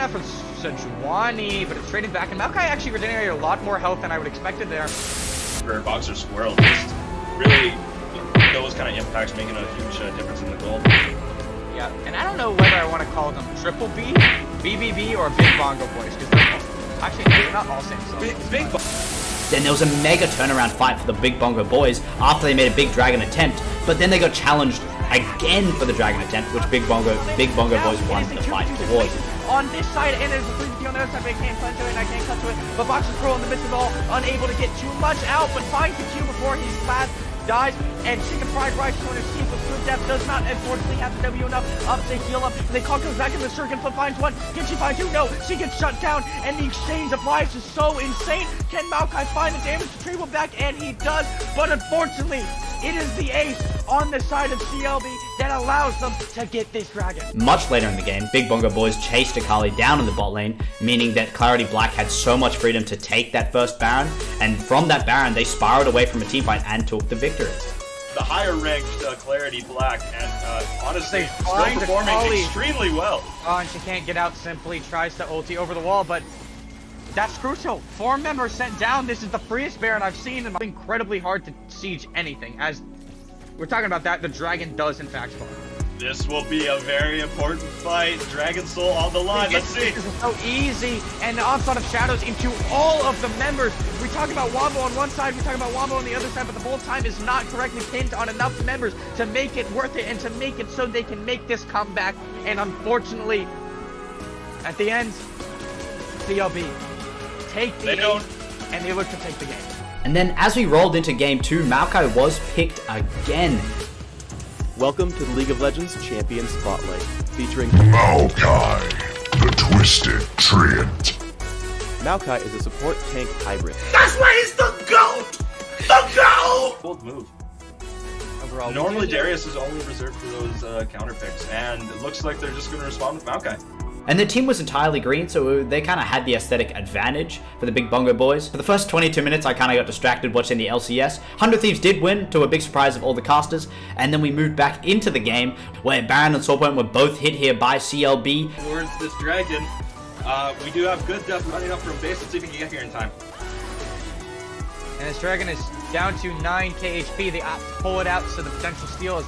out from Sejuani, but it's trading back, and Maokai actually regenerated a lot more health than I would expected there. For Boxer Squirrel, just really those kind of impacts making a huge difference in the goal. Yeah, and I don't know whether I want to call them Triple B, BBB, or Big Bongo Boys, because they're not all same. Big Then there was a mega turnaround fight for the Big Bongo Boys after they made a big dragon attempt, but then they got challenged again for the dragon attempt, which Big Bongo Boys won the fight towards. On this side, and there's a 350 on the other side, but I can't cut to it, and I can't cut to it. But Boxer Squirrel in the midst of it all, unable to get too much out, but finds the Q before he's last, dies, and Chicken Fried Rice to escape with Swift Death does not unfortunately have the W enough up to heal up. And the call comes back in the circuit, but finds one. Can she find two? No, she gets shut down, and the exchange of lives is so insane. Can Maokai find the damage to Treble back? And he does, but unfortunately, it is the ace on the side of CLB that allows them to get this dragon. Much later in the game, Big Bongo Boys chased Akali down in the bot lane, meaning that Clarity Black had so much freedom to take that first Baron, and from that Baron, they spiraled away from a teamfight and took the victory. The higher ranked Clarity Black, and honestly, still performing extremely well. Oh, and she can't get out simply, tries to ulti over the wall, but that's crucial. 4 members sent down. This is the freest Baron I've seen, and it's incredibly hard to siege anything. As we're talking about that, the dragon does in fact spawn. This will be a very important fight. Dragon Soul on the line. Let's see. This is so easy, and the onslaught of shadows into all of the members. We talk about Wombo on one side, we talk about Wombo on the other side, but the whole time is not correctly pinned on enough members to make it worth it and to make it so they can make this comeback. And unfortunately, at the end, CLB take the game, and they look to take the game. And then as we rolled into game 2, Maokai was picked again. Welcome to the League of Legends Champion Spotlight, featuring Maokai, the Twisted Treant. Maokai is a support tank hybrid. That's why he's the GOAT! The GOAT! Bold move. Overall, normally Darius is only reserved for those counter picks, and it looks like they're just going to respond with Maokai. And the team was entirely green, so they kind of had the aesthetic advantage for the Big Bongo Boys. For the first 22 minutes, I kind of got distracted watching the LCS. 100 Thieves did win, to a big surprise of all the casters, and then we moved back into the game, where Baron and Soulpoint were both hit here by CLB. Towards this dragon, we do have good depth running up from base. Let's see if we can get here in time. And this dragon is down to 9k HP. They pull it out, so the potential steal is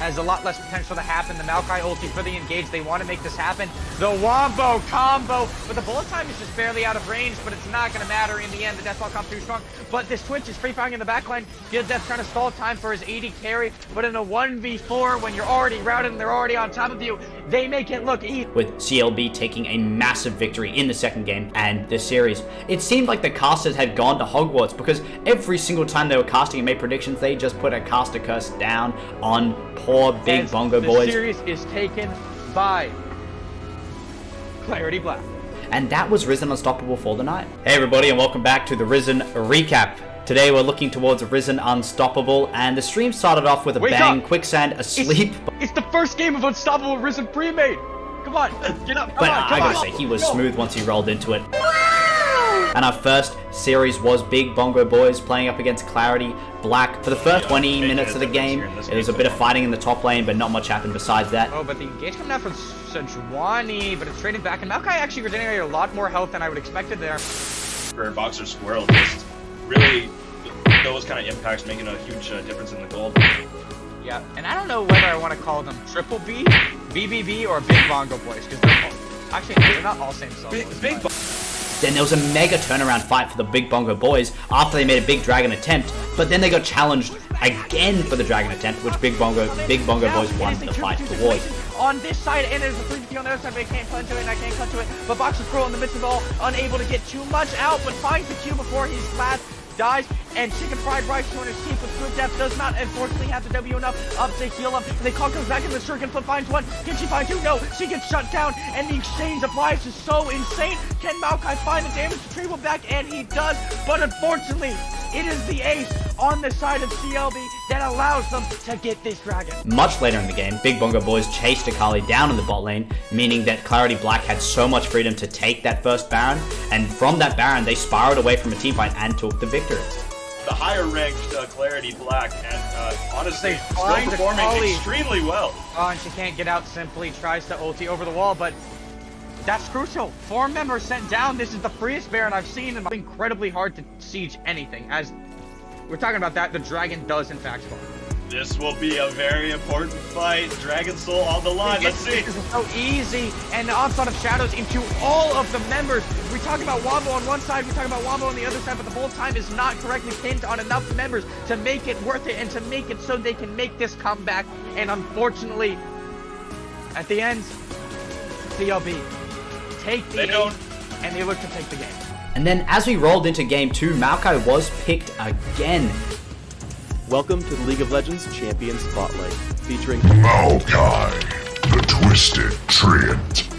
has a lot less potential to happen. The Maokai ulti for the engage. They want to make this happen. The Wombo combo, but the bullet time is just barely out of range, but it's not going to matter in the end. The Deathball comes too strong, but this Twitch is free firing in the backline. Good Death trying to stall time for his 80 carry, but in a 1v4, when you're already routed and they're already on top of you, they make it look easy. With CLB taking a massive victory in the second game and this series, it seemed like the casters had gone to Hogwarts, because every single time they were casting and made predictions, they just put a caster curse down on poor Big Bongo Boys. The series is taken by Clarity Black. And that was Risen Unstoppable for the night. Hey everybody, and welcome back to the Risen Recap. Today we're looking towards Risen Unstoppable, and the stream started off with a bang, Quicksand asleep. It's the first game of Unstoppable Risen Premade. Come on, get up. But I gotta say, he was smooth once he rolled into it. And our first series was Big Bongo Boys playing up against Clarity Black. For the first 20 minutes of the game, it was a bit of fighting in the top lane, but not much happened besides that. Oh, but the engage coming out from Sejuani, but it's trading back, and Maokai actually regenerated a lot more health than I would expected there. For Boxer Squirrel, just really those kind of impacts making a huge difference in the goal. Yeah, and I don't know whether I want to call them Triple B, BBB, or Big Bongo Boys, because they're not all same. Then there was a mega turnaround fight for the Big Bongo Boys after they made a big dragon attempt, but then they got challenged again for the dragon attempt, which Big Bongo Boys won the fight towards. On this side, and there's a 350 on the other side, but I can't cut to it, and I can't cut to it. But Boxer Squirrel in the midst of it all, unable to get too much out, but finds the Q before he's last, dies, and Chicken Fried Rice to escape with Swift Death does not unfortunately have the W enough up to heal up. And the call comes back in the circuit, but finds one. Can she find two? No, she gets shut down, and the exchange of lives is so insane. Can Maokai find the damage to Treble back? And he does, but unfortunately, it is the ace on the side of CLB that allows them to get this dragon. Much later in the game, Big Bongo Boys chased Akali down in the bot lane, meaning that Clarity Black had so much freedom to take that first Baron, and from that Baron, they spiraled away from a teamfight and took the victory. The higher ranked Clarity Black, and honestly, still performing extremely well. Oh, and she can't get out simply, tries to ulti over the wall, but That's crucial. 4 members sent down. This is the freest Baron I've seen, and it's incredibly hard to siege anything. As we're talking about that, the dragon does in fact spawn. This will be a very important fight. Dragon Soul on the line. Let's see. This is so easy, and the onslaught of shadows into all of the members. We talk about Wombo on one side, we talk about Wombo on the other side, but the whole time is not correctly pinned on enough members to make it worth it and to make it so they can make this comeback. And unfortunately, at the end, CLB take the lead, and they look to take the game. And then as we rolled into game 2, Maokai was picked again. Welcome to the League of Legends Champion Spotlight, featuring Maokai, the Twisted Treant.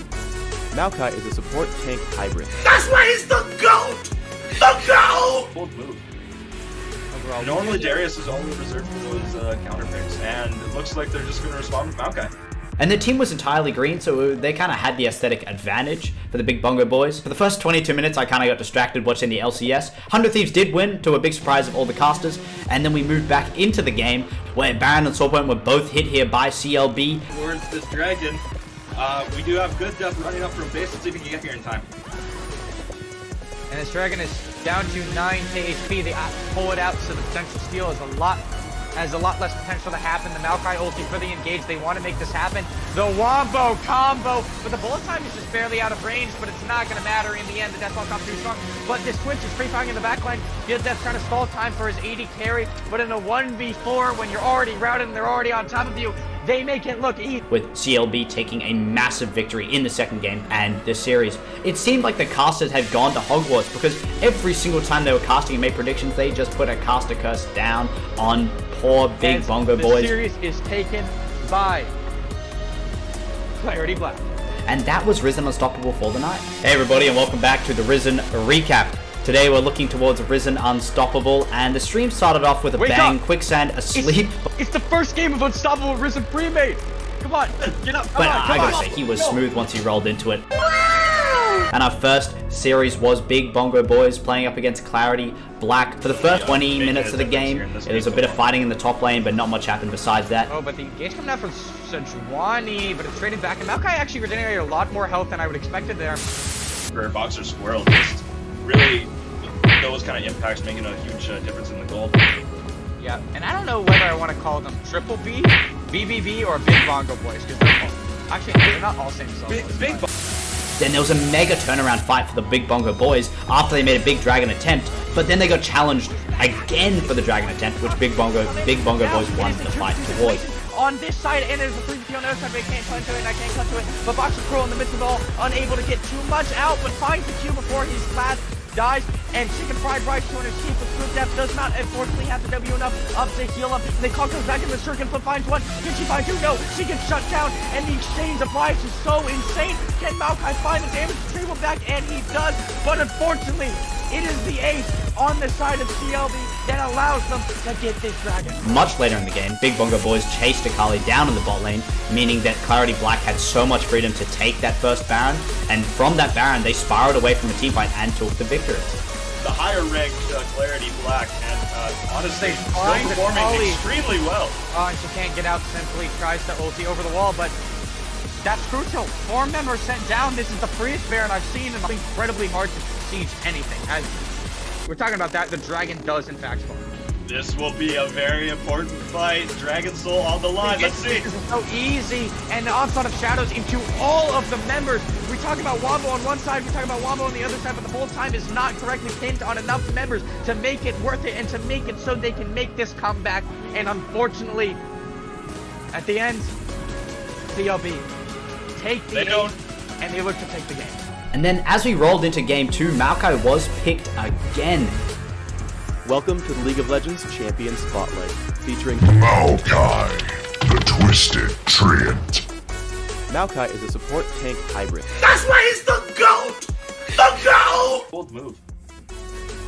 Maokai is a support tank hybrid. That's why he's the GOAT! The GOAT! Bold move. Normally Darius is only reserved for those counter picks, and it looks like they're just going to respond with Maokai. And the team was entirely green, so they kind of had the aesthetic advantage for the Big Bongo boys. For the first 22 minutes, I kind of got distracted watching the LCS. 100 Thieves did win, to a big surprise of all the casters, and then we moved back into the game, where Baron and Soulpoint were both hit here by CLB. Towards this dragon, we do have good depth running up from base. Let's see if we can get here in time. And this dragon is down to 9 HP. They pull it out, so the potential steal is has a lot less potential to happen. The Maokai ulti for the engage. They want to make this happen. The Wombo combo, but the bullet time is just barely out of range, but it's not going to matter in the end. The Deathlock comes too strong. But this Twitch is free-firing in the backline. Good Death trying to stall time for his AD carry, but in a 1v4, when you're already routed and they're already on top of you, they make it look easy. With CLB taking a massive victory in the second game and this series, it seemed like the casters had gone to Hogwarts, because every single time they were casting and made predictions, they just put a caster curse down on poor Big Bongo boys. The series is taken by Clarity Black. And that was Risen Unstoppable for the night. Hey everybody, and welcome back to the Risen recap. Today we're looking towards Risen Unstoppable, and the stream started off with a bang, Quicksand asleep. It's the first game of Unstoppable Risen Premade. Come on, get up. But I gotta say, he was smooth once he rolled into it. And our first series was Big Bongo Boys playing up against Clarity Black. For the first 20 minutes of the game, it was a bit of fighting in the top lane, but not much happened besides that. Oh, but the engage coming out from Sejuani, but it's trading back, and Maokai actually regenerated a lot more health than I would expected there. For Boxer Squirrel, just really those kind of impacts making a huge difference in the gold. Yeah, and I don't know whether I want to call them Triple B, BBB, or Big Bongo Boys, because they're not all same solo. Big Then there was a mega turnaround fight for the Big Bongo Boys after they made a big dragon attempt, but then they got challenged again for the dragon attempt, which Big Bongo Boys won the fight towards. On this side, and there's a 3v2 on the other side, but I can't punch to it, and I can't cut to it. But Boxer Crow in the midst of it all, unable to get too much out, but finds the Q before his last dies, and Chicken Fried Rice 200 sheep with good depth does not unfortunately have the W enough up to heal up. And they call goes back in the circuit, but finds one. Can she find two? No, she gets shut down, and the exchange of lives is so insane. Can Maokai find the damage retrieval back? And he does, but unfortunately, it is the ace on the side of CLB that allows them to get this dragon. Much later in the game, Big Bongo Boys chased Akali down in the bot lane, meaning that Clarity Black had so much freedom to take that first Baron, and from that Baron, they spiraled away from the teamfight and took the victory. The higher ranked Clarity Black, and honestly, still Find performing Akali extremely well. And she can't get out, simply tries to ulti over the wall, but that's crucial. 4 members sent down. This is the freest Baron I've seen, and it's incredibly hard to siege anything. As we're talking about that, the dragon does in fact spawn. This will be a very important fight. Dragon Soul on the line. Let's see. This is so easy, and the onslaught of shadows into all of the members. We talk about Wombo on one side, we talk about Wombo on the other side, but the whole time is not correctly pinned on enough members to make it worth it and to make it so they can make this comeback. And unfortunately, at the end, CLB take the lead, and they look to take the game. And then as we rolled into game 2, Maokai was picked again. Welcome to the League of Legends Champion Spotlight, featuring Maokai, the Twisted Treant. Maokai is a support tank hybrid. That's why he's the GOAT! The GOAT! Bold move.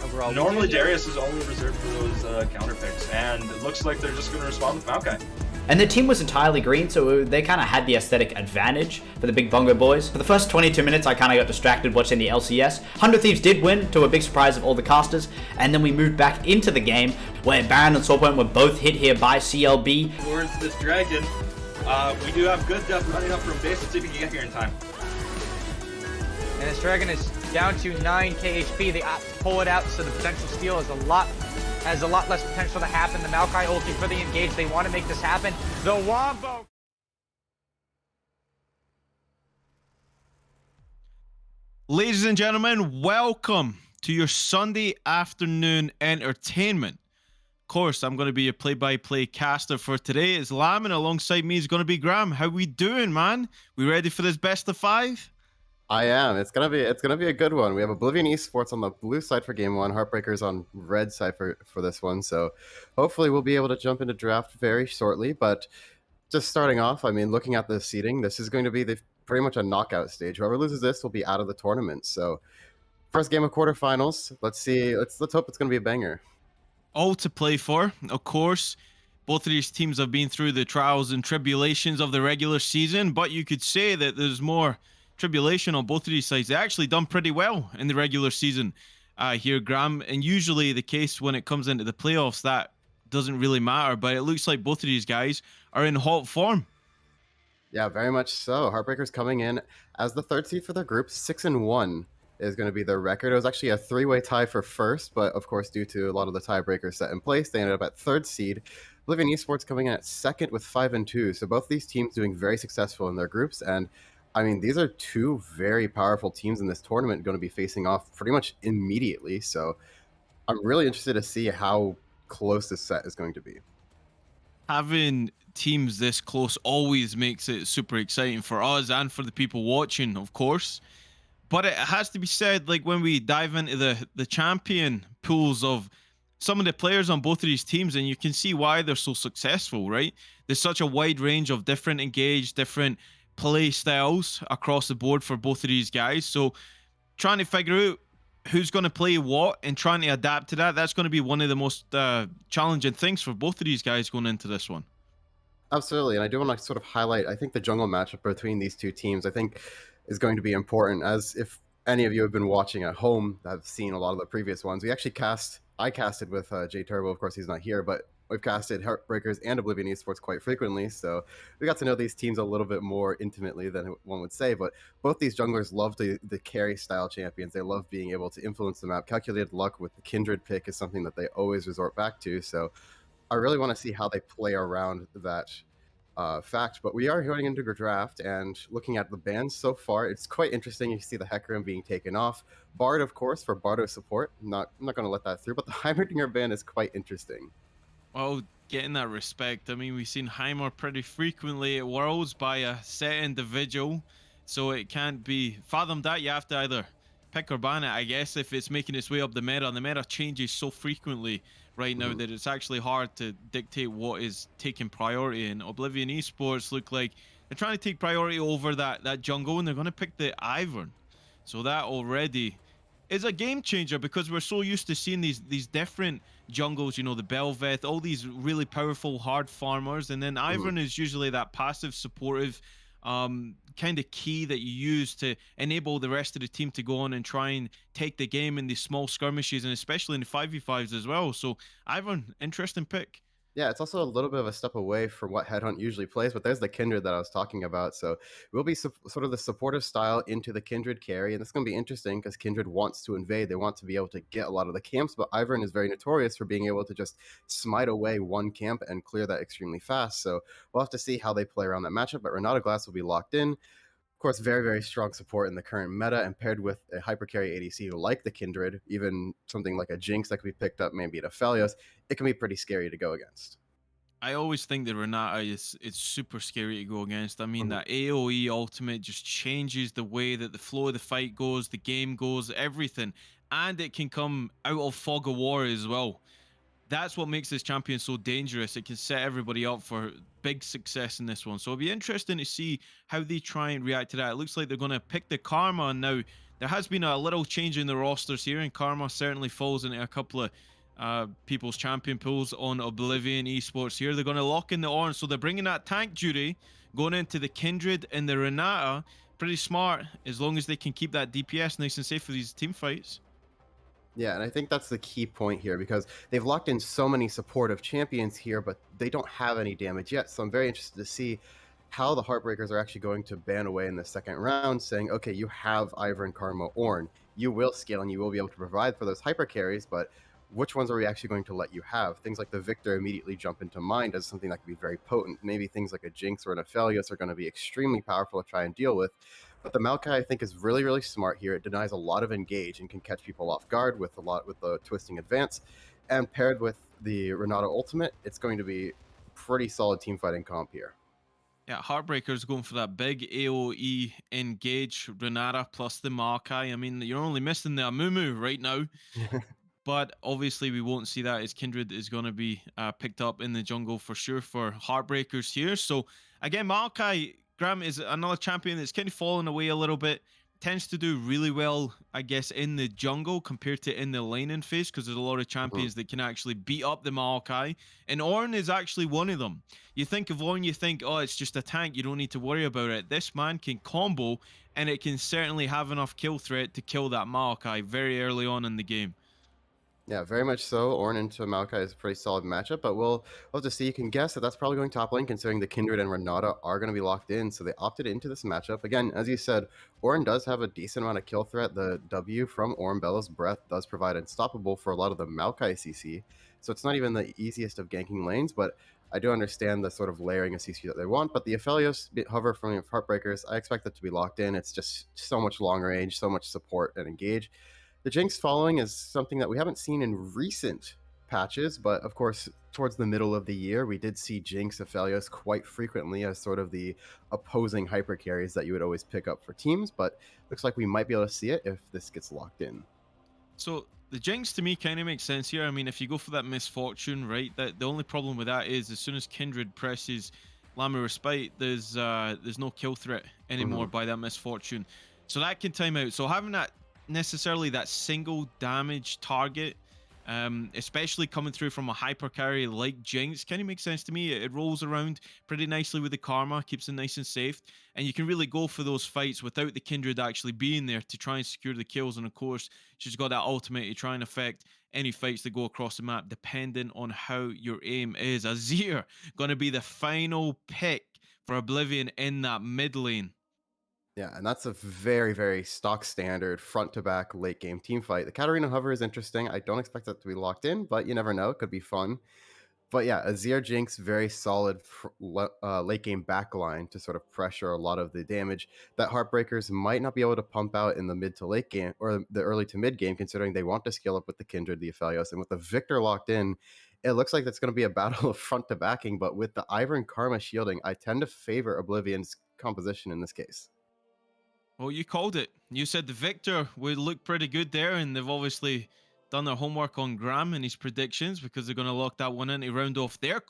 Overall, Normally Darius is only reserved for those counter picks, and it looks like they're just going to respond with Maokai. And the team was entirely green, so they kind of had the aesthetic advantage for the Big Bongo boys. For the first 22 minutes, I kind of got distracted watching the LCS. 100 Thieves did win, to a big surprise of all the casters, and then we moved back into the game, where Baron and Soulpoint were both hit here by CLB. Towards this dragon, we do have good depth running up from base. Let's see if we can get here in time. And this dragon is down to 9 KHP. They opt to pull it out, so the potential steal is has a lot less potential to happen. The Maokai ulti for the engage. They want to make this happen. The Wombo. Ladies and gentlemen, welcome to your Sunday afternoon entertainment. Of course, I'm going to be your play-by-play caster for today. It's Lam, and alongside me is going to be Graham. How we doing, man? We ready for this best of 5? I am. It's gonna be a good one. We have Oblivion Esports on the blue side for game 1, Heartbreakers on red side for this one. So hopefully we'll be able to jump into draft very shortly. But just starting off, I mean, looking at the seeding, this is going to be pretty much a knockout stage. Whoever loses this will be out of the tournament. So first game of quarterfinals. Let's see. Let's hope it's going to be a banger. All to play for, of course. Both of these teams have been through the trials and tribulations of the regular season, but you could say that there's more tribulation on both of these sides. They actually done pretty well in the regular season here, Graham, and usually the case when it comes into the playoffs, that doesn't really matter, but it looks like both of these guys are in hot form. Yeah, very much so. Heartbreakers coming in as the 3rd seed for their group. 6-1 is going to be their record. It was actually a 3-way tie for first, but of course, due to a lot of the tiebreakers set in place, they ended up at 3rd seed. Oblivion Esports coming in at 2nd with 5-2. So both these teams doing very successful in their groups. And I mean, these are two very powerful teams in this tournament going to be facing off pretty much immediately. So I'm really interested to see how close this set is going to be. Having teams this close always makes it super exciting for us and for the people watching, of course. But it has to be said, like when we dive into the champion pools of some of the players on both of these teams, and you can see why they're so successful, right? There's such a wide range of different engage, different play styles across the board for both of these guys. So trying to figure out who's going to play what and trying to adapt to that's going to be one of the most challenging things for both of these guys going into this one. Absolutely, and I do want to sort of highlight, I think the jungle matchup between these two teams, I think, is going to be important, as if any of you have been watching at home, have seen a lot of the previous ones. I casted with J Turbo, of course he's not here, but we've casted Heartbreakers and Oblivion Esports quite frequently, so we got to know these teams a little bit more intimately than one would say, but both these junglers love the carry-style champions. They love being able to influence the map. Calculated luck with the Kindred pick is something that they always resort back to, so I really want to see how they play around that fact. But we are going into a draft, and looking at the bans so far, it's quite interesting. You see the Hecarim being taken off. Bard, of course, for Bardo support. I'm not going to let that through, but the Heimerdinger ban is quite interesting. Well, getting that respect. I mean, we've seen Heimer pretty frequently at Worlds by a set individual, so it can't be fathomed that. You have to either pick or ban it, I guess, if it's making its way up the meta. And the meta changes so frequently right now that it's actually hard to dictate what is taking priority. And Oblivion Esports look like they're trying to take priority over that jungle, and they're going to pick the Ivern. So that already is a game changer, because we're so used to seeing these different jungles, you know, the Belveth, all these really powerful hard farmers, and then Ivern is usually that passive supportive kind of key that you use to enable the rest of the team to go on and try and take the game in these small skirmishes, and especially in the 5v5s as well. So Ivern, interesting pick. Yeah, it's also a little bit of a step away from what Headhunt usually plays, but there's the Kindred that I was talking about. So we'll be sort of the supportive style into the Kindred carry, and it's going to be interesting because Kindred wants to invade. They want to be able to get a lot of the camps, but Ivern is very notorious for being able to just smite away one camp and clear that extremely fast. So we'll have to see how they play around that matchup, but Renata Glass will be locked in. Of course, very, very strong support in the current meta, and paired with a hyper carry ADC like the Kindred, even something like a Jinx that could be picked up maybe at Aphelios, it can be pretty scary to go against. I always think that Renata is super scary to go against. I mean, that AoE ultimate just changes the way that the flow of the fight goes, the game goes, everything. And it can come out of fog of war as well. That's what makes this champion so dangerous. It can set everybody up for big success in this one. So it'll be interesting to see how they try and react to that. It looks like they're going to pick the Karma. Now, there has been a little change in the rosters here, and Karma certainly falls into a couple of people's champion pools on Oblivion Esports here. They're going to lock in the orange, so they're bringing that tank duty going into the Kindred and the Renata. Pretty smart, as long as they can keep that DPS nice and safe for these team fights. Yeah, and I think that's the key point here, because they've locked in so many supportive champions here, but they don't have any damage yet. So I'm very interested to see how the Heartbreakers are actually going to ban away in the second round, saying, okay, you have Ivern, Karma, Ornn. You will scale and you will be able to provide for those hyper carries, but which ones are we actually going to let you have? Things like the Victor immediately jump into mind as something that can be very potent. Maybe things like a Jinx or an Aphelios are going to be extremely powerful to try and deal with. But the Maokai, I think, is really, really smart here. It denies a lot of engage and can catch people off guard with the twisting advance. And paired with the Renata ultimate, it's going to be pretty solid team fighting comp here. Yeah, Heartbreakers going for that big AoE engage Renata plus the Maokai. I mean, you're only missing the Amumu right now. But obviously, we won't see that as Kindred is going to be picked up in the jungle for sure for Heartbreakers here. So, again, Maokai, Graham, is another champion that's kind of fallen away a little bit. Tends to do really well, I guess, in the jungle compared to in the laning phase because there's a lot of champions that can actually beat up the Maokai. And Ornn is actually one of them. You think of Ornn, you think, oh, it's just a tank. You don't need to worry about it. This man can combo, and it can certainly have enough kill threat to kill that Maokai very early on in the game. Yeah, very much so. Ornn into Maokai is a pretty solid matchup, but we'll have to see. You can guess that that's probably going top lane, considering the Kindred and Renata are going to be locked in, so they opted into this matchup. Again, as you said, Ornn does have a decent amount of kill threat. The W from Ornn, Bella's Breath, does provide unstoppable for a lot of the Maokai CC, so it's not even the easiest of ganking lanes, but I do understand the sort of layering of CC that they want. But the Aphelios hover from Heartbreakers, I expect that to be locked in. It's just so much long range, so much support and engage. The Jinx following is something that we haven't seen in recent patches, but of course, towards the middle of the year, we did see Jinx Aphelios quite frequently as sort of the opposing hyper carries that you would always pick up for teams, but looks like we might be able to see it if this gets locked in. So the Jinx to me kind of makes sense here. I mean, if you go for that Misfortune, right, that the only problem with that is as soon as Kindred presses Lama Respite, there's no kill threat anymore by that Misfortune. So that can time out. So having that necessarily that single damage target, especially coming through from a hyper carry like Jinx, kind of makes sense to me. It rolls around pretty nicely with the karma, keeps it nice and safe, and you can really go for those fights without the Kindred actually being there to try and secure the kills. And of course, she's got that ultimate to try and affect any fights that go across the map, depending on how your aim is. Azir going to be the final pick for Oblivion in that mid lane. Yeah, and that's a very, very stock standard front to back late game team fight. The Katarina hover is interesting. I don't expect that to be locked in, but you never know. It could be fun. But yeah, Azir Jinx, very solid late game backline to sort of pressure a lot of the damage that Heartbreakers might not be able to pump out in the mid to late game or the early to mid game, considering they want to scale up with the Kindred, the Aphelios, and with the Victor locked in. It looks like it's going to be a battle of front to backing, but with the Ivern Karma shielding, I tend to favor Oblivion's composition in this case. Well, you called it. You said the Victor would look pretty good there, and they've obviously done their homework on Graham and his predictions because they're going to lock that one in to round off their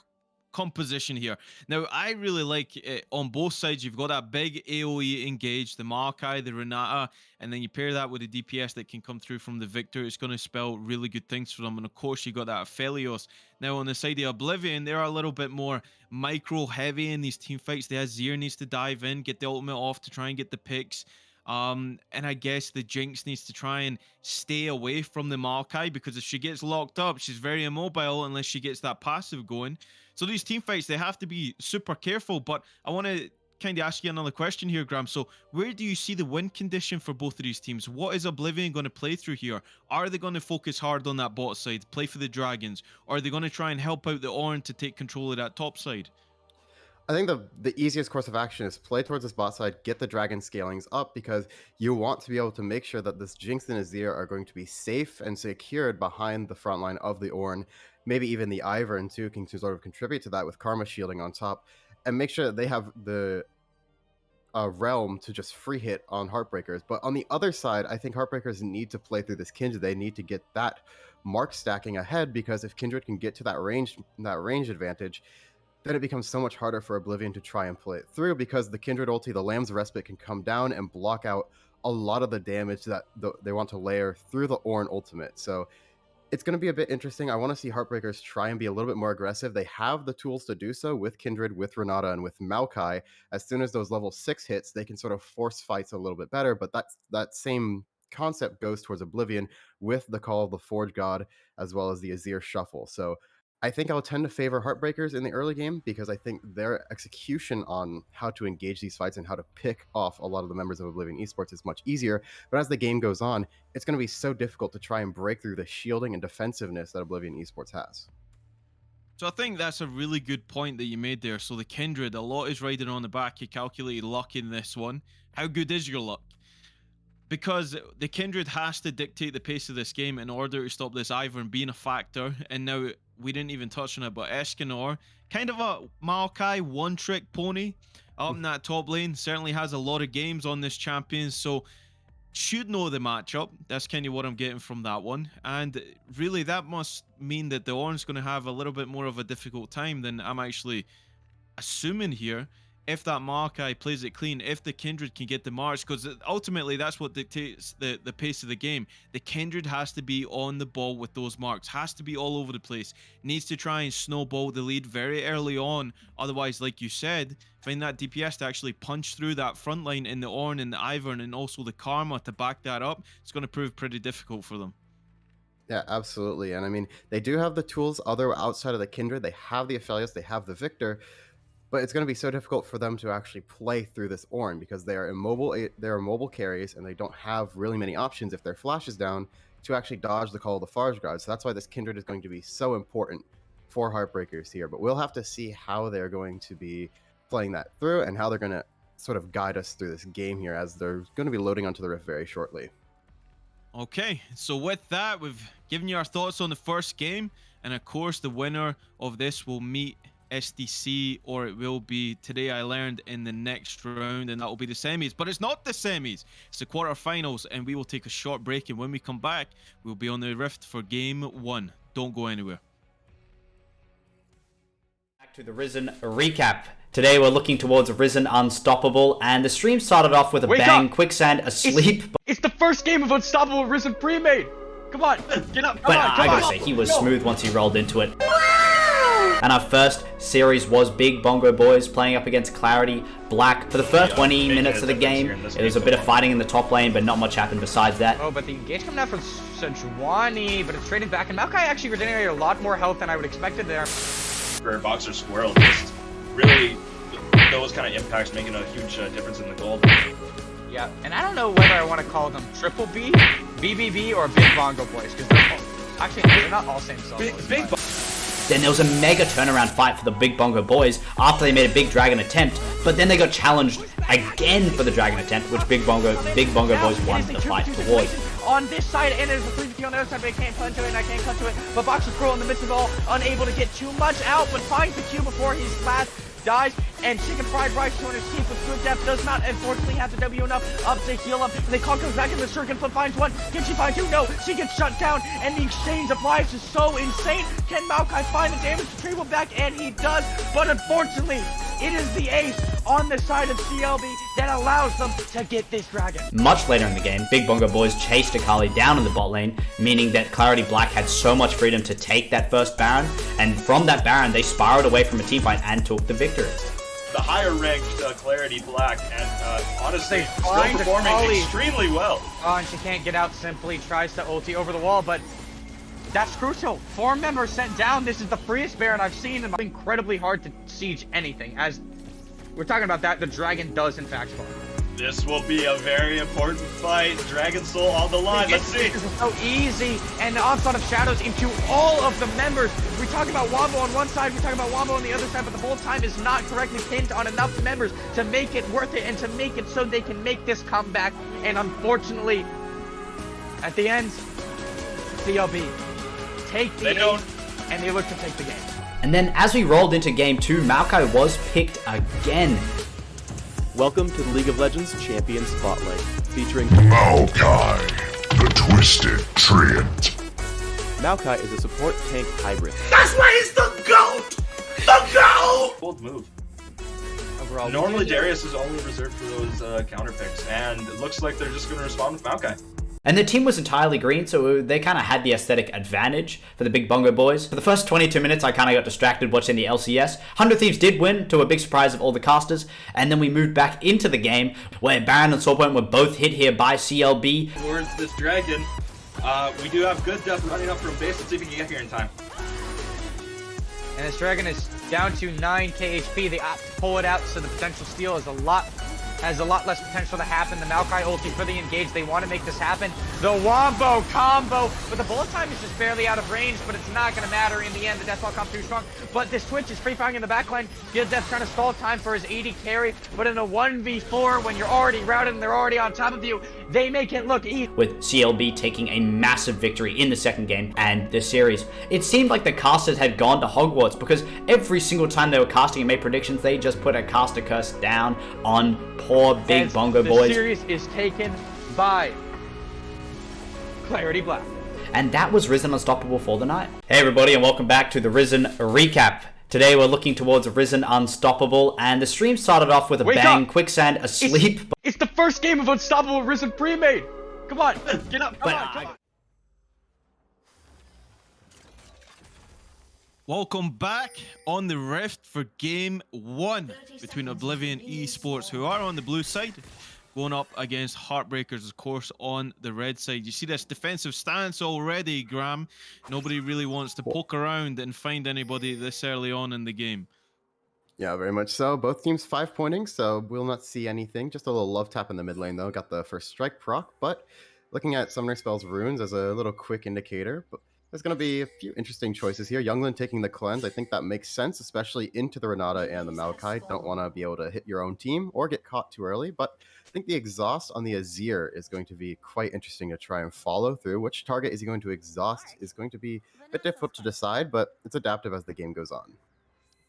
composition here. Now, I really like it on both sides. You've got that big AoE engage, the Maokai, the Renata, and then you pair that with the DPS that can come through from the Victor. It's going to spell really good things for them. And of course, you got that Aphelios. Now, on the side of Oblivion, they're a little bit more micro heavy in these team fights. The Azir needs to dive in, get the ultimate off to try and get the picks. And I guess the Jinx needs to try and stay away from the Maokai, because if she gets locked up, she's very immobile unless she gets that passive going. So these team fights, they have to be super careful. But I want to kind of ask you another question here, Graham. So where do you see the win condition for both of these teams? What is Oblivion going to play through here? Are they going to focus hard on that bot side, play for the dragons? Or are they going to try and help out the Ornn to take control of that top side? I think the easiest course of action is play towards this bot side, get the dragon scalings up, because you want to be able to make sure that this Jinx and Azir are going to be safe and secured behind the front line of the Ornn. Maybe even the Ivern too can sort of contribute to that with karma shielding on top, and make sure that they have the realm to just free hit on Heartbreakers. But on the other side, I think Heartbreakers need to play through this Kindred. They need to get that mark stacking ahead, because if Kindred can get to that range advantage, then it becomes so much harder for Oblivion to try and play it through, because the Kindred ulti, the Lamb's Respite, can come down and block out a lot of the damage that they want to layer through the Ornn ultimate. So it's going to be a bit interesting. I want to see Heartbreakers try and be a little bit more aggressive. They have the tools to do so with Kindred, with Renata, and with Maokai. As soon as those level 6 hits, they can sort of force fights a little bit better, but that same concept goes towards Oblivion with the Call of the Forge God, as well as the Azir Shuffle. So I think I'll tend to favor Heartbreakers in the early game because I think their execution on how to engage these fights and how to pick off a lot of the members of Oblivion Esports is much easier. But as the game goes on, it's going to be so difficult to try and break through the shielding and defensiveness that Oblivion Esports has. So I think that's a really good point that you made there. So the Kindred, a lot is riding on the back of calculated luck in this one. How good is your luck? Because the Kindred has to dictate the pace of this game in order to stop this Ivern being a factor. And now, we didn't even touch on it, but Escanor, kind of a Maokai one-trick pony up in that top lane. Certainly has a lot of games on this champion, so should know the matchup. That's kind of what I'm getting from that one. And really, that must mean that the Ornn's going to have a little bit more of a difficult time than I'm actually assuming here. If that Maokai plays it clean, if the Kindred can get the march, because ultimately that's what dictates the pace of the game. The Kindred has to be on the ball with those marks, has to be all over the place, needs to try and snowball the lead very early on. Otherwise, like you said, find that DPS to actually punch through that front line in the Ornn and the Ivern and also the Karma to back that up. It's going to prove pretty difficult for them. Yeah, absolutely. And I mean, they do have the tools outside of the Kindred. They have the Aphelios, they have the Victor. But it's going to be so difficult for them to actually play through this Ornn because they are immobile carries and they don't have really many options if their flash is down to actually dodge the call of the Farge Guard. So that's why this Kindred is going to be so important for Heartbreakers here. But we'll have to see how they're going to be playing that through and how they're going to sort of guide us through this game here as they're going to be loading onto the Rift very shortly. Okay, so with that, we've given you our thoughts on the first game. And of course, the winner of this will meet SDC, or it will be, today I learned, in the next round, and that will be the semis. But it's not the semis, it's the quarterfinals, and we will take a short break, and when we come back, we'll be on the Rift for game 1. Don't go anywhere. Back to the Risen recap. Today we're looking towards Risen Unstoppable, and the stream started off with a bang. Quicksand asleep. It's the first game of Unstoppable Risen Premade. Come on, get up. But I gotta say, he was smooth once he rolled into it. And our first series was Big Bongo Boys playing up against Clarity Black. For the first 20 minutes of the game, it was a bit of fighting in the top lane, but not much happened besides that. Oh, but the engage coming out from Sejuani, but it's trading back, and Maokai actually regenerated a lot more health than I would expected there. For Boxer Squirrel, just really those kind of impacts making a huge difference in the gold. Yeah, and I don't know whether I want to call them Triple B, BBB, or Big Bongo Boys, because they're not all same solos. Then there was a mega turnaround fight for the Big Bongo Boys after they made a big dragon attempt, but then they got challenged again for the dragon attempt, which Big Bongo Boys won the fight towards. On this side, and there's a 3v2 on the other side, but I can't punch to it, and I can't cut to it. But Boxer Squirrel in the midst of it all, unable to get too much out, but finds the Q before he's last, dies, and Chicken Fried Rice 200 teeth with good depth does not unfortunately have the W enough up to heal him. And the call comes back in the circuit, but finds one. Can she find two? No, she gets shut down, and the exchange of lives is so insane. Can Maokai find the damage to Tribal back? And he does, but unfortunately, it is the ace on the side of CLB that allows them to get this dragon. Much later in the game, Big Bongo Boys chased Akali down in the bot lane, meaning that Clarity Black had so much freedom to take that first Baron, and from that Baron, they spiraled away from a teamfight and took the victory. The higher ranked Clarity Black, and honestly, still performing extremely well. Oh, and she can't get out simply, tries to ulti over the wall, but that's crucial. 4 members sent down. This is the freest Baron I've seen, and it's incredibly hard to siege anything. As we're talking about that, the dragon does in fact spawn. This will be a very important fight. Dragon Soul on the line. Let's see. This is so easy, and the onslaught of shadows into all of the members. We talk about Wombo on one side, we talk about Wombo on the other side, but the whole time is not correctly pinned on enough members to make it worth it and to make it so they can make this comeback. And unfortunately, at the end, CLB take the ace, and they look to take the game. And then as we rolled into game 2, Maokai was picked again. Welcome to the League of Legends Champion Spotlight, featuring Maokai, the Twisted Treant. Maokai is a support tank hybrid. That's why he's the GOAT! The GOAT! Bold move. Overall, normally Darius is only reserved for those counter picks, and it looks like they're just going to respond with Maokai. And the team was entirely green, so they kind of had the aesthetic advantage for the Big Bongo Boys. For the first 22 minutes, I kind of got distracted watching the LCS. 100 Thieves did win, to a big surprise of all the casters, and then we moved back into the game, where Baron and Soulpoint were both hit here by CLB. Towards this dragon, we do have good depth running up from base. Let's see if we can get here in time. And this Dragon is down to 9k HP. They opt to pull it out, so the potential steal is has a lot less potential to happen. The Maokai ulti for the engage. They want to make this happen. The Wombo combo, but the bullet time is just barely out of range, but it's not going to matter in the end. The Deathball comes too strong, but this Twitch is free firing in the backline. Gil Death trying to stall time for his AD carry, but in a 1v4, when you're already routed and they're already on top of you, they make it look easy. With CLB taking a massive victory in the second game and the series, it seemed like the casters had gone to Hogwarts, because every single time they were casting and made predictions, they just put a caster curse down on poor Big Bongo Boys. The series is taken by Clarity Black. And that was Risen Unstoppable for the night. Hey everybody, and welcome back to the Risen recap. Today we're looking towards Risen Unstoppable, and the stream started off with a bang. Quicksand asleep. It's the first game of Unstoppable Risen Premade. Come on, get up, come on. Welcome back on the Rift for Game 1 between Oblivion Esports, who are on the blue side, going up against Heartbreakers, of course, on the red side. You see this defensive stance already, Graham. Nobody really wants to poke around and find anybody this early on in the game. Yeah, very much so. Both teams 5-pointing, so we'll not see anything. Just a little love tap in the mid lane, though. Got the first strike proc, but looking at Summoner Spell's runes as a little quick indicator. But there's going to be a few interesting choices here. Younglin taking the cleanse. I think that makes sense, especially into the Renata and the Maokai. Don't want to be able to hit your own team or get caught too early, but I think the exhaust on the Azir is going to be quite interesting to try and follow through. Which target is he going to exhaust is going to be a bit difficult to decide, but it's adaptive as the game goes on.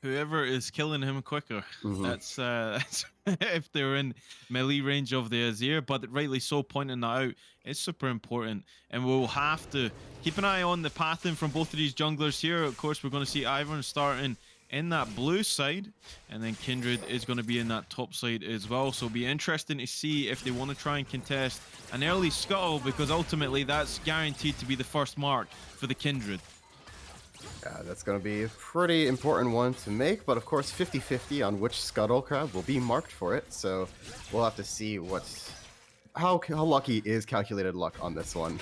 Whoever is killing him quicker, that's if they're in melee range of the Azir, but rightly so, pointing that out is super important, and we'll have to keep an eye on the pathing from both of these junglers here. Of course, we're going to see Ivern starting in that blue side, and then Kindred is going to be in that top side as well, so it'll be interesting to see if they want to try and contest an early scuttle, because ultimately that's guaranteed to be the first mark for the Kindred. Yeah, that's going to be a pretty important one to make, but of course 50-50 on which Scuttle Crab will be marked for it, so we'll have to see how lucky is calculated luck on this one.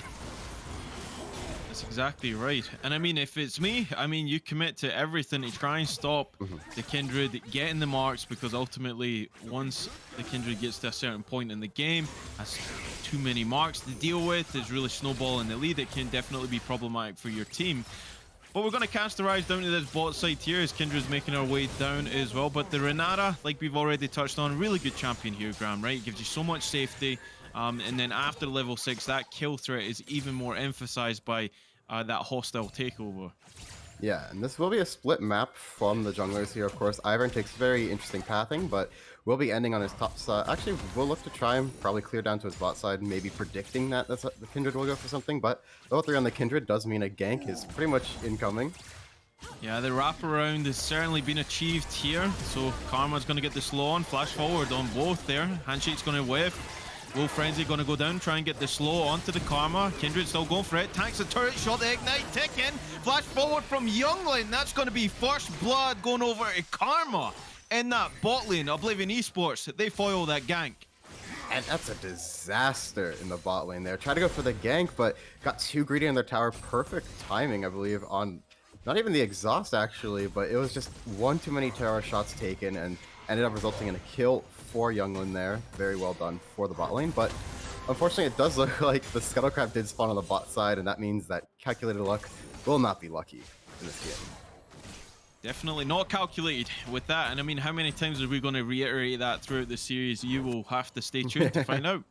That's exactly right. And I mean, if it's me, I mean, you commit to everything to try and stop the Kindred getting the marks, because ultimately, once the Kindred gets to a certain point in the game, has too many marks to deal with, is really snowballing the lead. It can definitely be problematic for your team. But we're going to cast the rise down to this bot side here as Kindred's making our way down as well. But the Renata, like we've already touched on, really good champion here, Graham, right? It gives you so much safety. And then after level 6, that kill threat is even more emphasized by that hostile takeover. Yeah, and this will be a split map from the junglers here, of course. Ivern takes very interesting pathing, but will be ending on his top side. Actually, we'll look to try and probably clear down to his bot side, maybe predicting that the Kindred will go for something, but level 3 on the Kindred does mean a gank is pretty much incoming. Yeah, the wraparound has certainly been achieved here, so Karma's going to get the slow on, flash forward on both there. Handshake's going to whiff. Wolf Frenzy going to go down, try and get the slow onto the Karma. Kindred still going for it. Tanks the turret shot, the ignite ticking. Flash forward from Younglin. That's going to be first blood going over to Karma in that bot lane. Oblivion Esports, they foil that gank. And that's a disaster in the bot lane there. Tried to go for the gank, but got too greedy in their tower. Perfect timing, I believe, on not even the exhaust actually, but it was just one too many tower shots taken and ended up resulting in a kill for Younglin there. Very well done for the bot lane, but unfortunately it does look like the Scuttle Crab did spawn on the bot side, and that means that calculated luck will not be lucky in this game. Definitely not calculated with that, and I mean, how many times are we going to reiterate that throughout the series? You will have to stay tuned to find out.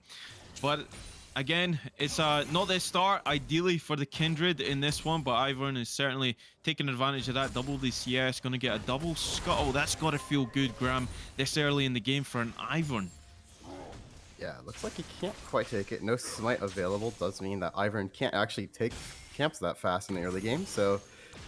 But again, it's not this start ideally for the Kindred in this one, but Ivern is certainly taking advantage of that. Double DCS, going to get a double scuttle. That's got to feel good, Graham, this early in the game for an Ivern. Yeah, looks like he can't quite take it. No smite available does mean that Ivern can't actually take camps that fast in the early game, so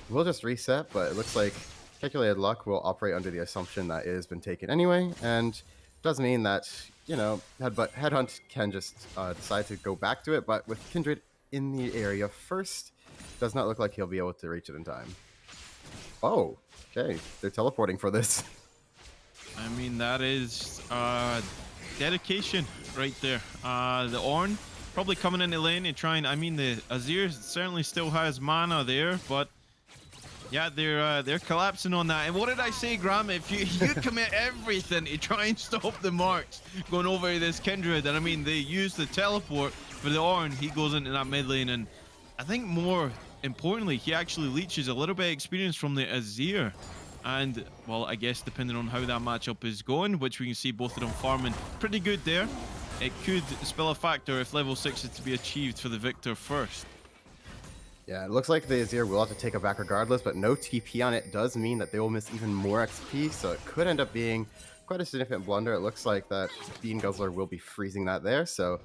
we'll just reset, but it looks like calculated luck will operate under the assumption that it has been taken anyway, and does mean that, you know, Headhunt can just decide to go back to it, but with Kindred in the area first, does not look like he'll be able to reach it in time. Oh, okay, they're teleporting for this. I mean, that is dedication right there. The Ornn probably coming in the lane and trying, I mean, the Azir certainly still has mana there, but Yeah, they're collapsing on that. And what did I say, Graham? If you commit everything to try and stop the marks going over to this Kindred, and I mean, they use the teleport for the Ornn. He goes into that mid lane, and I think more importantly, he actually leeches a little bit of experience from the Azir. And, well, I guess depending on how that matchup is going, which we can see both of them farming pretty good there, it could spell a factor if level 6 is to be achieved for the victor first. Yeah, it looks like the Azir will have to take it back regardless, but no TP on it does mean that they will miss even more XP, so it could end up being quite a significant blunder. It looks like that Bean Guzzler will be freezing that there, so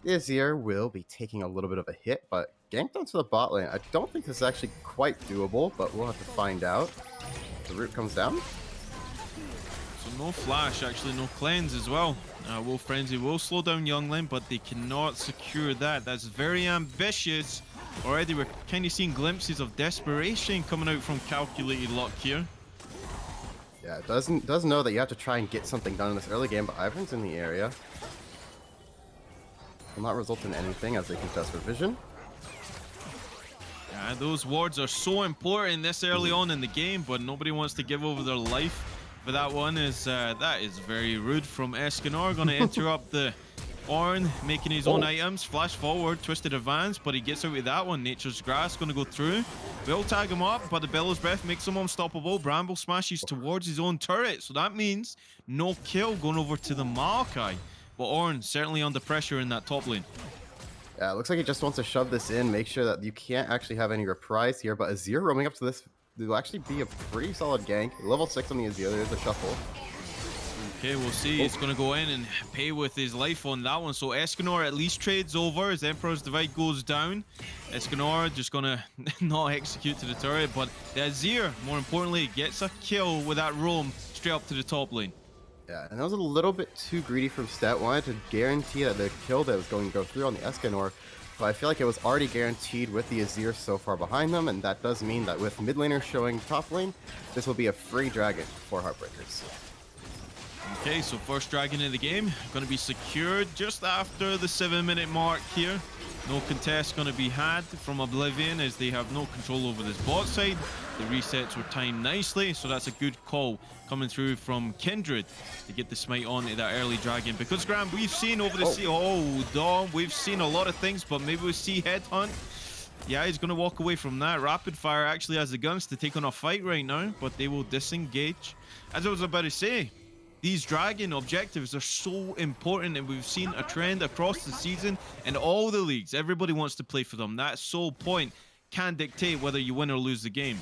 the Azir will be taking a little bit of a hit, but ganked onto the bot lane. I don't think this is actually quite doable, but we'll have to find out. The root comes down. So no flash, actually no cleanse as well. Wolf Frenzy will slow down Youngling, but they cannot secure that. That's very ambitious. Already we're kind of seeing glimpses of desperation coming out from Calculated Luck here. Yeah, it does know that you have to try and get something done in this early game, but Ivern's in the area. Will not result in anything as they contest for vision. Yeah, those wards are so important this early on in the game, but nobody wants to give over their life. But that one is that is very rude from Escanor. Going to interrupt the Ornn, making his own items. Flash forward, twisted advance, but he gets out with that one. Nature's Grass going to go through. Will tag him up, but the Bellow's Breath makes him unstoppable. Bramble smashes towards his own turret, so that means no kill going over to the Maokai. But Ornn certainly under pressure in that top lane. Yeah, it looks like he just wants to shove this in, make sure that you can't actually have any reprise here, but Azir roaming up to this will actually be a pretty solid gank. Level 6 on the Azir, there's a shuffle. Okay, we'll see. He's going to go in and pay with his life on that one. So Escanor at least trades over as Emperor's Divide goes down. Escanor just going to not execute to the turret, but the Azir, more importantly, gets a kill with that roam straight up to the top lane. Yeah, and that was a little bit too greedy from Stat. Wanted to guarantee that the kill that was going to go through on the Escanor, but I feel like it was already guaranteed with the Azir so far behind them, and that does mean that with mid laner showing top lane, this will be a free dragon for Heartbreakers. Okay, so first dragon in the game, going to be secured just after the 7-minute mark here. No contest going to be had from Oblivion as they have no control over this bot side. The resets were timed nicely, so that's a good call coming through from Kindred to get the smite onto that early dragon. Because, Graham, we've seen over the sea... Oh, Dom, we've seen a lot of things, but maybe we see Headhunt. Yeah, he's going to walk away from that. Rapid Fire actually has the guns to take on a fight right now, but they will disengage. As I was about to say, these dragon objectives are so important, and we've seen a trend across the season in all the leagues. Everybody wants to play for them. That sole point can dictate whether you win or lose the game.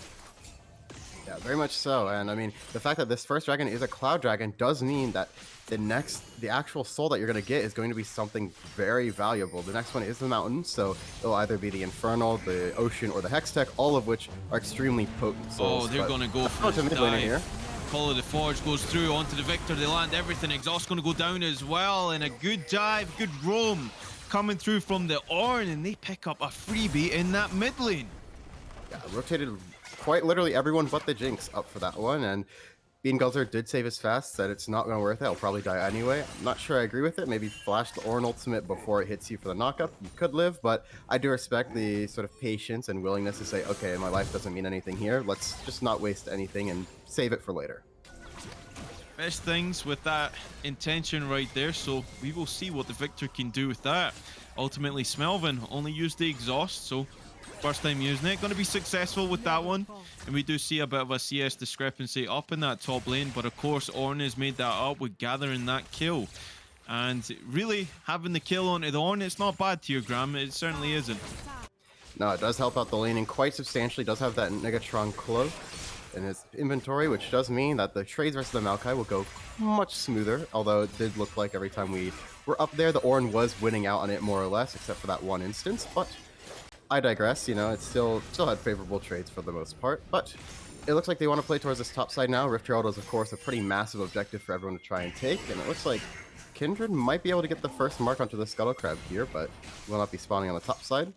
Yeah, very much so. And I mean, the fact that this first dragon is a cloud dragon does mean that the actual soul that you're going to get is going to be something very valuable. The next one is the mountain, so it'll either be the infernal, the ocean, or the hextech, all of which are extremely potent souls. Oh, they're going to go for the mid laner here. Call of the Forge goes through onto the Victor. They land everything. Exhaust going to go down as well. And a good dive, good roam coming through from the Ornn. And they pick up a freebie in that mid lane. Yeah, rotated quite literally everyone but the Jinx up for that one. And Bean Guzzler did save his fast, said it's not going to worth it. I'll probably die anyway. I'm not sure I agree with it. Maybe flash the Ornn ultimate before it hits you for the knockup. You could live, but I do respect the sort of patience and willingness to say, okay, my life doesn't mean anything here. Let's just not waste anything and save it for later. Best things with that intention right there, so we will see what the Victor can do with that. Ultimately, Smelvin only used the exhaust, so first time using it. Going to be successful with that one. And we do see a bit of a CS discrepancy up in that top lane, but of course Ornn has made that up with gathering that kill. And really, having the kill onto the Ornn, it's not bad to you, Graham. It certainly isn't. No, it does help out the laning quite substantially. It does have that Negatron cloak in his inventory, which does mean that the trades versus the Maokai will go much smoother, although it did look like every time we were up there, the Ornn was winning out on it more or less, except for that one instance, but I digress. You know, it still had favorable trades for the most part, but it looks like they want to play towards this top side now. Rift Herald is, of course, a pretty massive objective for everyone to try and take, and it looks like Kindred might be able to get the first mark onto the Scuttle Crab here, but will not be spawning on the top side.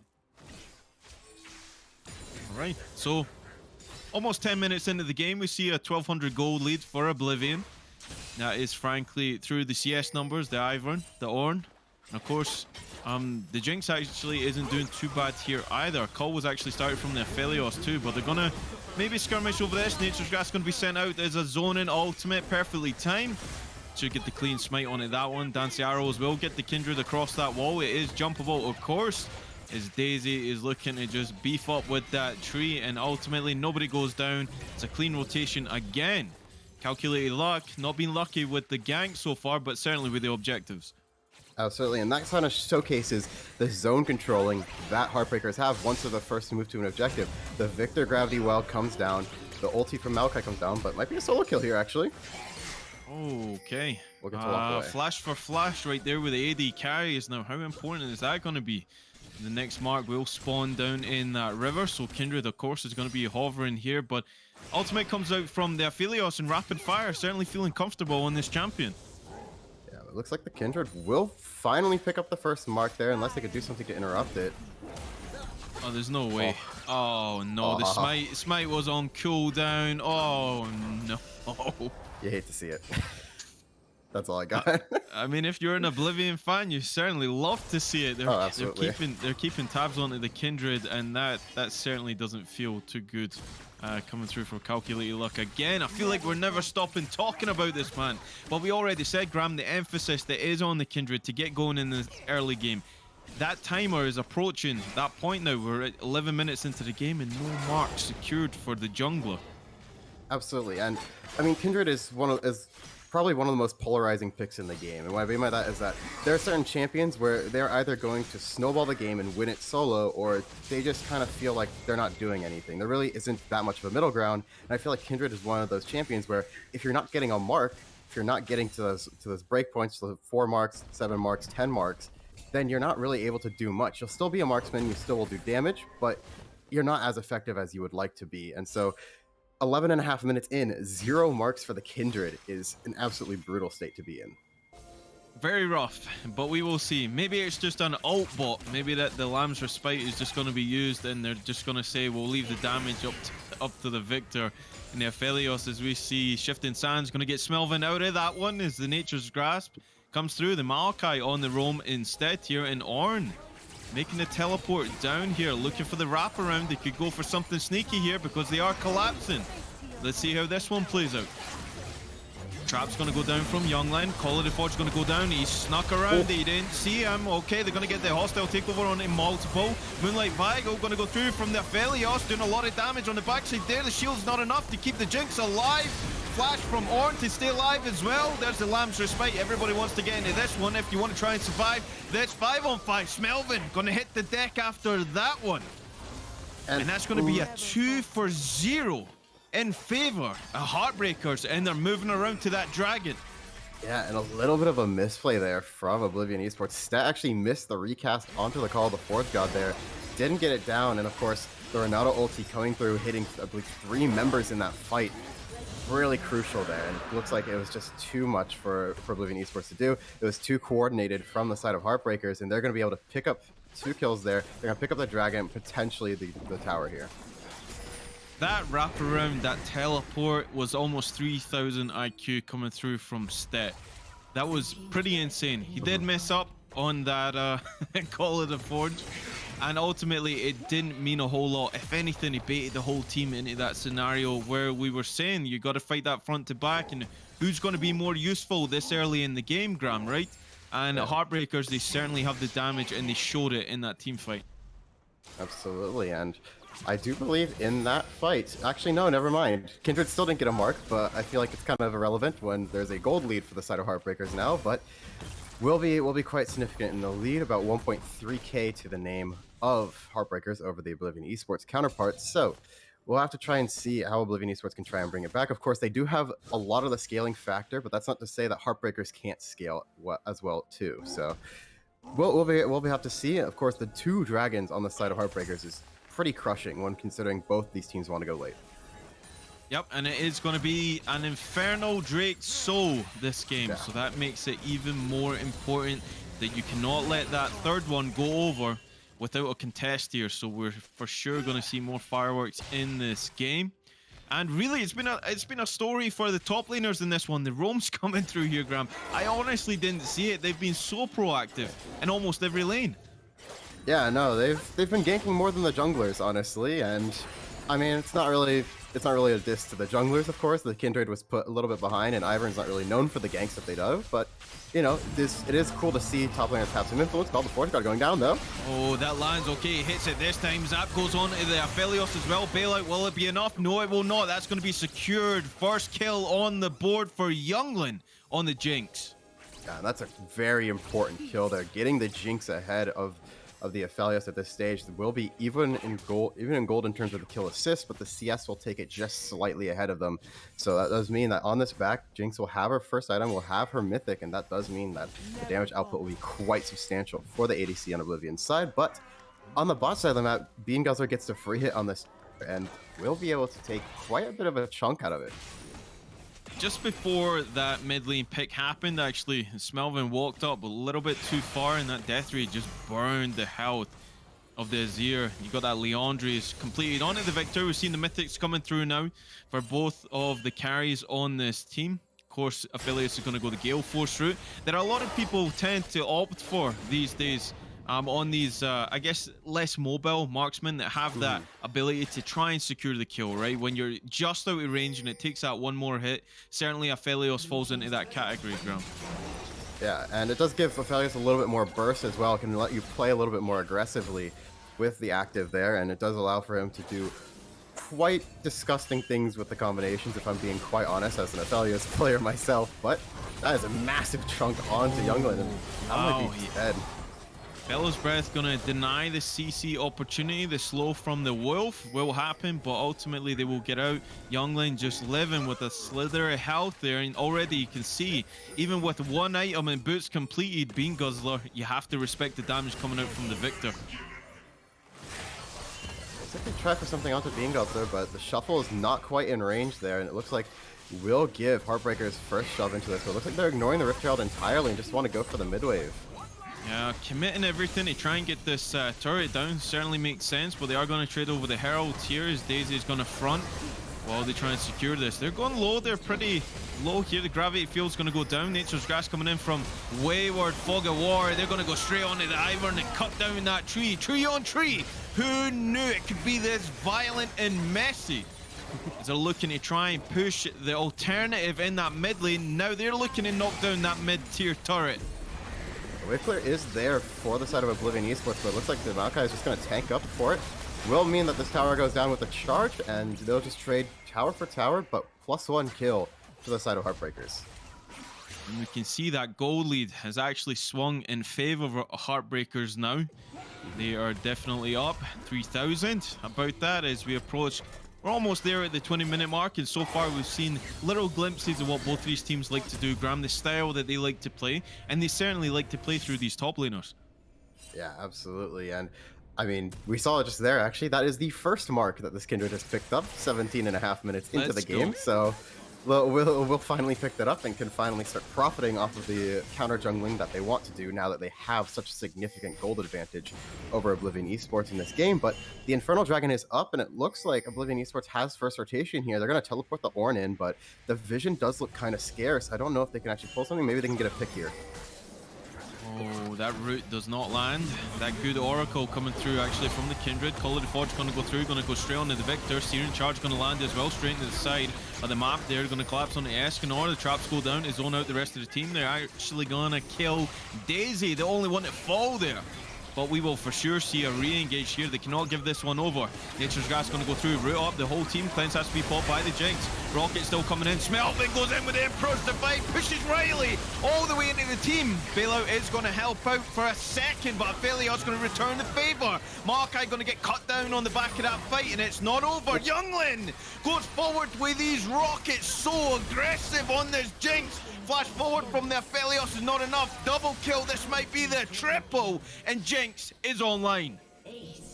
Alright, so almost 10 minutes into the game, we see a 1200 gold lead for Oblivion. That is frankly through the CS numbers, the Ivern, the Ornn, and of course The Jinx actually isn't doing too bad here either. Call was actually started from the Aphelios too, but they're gonna maybe skirmish over this. Nature's Grass gonna be sent out as a zoning ultimate, perfectly timed. Should get the clean smite on it, that one. Dance Arrows will get the Kindred across that wall. It is jumpable, of course, as Daisy is looking to just beef up with that tree, and ultimately nobody goes down. It's a clean rotation again. Calculated luck, not been lucky with the gank so far, but certainly with the objectives. Absolutely, and that kind of showcases the zone controlling that Heartbreakers have once they're the first to move to an objective. The Victor Gravity Well comes down, the ulti from Maokai comes down, but might be a solo kill here, actually. Okay. We'll get to walk away. Flash for flash right there with the AD carries. Now, how important is that going to be? The next mark will spawn down in that river, so Kindred, of course, is going to be hovering here, but ultimate comes out from the Aphelios and rapid fire, certainly feeling comfortable on this champion. Yeah, it looks like the Kindred will finally pick up the first mark there, unless they could do something to interrupt it. Oh, there's no way. Oh, no, the smite was on cooldown. Oh, no. You hate to see it. That's all I got. I mean, if you're an Oblivion fan, you certainly love to see it. Absolutely. They're keeping tabs onto the Kindred, and that certainly doesn't feel too good. Coming through for Calculated Luck again. I feel like we're never stopping talking about this, man. But we already said, Graham, the emphasis that is on the Kindred to get going in the early game. That timer is approaching that point now. We're at 11 minutes into the game and no mark secured for the jungler. Absolutely, and I mean, Kindred is probably one of the most polarizing picks in the game. And what I mean by that is that there are certain champions where they're either going to snowball the game and win it solo, or they just kind of feel like they're not doing anything. There really isn't that much of a middle ground, and I feel like Kindred is one of those champions where if you're not getting a mark, if you're not getting to those breakpoints, to 4 marks, 7 marks, 10 marks, then you're not really able to do much. You'll still be a marksman, you still will do damage, but you're not as effective as you would like to be. And so 11 and a half minutes in, 0 marks for the Kindred is an absolutely brutal state to be in. Very rough, but we will see. Maybe it's just an ult bot. Maybe that the Lamb's Respite is just going to be used and they're just going to say, we'll leave the damage up to the Victor. And the Aphelios, as we see, Shifting Sands going to get Smelvin out of that one as the Nature's Grasp comes through. The Maokai on the roam instead here, and Ornn making the teleport down here, looking for the wraparound. They could go for something sneaky here because they are collapsing. Let's see how this one plays out. Trap's going to go down from Youngland. Call of the Forge going to go down. He snuck around. They didn't see him. Okay, they're going to get the hostile takeover on him multiple. Moonlight Vigo going to go through from the Aphelios, doing a lot of damage on the backside there. The shield's not enough to keep the Jinx alive. Flash from Ornn to stay alive as well. There's the Lamb's Respite. Everybody wants to get into this one if you want to try and survive. That's 5 on 5. Smelvin going to hit the deck after that one. And that's going to be a 2 for 0 in favor of Heartbreakers, and they're moving around to that dragon. Yeah, and a little bit of a misplay there from Oblivion Esports. Stat actually missed the recast onto the Call of the Forge God there. Didn't get it down, and of course, the Ronaldo ulti coming through, hitting, I believe, 3 members in that fight. Really crucial there, and it looks like it was just too much for Oblivion Esports to do. It was too coordinated from the side of Heartbreakers, and they're going to be able to pick up 2 kills there. They're going to pick up the dragon, potentially the tower here. That wraparound, that teleport was almost 3,000 IQ coming through from Stet. That was pretty insane. He did mess up on that Call of the Forge, and ultimately it didn't mean a whole lot. If anything, he baited the whole team into that scenario where we were saying you got to fight that front to back, and who's going to be more useful this early in the game, Graham, right? And Heartbreakers, they certainly have the damage, and they showed it in that team fight. Absolutely, and I do believe in that fight. Actually, no, never mind. Kindred still didn't get a mark, but I feel like it's kind of irrelevant when there's a gold lead for the side of Heartbreakers now, but will be quite significant in the lead, about 1.3k to the name of Heartbreakers over the Oblivion Esports counterparts. So we'll have to try and see how Oblivion Esports can try and bring it back. Of course, they do have a lot of the scaling factor, but that's not to say that Heartbreakers can't scale as well too. So we'll have to see. Of course, the 2 dragons on the side of Heartbreakers is pretty crushing when considering both these teams want to go late. Yep, and it is going to be an Infernal Drake Soul this game, so that makes it even more important that you cannot let that 3rd one go over without a contest here. So we're for sure going to see more fireworks in this game. And really, it's been a story for the top laners in this one. The roam's coming through here, Graham. I honestly didn't see it. They've been so proactive in almost every lane. Yeah, no, they've been ganking more than the junglers, honestly, and I mean it's not really a diss to the junglers, of course. The Kindred was put a little bit behind, and Ivern's not really known for the ganks that they do, but you know, it is cool to see top laners have some influence. Called the Force Guard going down though. Oh, that lands okay. He hits it this time. Zap goes on to the Aphelios as well. Bailout, will it be enough? No, it will not. That's going to be secured. First kill on the board for Youngling on the Jinx. Yeah, that's a very important kill there. Getting the Jinx ahead of the Aphelios at this stage will be even in gold in terms of the kill assist, but the CS will take it just slightly ahead of them. So that does mean that on this back, Jinx will have her first item, will have her mythic, and that does mean that the damage output will be quite substantial for the ADC on Oblivion's side. But on the bot side of the map, Bean Guzzler gets the free hit on this and will be able to take quite a bit of a chunk out of it. Just before that mid lane pick happened, actually, Smelvin walked up a little bit too far, and that death ray just burned the health of the Azir. You got that Leandri's completed onto the Victor. We've seen the mythics coming through now for both of the carries on this team. Of course, Aphelios is going to go the Gale Force route. There are a lot of people tend to opt for these days on these, I guess, less mobile marksmen that have that ability to try and secure the kill, right? When you're just out of range and it takes that one more hit, certainly Aphelios falls into that category, Graham. Yeah, and it does give Aphelios a little bit more burst as well. It can let you play a little bit more aggressively with the active there, and it does allow for him to do quite disgusting things with the combinations, if I'm being quite honest, as an Aphelios player myself. But that is a massive chunk onto Youngling, and that might be dead. Bellow's Breath gonna deny the CC opportunity. The slow from the Wolf will happen, but ultimately they will get out. Youngling just living with a slither of health there, and already you can see, even with one item and boots completed, Bean Guzzler, you have to respect the damage coming out from the Victor. Looks like they try for something onto Bean Guzzler, but the shuffle is not quite in range there, and it looks like we'll give Heartbreakers first shove into this, but it looks like they're ignoring the Rift Herald entirely and just want to go for the mid wave. Yeah, committing everything to try and get this turret down certainly makes sense, but they are going to trade over the Heralds here as Daisy's going to front while they try and secure this. They're going low, they're pretty low here. The gravity field's going to go down. Nature's Grass coming in from Wayward, Fog of War. They're going to go straight onto the Ivern and cut down that tree. Tree on tree! Who knew it could be this violent and messy? As they're looking to try and push the alternative in that mid lane. Now they're looking to knock down that mid-tier turret. Wave clear is there for the side of Oblivion Esports, but it looks like the Maokai is just going to tank up for it. Will mean that this tower goes down with a charge, and they'll just trade tower for tower, but +1 kill to the side of Heartbreakers. And we can see that gold lead has actually swung in favor of Heartbreakers now. They are definitely up 3,000. About that as we approach. We're almost there at the 20-minute mark, and so far we've seen little glimpses of what both these teams like to do, Graham, the style that they like to play, and they certainly like to play through these top laners. Yeah, absolutely, and I mean, we saw it just there, actually. That is the first mark that this Kindred has picked up, 17.5 minutes into the game, so we'll finally pick that up and can finally start profiting off of the counter jungling that they want to do now that they have such a significant gold advantage over Oblivion Esports in this game. But the Infernal Dragon is up, and it looks like Oblivion Esports has first rotation here. They're going to teleport the Ornn in, but the vision does look kind of scarce. I don't know if they can actually pull something. Maybe they can get a pick here. Oh, that route does not land. That good Oracle coming through actually from the Kindred. Call of the Forge going to go through, going to go straight onto the Victor. Searing Charge going to land as well, straight into the side of the map there. Going to collapse onto Escanor. The traps go down to zone out the rest of the team. They're actually going to kill Daisy, the only one to fall there. But we will for sure see a re-engage here. They cannot give this one over. Nature's Grass going to go through, root up the whole team. Cleanse has to be popped by the Jinx. Rocket still coming in. Smelvin goes in with the Emperor's Divide, pushes Riley all the way into the team. Bailout is going to help out for a second, but Aphelios going to return the favour. Maokai going to get cut down on the back of that fight, and it's not over. Youngling goes forward with these rockets, so aggressive on this Jinx. Flash forward from the Aphelios is not enough. Double kill, this might be the triple, and Jinx is online.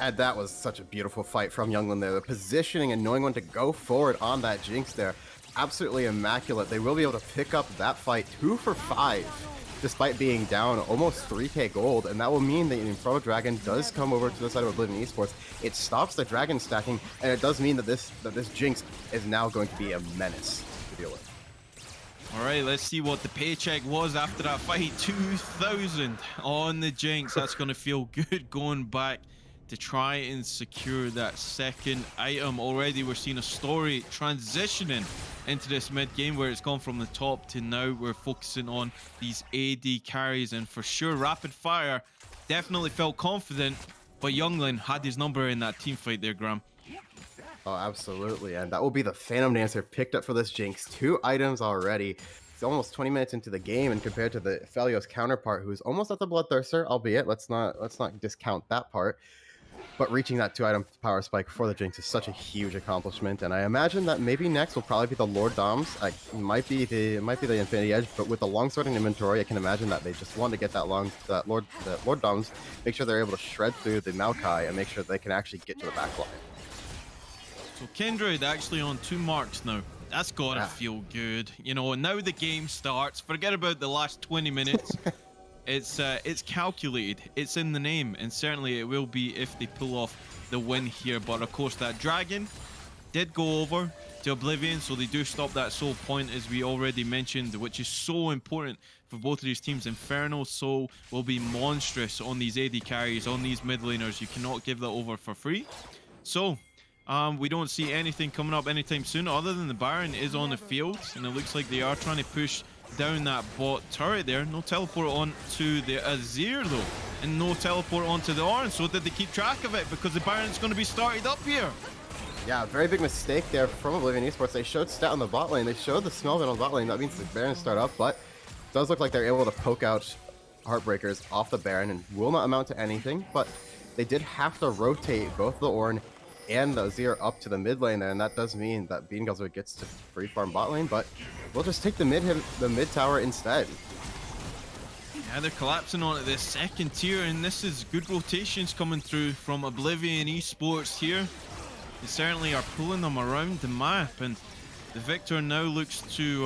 And that was such a beautiful fight from Youngling there. The positioning and knowing when to go forward on that Jinx there, absolutely immaculate. They will be able to pick up that fight 2 for 5 despite being down almost 3k gold, and that will mean that Inferno Dragon does come over to the side of Oblivion Esports. It stops the Dragon stacking, and it does mean that this Jinx is now going to be a menace to deal with. All right, let's see what the paycheck was after that fight. 2,000 on the Jinx. That's going to feel good going back to try and secure that second item. Already we're seeing a story transitioning into this mid game where it's gone from the top to now we're focusing on these AD carries, and for sure Rapid Fire definitely felt confident, but Youngling had his number in that team fight there, Graham. Oh, absolutely, and that will be the Phantom Dancer picked up for this Jinx. 2 items already. It's almost 20 minutes into the game, and compared to the Felios counterpart, who's almost at the Bloodthirster, albeit let's not discount that part. But reaching that 2-item power spike for the Jinx is such a huge accomplishment, and I imagine that maybe next will probably be the Lord Doms. It might be the Infinity Edge, but with the longsword in inventory, I can imagine that they just want to get that Lord Doms, make sure they're able to shred through the Maokai, and make sure they can actually get to the back line. So Kindred actually on 2 marks now. That's gotta feel good, you know. And now the game starts. Forget about the last 20 minutes. It's calculated, it's in the name, and certainly it will be if they pull off the win here. But of course that Dragon did go over to Oblivion, so they do stop that soul point, as we already mentioned, which is so important for both of these teams. Inferno Soul will be monstrous on these AD carries, on these mid laners. You cannot give that over for free. So we don't see anything coming up anytime soon other than the Baron is on the field, and it looks like they are trying to push down that bot turret there. No teleport on to the Azir though, and no teleport onto the Orange. So did they keep track of it? Because the Baron's going to be started up here. Yeah, very big mistake there from Oblivion Esports. They showed stat on the bot lane. They showed the Smelvin on the bot lane. That means the Baron start up, but it does look like they're able to poke out Heartbreakers off the Baron and will not amount to anything. But they did have to rotate both the Ornn and the Azir up to the mid lane there, and that does mean that Bean Guzzler gets to free farm bot lane, but we'll just take the mid tower instead. Yeah, they're collapsing onto this second tier, and this is good rotations coming through from Oblivion Esports here. They certainly are pulling them around the map, and the Victor now looks to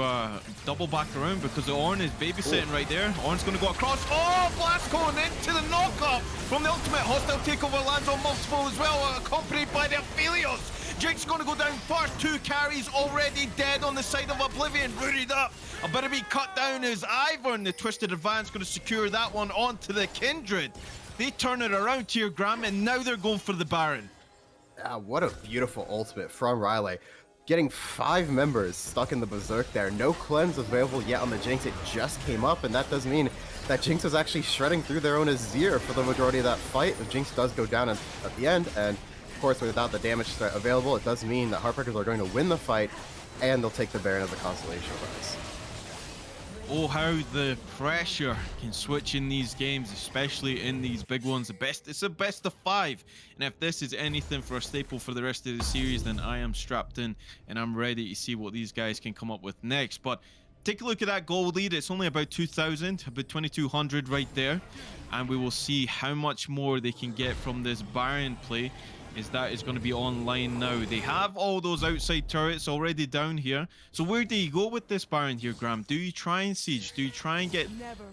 double back around because the Ornn is babysitting right there. Ornn's going to go across. Oh, Blast going into the knockup from the ultimate. Hostile takeover lands on multiple as well, accompanied by the Aphelios. Jake's going to go down first. 2 carries already dead on the side of Oblivion. Rooted up. A bit of be cut down as Ivern, the Twisted Advance, going to secure that one onto the Kindred. They turn it around here, Graham, and now they're going for the Baron. What a beautiful ultimate from Riley. Getting 5 members stuck in the Berserk there. No cleanse available yet on the Jinx. It just came up, and that does mean that Jinx is actually shredding through their own Azir for the majority of that fight. The Jinx does go down at the end, and of course, without the damage threat available, it does mean that Heartbreakers are going to win the fight, and they'll take the Baron as a consolation prize. Oh, how the pressure can switch in these games, especially in these big ones. It's a best of 5, and if this is anything for a staple for the rest of the series, then I am strapped in and I'm ready to see what these guys can come up with next. But take a look at that gold lead. It's only about 2,000, about 2,200 right there, and we will see how much more they can get from this Baron play, is that is going to be online now. They have all those outside turrets already down here. So where do you go with this Baron here, Graham? Do you try and siege? Do you try and get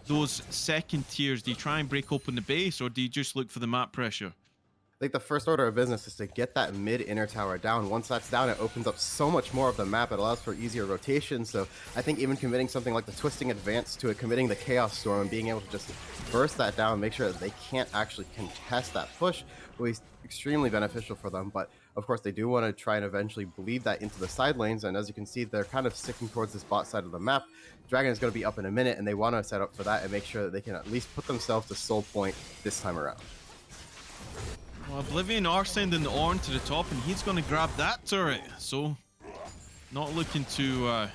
those second tiers? Do you try and break open the base, or do you just look for the map pressure? I think the first order of business is to get that mid inner tower down. Once that's down, it opens up so much more of the map. It allows for easier rotation. So I think even committing something like the Twisting Advance to it, committing the Chaos Storm, and being able to just burst that down and make sure that they can't actually contest that push will be extremely beneficial for them. But of course, they do want to try and eventually bleed that into the side lanes. And as you can see, they're kind of sticking towards this bot side of the map. Dragon is going to be up in a minute, and they want to set up for that and make sure that they can at least put themselves to soul point this time around. Well, Oblivion are sending the Ornn to the top, and he's going to grab that turret. So, not looking to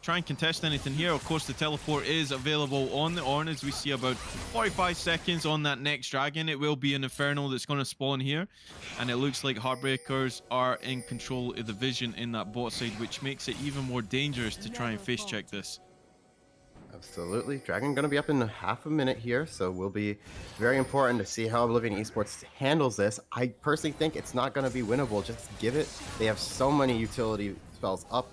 try and contest anything here. Of course, the teleport is available on the Ornn, as we see about 45 seconds on that next dragon. It will be an Inferno that's going to spawn here, and it looks like Heartbreakers are in control of the vision in that bot side, which makes it even more dangerous to try and face check this. Absolutely. Dragon going to be up in half a minute here, so will be very important to see how Oblivion Esports handles this. I personally think it's not going to be winnable. Just give it. They have so many utility spells up.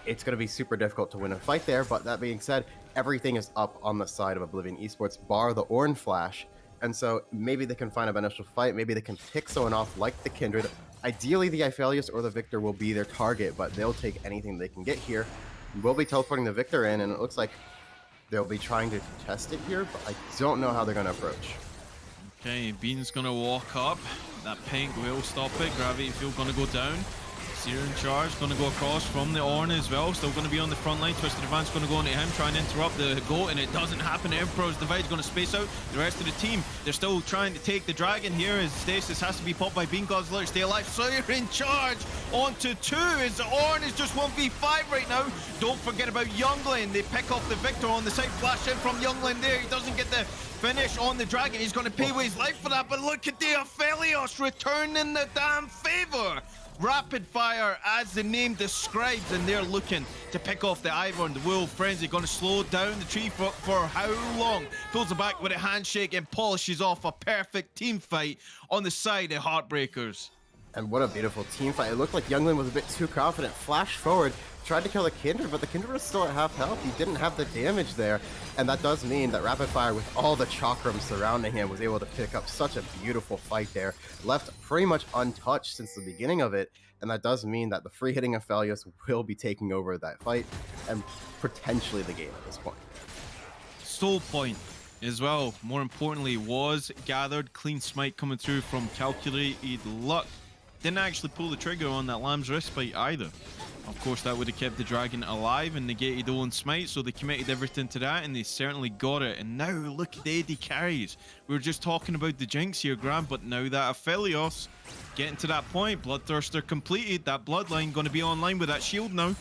It's going to be super difficult to win a fight there, but that being said, everything is up on the side of Oblivion Esports, bar the Ornn Flash. And so maybe they can find a beneficial fight, maybe they can pick someone off like the Kindred. Ideally, the Aphelios or the Victor will be their target, but they'll take anything they can get here. We'll be teleporting the Victor in, and it looks like they'll be trying to contest it here, but I don't know how they're going to approach. Okay, Bean's going to walk up. That pink will stop it. Gravity Field going to go down. Searing Charge going to go across from the Ornn as well. Still going to be on the front line. Twisted Advance going to go into him, trying to interrupt the GOAT, and it doesn't happen. Emperor's Divide going to space out the rest of the team. They're still trying to take the Dragon here as Stasis has to be popped by Bean Gods. Let stay alive. Searing Charge onto 2 as the Ornn is just 1v5 right now. Don't forget about Youngling. They pick off the Victor on the side. Flash in from Youngling there. He doesn't get the finish on the Dragon. He's going to pay with his life for that, but look at the Aphelios returning the damn favor. Rapid fire, as the name describes, and they're looking to pick off the Ivern. The Wolf Frenzy going to slow down the tree for how long? Pulls it back with a handshake and polishes off a perfect team fight on the side of Heartbreakers. And what a beautiful team fight. It looked like Youngling was a bit too confident. Flash forward, tried to kill the Kindred, but the Kindred was still at half health. He didn't have the damage there. And that does mean that Rapid Fire, with all the Chakram surrounding him, was able to pick up such a beautiful fight there. Left pretty much untouched since the beginning of it. And that does mean that the free hitting Aphelios will be taking over that fight and potentially the game at this point. Soul Point as well, more importantly, was gathered. Clean smite coming through from calculated luck. Didn't actually pull the trigger on that Lamb's Respite either. Of course, that would have kept the Dragon alive and negated Owen Smite, so they committed everything to that, and they certainly got it. And now, look at the AD carries. We were just talking about the Jinx here, Graham, but now that Aphelios getting to that point, Bloodthirster completed, that Bloodline going to be online with that shield now.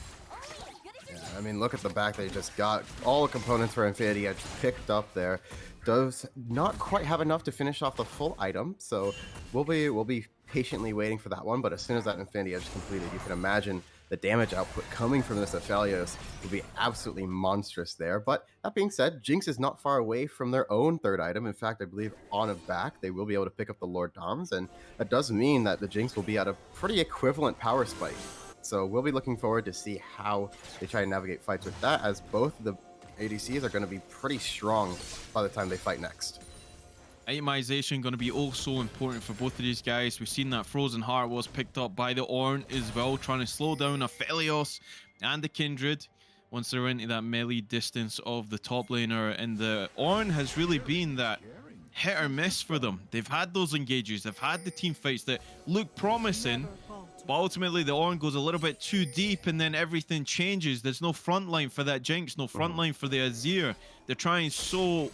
Yeah, I mean, look at the back they just got. All the components for Infinity Edge picked up there. Does not quite have enough to finish off the full item, so we'll be patiently waiting for that one, but as soon as that Infinity Edge is completed, you can imagine the damage output coming from this Aphelios will be absolutely monstrous there. But that being said, Jinx is not far away from their own third item. In fact, I believe on a back, they will be able to pick up the Lord Doms, and that does mean that the Jinx will be at a pretty equivalent power spike. So we'll be looking forward to see how they try to navigate fights with that, as both the ADCs are going to be pretty strong by the time they fight next. Itemization going to be also important for both of these guys. We've seen that Frozen Heart was picked up by the Ornn as well, trying to slow down Aphelios and the Kindred once they're into that melee distance of the top laner. And the Ornn has really been that hit or miss for them. They've had those engages, they've had the team fights that look promising, but ultimately the Ornn goes a little bit too deep and then everything changes. There's no front line for that Jinx, no front line for the Azir. They're trying so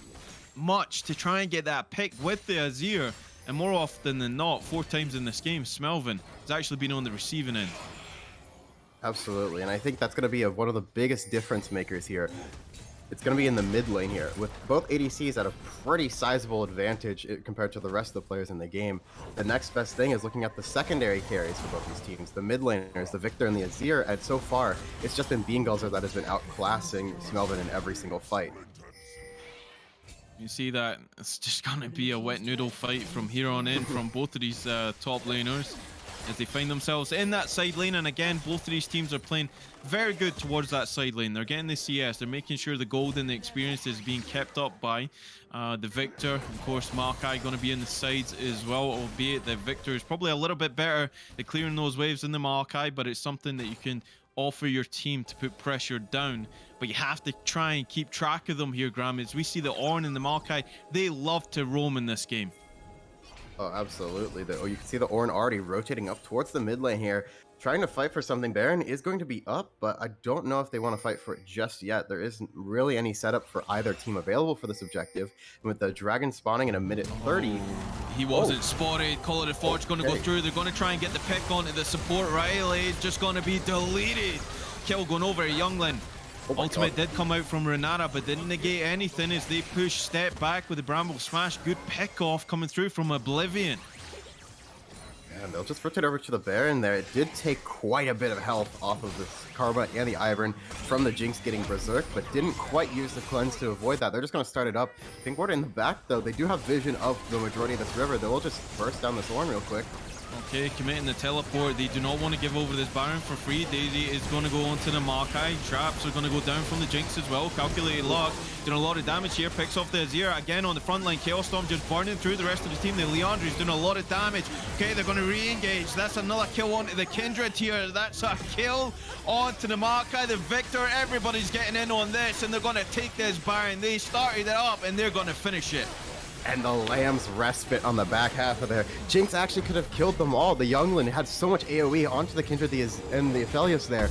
much to try and get that pick with the Azir, and more often than not, 4 times in this game, Smelvin has actually been on the receiving end. Absolutely, and I think that's going to be one of the biggest difference makers here. It's going to be in the mid lane here, with both ADCs at a pretty sizable advantage compared to the rest of the players in the game. The next best thing is looking at the secondary carries for both these teams, the mid laners, the Victor and the Azir, and so far, it's just been Beangulzer that has been outclassing Smelvin in every single fight. You see that it's just going to be a wet noodle fight from here on in from both of these top laners as they find themselves in that side lane. And again, both of these teams are playing very good towards that side lane. They're getting the CS, they're making sure the gold and the experience is being kept up by the Victor. Of course, Maokai going to be in the sides as well, albeit the Victor is probably a little bit better at clearing those waves than the Maokai, but it's something that you can offer your team to put pressure down, but you have to try and keep track of them here, Graham. As we see the Ornn and the Maokai, they love to roam in this game. Oh, absolutely. You can see the Ornn already rotating up towards the mid lane here, trying to fight for something. Baron is going to be up, but I don't know if they want to fight for it just yet. There isn't really any setup for either team available for this objective. And with the Dragon spawning in a minute 30... He wasn't spotted. Call of the Forge going to go through. They're going to try and get the pick onto the support. Riley just going to be deleted. Kill going over a Youngling. Ultimate did come out from Renata, but didn't negate anything as they push step back with the Bramble Smash. Good pick off coming through from Oblivion. And they'll just rotate over to the Baron there. It did take quite a bit of health off of this Karma and the Ivern from the Jinx getting Berserk, but didn't quite use the cleanse to avoid that. They're just going to start it up. Pinkboard in the back, though, they do have vision of the majority of this river. They will just burst down this Ornn real quick. Okay, committing the teleport. They do not want to give over this Baron for free. Daisy is going to go onto the Makai. Traps are going to go down from the Jinx as well. Calculated lock. Doing a lot of damage here. Picks off the Azir. Again on the front line. Chaos Storm just burning through the rest of the team. The Leandri's doing a lot of damage. Okay, they're going to re-engage. That's another kill onto the Kindred here. That's a kill onto the Makai. The Victor. Everybody's getting in on this, and they're going to take this Baron. They started it up, and they're going to finish it. And the Lamb's respite on the back half of there. Jinx actually could have killed them all. The Youngling had so much AoE onto the Kindred and the Aphelios there.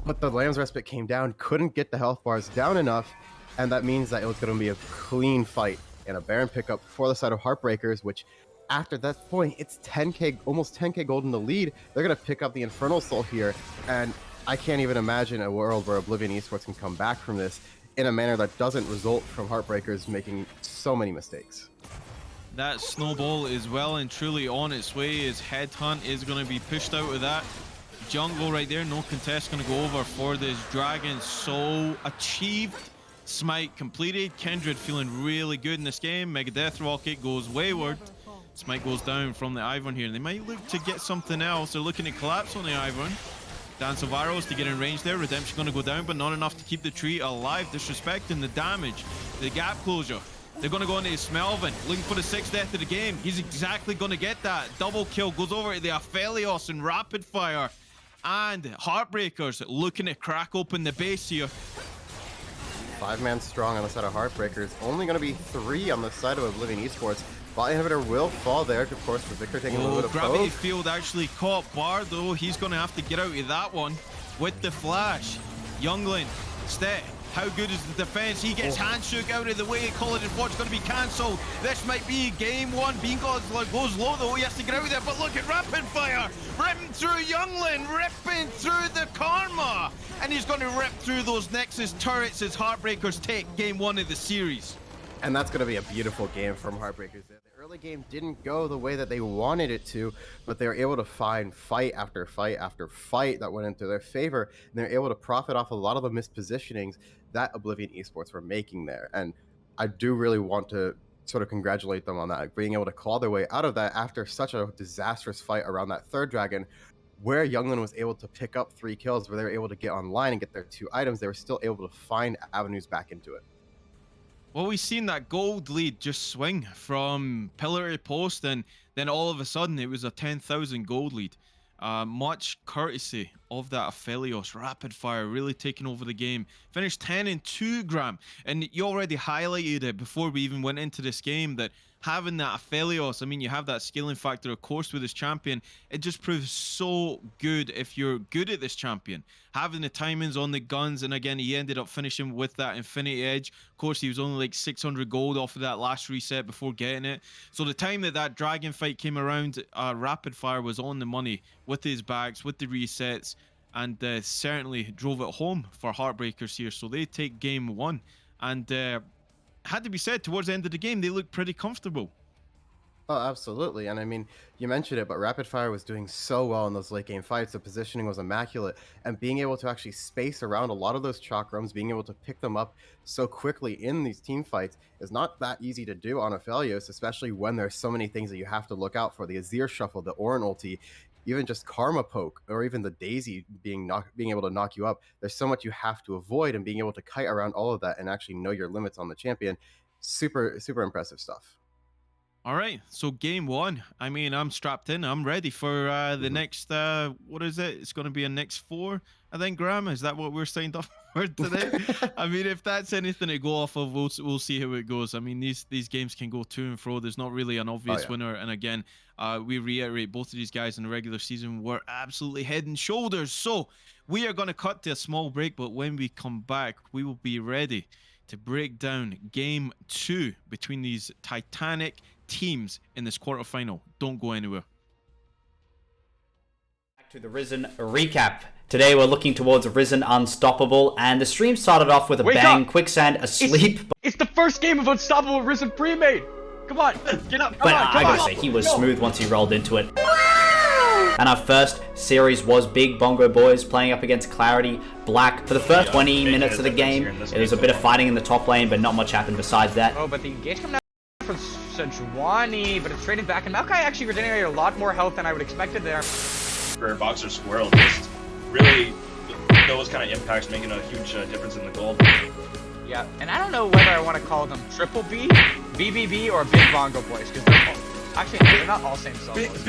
But the Lamb's respite came down, couldn't get the health bars down enough. And that means that it was going to be a clean fight and a Baron pickup for the side of Heartbreakers, which after that point, it's 10k, almost 10k gold in the lead. They're going to pick up the Infernal Soul here. And I can't even imagine a world where Oblivion Esports can come back from this in a manner that doesn't result from Heartbreakers making so many mistakes. That snowball is well and truly on its way. His headhunt is going to be pushed out of that jungle right there. No contest going to go over for this dragon. So achieved. Smite completed. Kindred feeling really good in this game. Mega Death Rocket goes wayward. Smite goes down from the Ivern here. They might look to get something else. They're looking to collapse on the Ivern. Dance of Arrows to get in range there. Redemption going to go down, but not enough to keep the tree alive. Disrespecting the damage. The gap closure. They're going to go into Smelvin, looking for the 6th death of the game. He's exactly going to get that. Double kill, goes over to the Aphelios and rapid fire. And Heartbreakers looking to crack open the base here. 5-man strong on the side of Heartbreakers. Only going to be 3 on the side of Oblivion Esports. Bot inhibitor will fall there. Of course, the Victor taking a little bit of Gravity poke. Field actually caught Bard, though. He's going to have to get out of that one with the flash. Youngling, Ste. How good is the defense? He gets handshook out of the way. College and Watch going to be cancelled. This might be game 1. Bean goes low though. He has to get out of there. But look at rapid fire. Ripping through Youngling. Ripping through the Karma. And he's going to rip through those Nexus turrets as Heartbreakers take game 1 of the series. And that's going to be a beautiful game from Heartbreakers. The early game didn't go the way that they wanted it to, but they were able to find fight after fight after fight that went into their favor, and they're able to profit off a lot of the mispositionings that Oblivion Esports were making there. And I do really want to sort of congratulate them on that, being able to claw their way out of that after such a disastrous fight around that 3rd dragon, where Youngling was able to pick up 3 kills, where they were able to get online and get their 2 items. They were still able to find avenues back into it. Well, we've seen that gold lead just swing from pillar to post, and then all of a sudden it was a 10,000 gold lead. Much courtesy of that Aphelios rapid fire really taking over the game. Finished 10-2, Graham, and you already highlighted it before we even went into this game that having that Aphelios, I mean, you have that scaling factor, of course, with this champion. It just proves so good if you're good at this champion. Having the timings on the guns, and again, he ended up finishing with that Infinity Edge. Of course, he was only like 600 gold off of that last reset before getting it. So the time that dragon fight came around, rapid fire was on the money with his bags, with the resets, and certainly drove it home for Heartbreakers here. So they take game 1, and had to be said, towards the end of the game, they looked pretty comfortable. Oh, absolutely. And I mean, you mentioned it, but Rapid Fire was doing so well in those late game fights. The positioning was immaculate, and being able to actually space around a lot of those chakrams, being able to pick them up so quickly in these team fights is not that easy to do on Aphelios, especially when there's so many things that you have to look out for. The Azir Shuffle, the Orin ulti, even just Karma Poke, or even the Daisy being able to knock you up. There's so much you have to avoid, and being able to kite around all of that and actually know your limits on the champion. Super, super impressive stuff. All right, so game 1. I mean, I'm strapped in. I'm ready for the next, what is it? It's going to be a next 4, I think, Graham. Is that what we're signed up for today? I mean, if that's anything to go off of, we'll see how it goes. I mean, these games can go to and fro. There's not really an obvious winner. And again, we reiterate, both of these guys in the regular season were absolutely head and shoulders. So we are going to cut to a small break, but when we come back, we will be ready to break down game 2 between these titanic teams in this quarterfinal. Don't go anywhere. Back to the Risen recap. Today we're looking towards Risen Unstoppable, and the stream started off with a bang. Quicksand asleep. It's the first game of Unstoppable Risen Premade. Come on, get up. But I gotta say, he was smooth once he rolled into it. And our first series was Big Bongo Boys playing up against Clarity Black. For the first 20 minutes of the game, it was a bit of fighting in the top lane, but not much happened besides that. Oh, but the engage coming out from Sejuani, but it's trading back, and Maokai actually regenerated a lot more health than I would expected there. For Boxer Squirrel, just really those kind of impacts making a huge difference in the gold. Yeah, and I don't know whether I want to call them Triple B, BBB, or Big Bongo Boys, because they're not all same solos.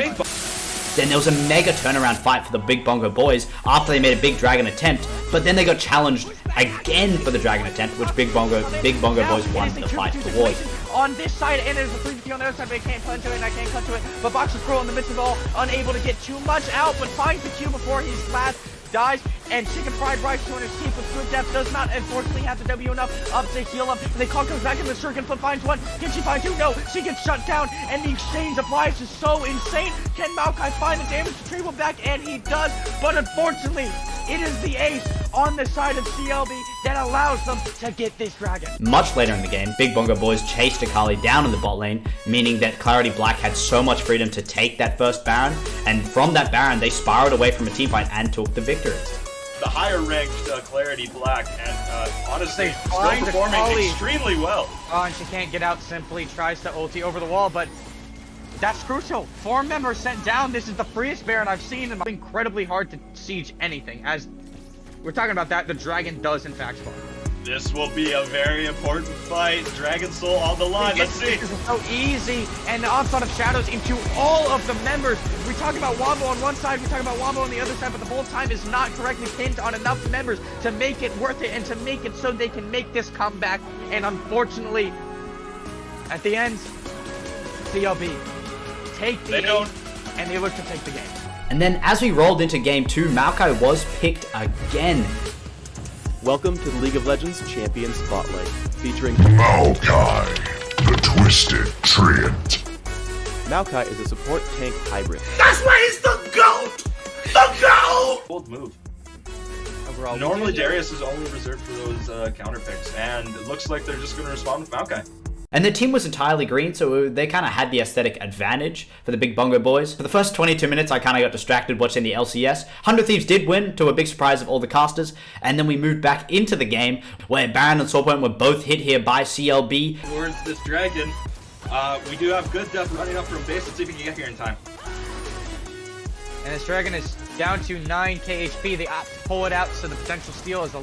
Then there was a mega turnaround fight for the Big Bongo Boys after they made a big dragon attempt, but then they got challenged again for the dragon attempt, which Big Bongo Boys won the fight towards. On this side, and there's a 3 on the other side, but I can't punch to it, and I can't cut to it. But Boxer Squirrel in the midst of it all, unable to get too much out, but finds the Q before he's last. Dies, and Chicken Fried Rice to escape with good depth does not unfortunately have the W enough up to heal up, and the call comes back in the Shuriken Flip finds one. Can she find two? No, she gets shut down, and the exchange of lives is so insane. Can Maokai find the damage retrieval back? And he does, but unfortunately, it is the ace on the side of CLB that allows them to get this dragon. Much later in the game, Big Bongo Boys chased Akali down in the bot lane, meaning that Clarity Black had so much freedom to take that first Baron, and from that Baron, they spiraled away from a teamfight and took the victory. The higher ranked Clarity Black, and honestly, still find performing Akali extremely well. Oh, and she can't get out, simply tries to ulti over the wall, but that's crucial. 4 members sent down. This is the freest Baron I've seen, and it's incredibly hard to siege anything. As we're talking about that, the dragon does in fact spawn. This will be a very important fight. Dragon Soul on the line. Let's see. This is so easy, and the onslaught of shadows into all of the members. We talk about Wombo on one side, we talk about Wombo on the other side, but the whole time is not correctly pinned on enough members to make it worth it and to make it so they can make this comeback. And unfortunately, at the end, CLB take the lead, and they look to take the game. And then as we rolled into game 2, Maokai was picked again. Welcome to the League of Legends Champion Spotlight, featuring Maokai, the Twisted Treant. Maokai is a support tank hybrid. That's why he's the GOAT! The GOAT! Bold move. Overall, Normally Darius is only reserved for those counter picks, and it looks like they're just going to respond with Maokai. And the team was entirely green, so they kind of had the aesthetic advantage for the Big Bongo Boys. For the first 22 minutes, I kind of got distracted watching the LCS. 100 Thieves did win, to a big surprise of all the casters, and then we moved back into the game, where Baron and Soulpoint were both hit here by CLB. Towards this dragon, we do have good depth running up from base. Let's see if we can get here in time. And this dragon is down to 9k HP. They opt to pull it out, so the potential steal is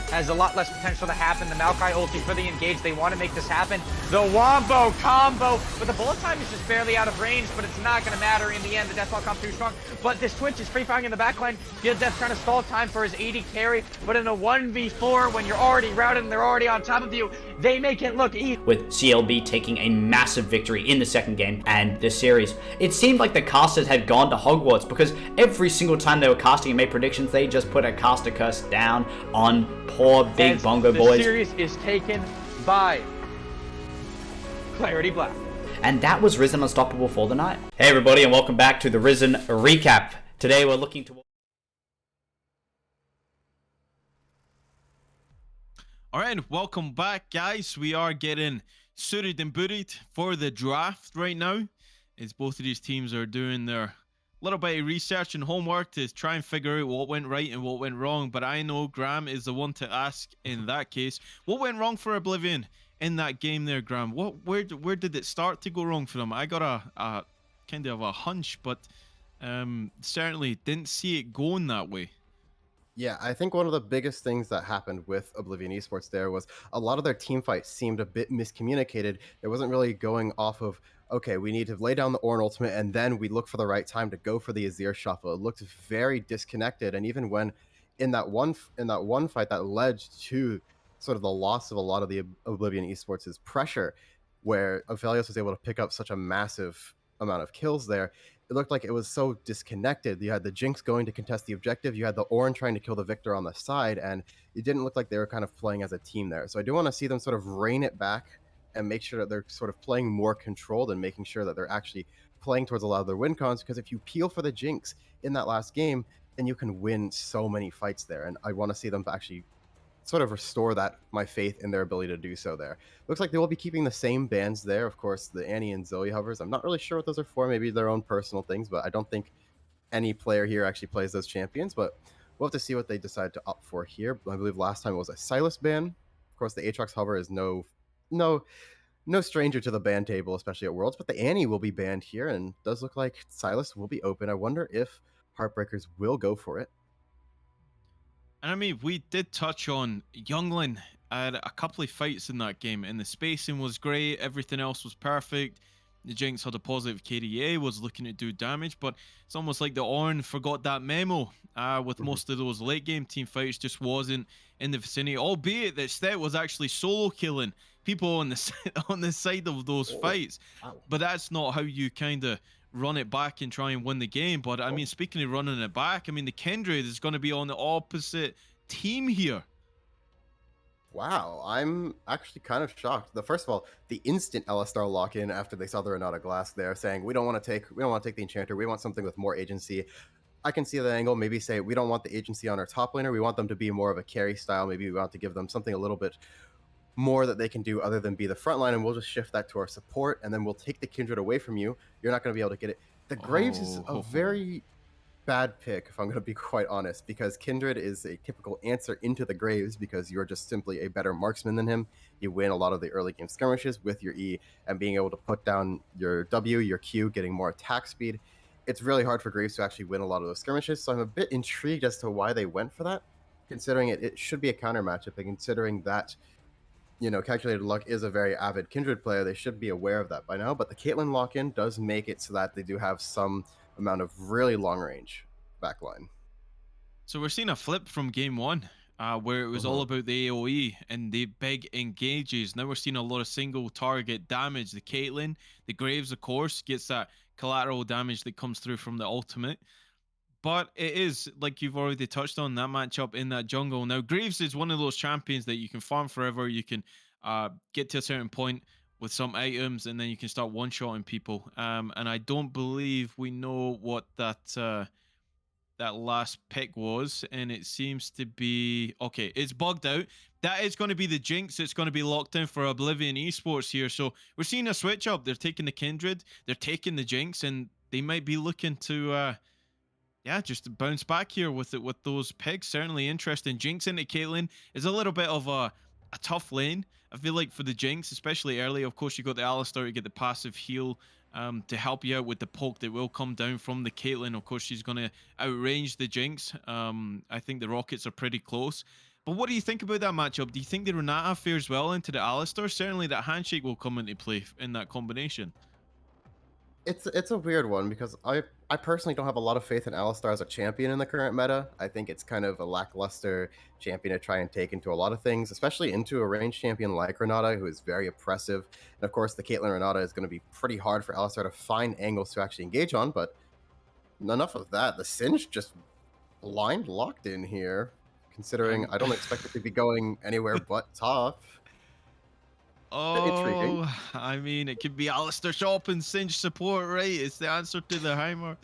has a lot less potential to happen. The Maokai ulti for the engage. They want to make this happen. The Wombo combo, but the bullet time is just barely out of range, but it's not going to matter in the end. The Deathball comes too strong, but this Twitch is free firing in the backline. Good Death trying to stall time for his 80 carry, but in a 1v4, when you're already routed and they're already on top of you, they make it look easy. With CLB taking a massive victory in the second game and this series, it seemed like the casters had gone to Hogwarts, because every single time they were casting and made predictions, they just put a caster curse down on poor Big Bongo Boys. The series is taken by Clarity Black. And that was Risen Unstoppable for the night. Hey everybody, and welcome back to the Risen Recap. Today we're looking to... Alright, welcome back, guys. We are getting suited and booted for the draft right now, as both of these teams are doing their little bit of research and homework to try and figure out what went right and what went wrong. But I know Graham is the one to ask in that case. What went wrong for Oblivion in that game there, Graham? Where did it start to go wrong for them? I got a kind of a hunch, but certainly didn't see it going that way. Yeah, I think one of the biggest things that happened with Oblivion Esports there was a lot of their team fights seemed a bit miscommunicated. It wasn't really going off of, okay, we need to lay down the Ornn ultimate and then we look for the right time to go for the Azir shuffle. It looked very disconnected, and even when in that one fight that led to sort of the loss of a lot of the Oblivion Esports' pressure, where Aphelios was able to pick up such a massive amount of kills there, it looked like it was so disconnected. You had the Jinx going to contest the objective, you had the Ornn trying to kill the Victor on the side, and it didn't look like they were kind of playing as a team there. So I do want to see them sort of rein it back and make sure that they're sort of playing more controlled and making sure that they're actually playing towards a lot of their win cons, because if you peel for the Jinx in that last game, then you can win so many fights there. And I want to see them actually sort of restore my faith in their ability to do so there. Looks like they will be keeping the same bans there. Of course, the Annie and Zoe hovers. I'm not really sure what those are for. Maybe their own personal things, but I don't think any player here actually plays those champions. But we'll have to see what they decide to opt for here. I believe last time it was a Sylas ban. Of course, the Aatrox hover is no no stranger to the ban table, especially at Worlds, but the Annie will be banned here, and does look like Silas will be open. I wonder if Heartbreakers will go for it. And I mean, we did touch on Youngling. I had a couple of fights in that game, and the spacing was great. Everything else was perfect. The Jinx had a positive KDA, was looking to do damage, but it's almost like the Ornn forgot that memo with most of those late game team fights, just wasn't in the vicinity, albeit that Stet was actually solo killing people on the, on the side of those fights. Wow. But that's not how you kind of run it back and try and win the game. But I mean, speaking of running it back, I mean, the Kindred is going to be on the opposite team here. Wow, I'm actually kind of shocked. First of all, the instant LSR lock-in after they saw the Renata Glass there, saying we don't want to take the Enchanter, we want something with more agency. I can see the angle, maybe say we don't want the agency on our top laner, we want them to be more of a carry style, maybe we want to give them something a little bit more that they can do other than be the front line, and we'll just shift that to our support, and then we'll take the Kindred away from you. You're not going to be able to get it. The Graves is a very bad pick, if I'm going to be quite honest, because Kindred is a typical answer into the Graves because you're just simply a better marksman than him. You win a lot of the early game skirmishes with your E and being able to put down your W, your Q, getting more attack speed. It's really hard for Graves to actually win a lot of those skirmishes, so I'm a bit intrigued as to why they went for that, considering it should be a counter matchup, and considering that, you know, Calculated Luck is a very avid Kindred player, they should be aware of that by now, but the Caitlyn lock-in does make it so that they do have some amount of really long range backline. So we're seeing a flip from game one, where it was all about the AoE and the big engages. Now we're seeing a lot of single target damage. The Caitlyn, the Graves, of course, gets that collateral damage that comes through from the ultimate. But it is, like you've already touched on, that matchup in that jungle. Now, Graves is one of those champions that you can farm forever. You can get to a certain point with some items, and then you can start one-shotting people. And I don't believe we know what that that last pick was, and it seems to be okay. It's bugged out. That is going to be the Jinx. It's going to be locked in for Oblivion Esports here. So we're seeing a switch up. They're taking the Kindred, they're taking the Jinx, and they might be looking to yeah, just to bounce back here with it, with those picks. Certainly interesting. Jinx into Caitlyn is a little bit of a tough lane, I feel like, for the Jinx, especially early. Of course, you got the Alistar to get the passive heal to help you out with the poke that will come down from the Caitlyn. Of course, she's going to outrange the Jinx. I think the Rockets are pretty close. But what do you think about that matchup? Do you think the Renata fares well into the Alistar? Certainly that handshake will come into play in that combination. It's a weird one because I personally don't have a lot of faith in Alistar as a champion in the current meta. I think it's kind of a lackluster champion to try and take into a lot of things, especially into a ranged champion like Renata, who is very oppressive. And of course, the Caitlyn Renata is going to be pretty hard for Alistar to find angles to actually engage on, but enough of that. The Singe just blind locked in here, considering I don't expect it to be going anywhere but top. Oh, I mean, it could be Alistair Shop and Singe support, right? It's the answer to the Heimer.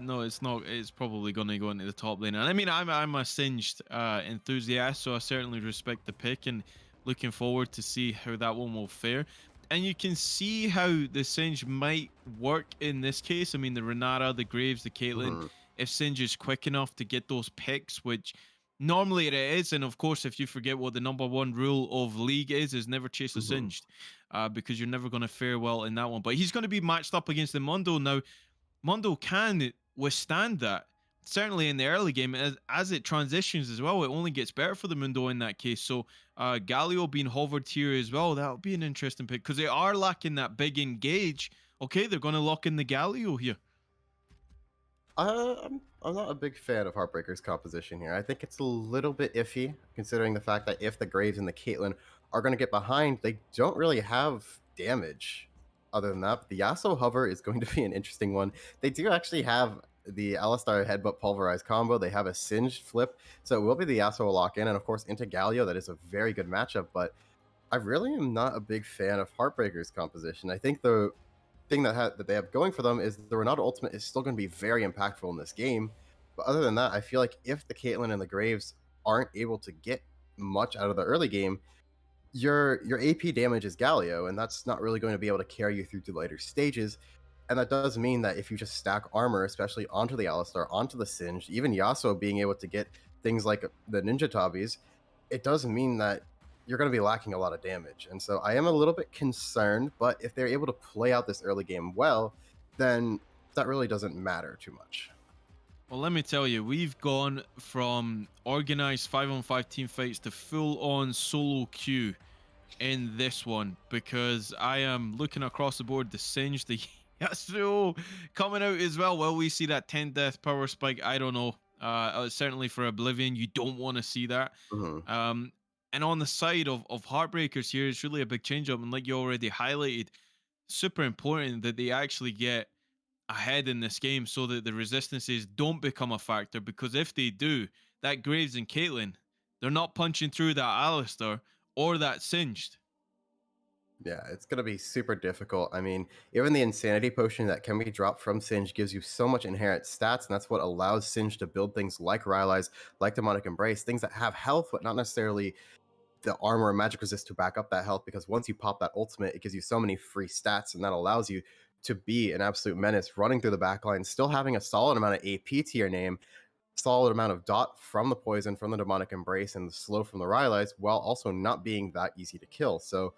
No, it's not. It's probably going to go into the top lane. And I mean, I'm a Singed enthusiast, so I certainly respect the pick and looking forward to see how that one will fare. And you can see how the Singe might work in this case. I mean, the Renata, the Graves, the Caitlyn, if Singe is quick enough to get those picks, which normally it is, and of course, if you forget what the #1 rule of League is never chase a Singed, because you're never going to fare well in that one. But he's going to be matched up against the Mundo. Now, Mundo can withstand that, certainly in the early game. As it transitions as well, it only gets better for the Mundo in that case. So Galio being hovered here as well, that would be an interesting pick, because they are lacking that big engage. Okay, they're going to lock in the Galio here. I'm not a big fan of Heartbreakers' composition here. I think it's a little bit iffy, considering the fact that if the Graves and the Caitlyn are going to get behind, they don't really have damage. Other than that, the Yasuo hover is going to be an interesting one. They do actually have the Alistar headbutt pulverize combo. They have a Singed flip, so it will be the Yasuo lock-in, and of course into Galio. That is a very good matchup, but I really am not a big fan of Heartbreakers' composition. I think the thing that they have going for them is the Renata ultimate is still going to be very impactful in this game. But other than that, I feel like if the Caitlyn and the Graves aren't able to get much out of the early game, your AP damage is Galio, and that's not really going to be able to carry you through to later stages. And that does mean that if you just stack armor, especially onto the Alistar, onto the Singe, even Yasuo being able to get things like the Ninja Tabis, it does mean that you're going to be lacking a lot of damage. And so I am a little bit concerned, but if they're able to play out this early game well, then that really doesn't matter too much. Well, let me tell you, we've gone from organized 5-on-5 team fights to full-on solo queue in this one, because I am looking across the board, the Singe, the Yasuo coming out as well. Will we see that 10 death power spike? I don't know. Certainly for Oblivion, you don't want to see that. And on the side of Heartbreakers here, it's really a big change up, and like you already highlighted, super important that they actually get ahead in this game so that the resistances don't become a factor, because if they do, that Graves and Caitlyn, they're not punching through that Alistar or that Singed. Yeah, it's going to be super difficult. I mean, even the Insanity Potion that can be dropped from Singe gives you so much inherent stats, and that's what allows Singe to build things like Rylai's, like Demonic Embrace, things that have health, but not necessarily the armor or magic resist to back up that health, because once you pop that ultimate, it gives you so many free stats, and that allows you to be an absolute menace running through the backline, still having a solid amount of AP to your name, solid amount of dot from the poison, from the Demonic Embrace, and the slow from the Rylai's, while also not being that easy to kill. So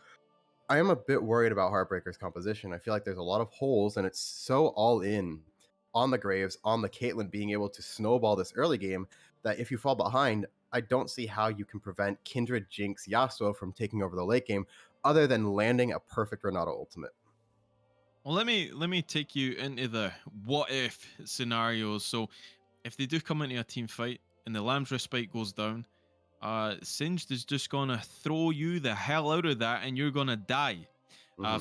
I am a bit worried about Heartbreaker's composition. I feel like there's a lot of holes, and it's so all in on the Graves, on the Caitlyn being able to snowball this early game, that if you fall behind, I don't see how you can prevent Kindred, Jinx, Yasuo from taking over the late game, other than landing a perfect Renata ultimate. Well, let me take you into the what if scenarios. So if they do come into a team fight and the Lamb's Respite goes down, Singed is just gonna throw you the hell out of that, and you're gonna die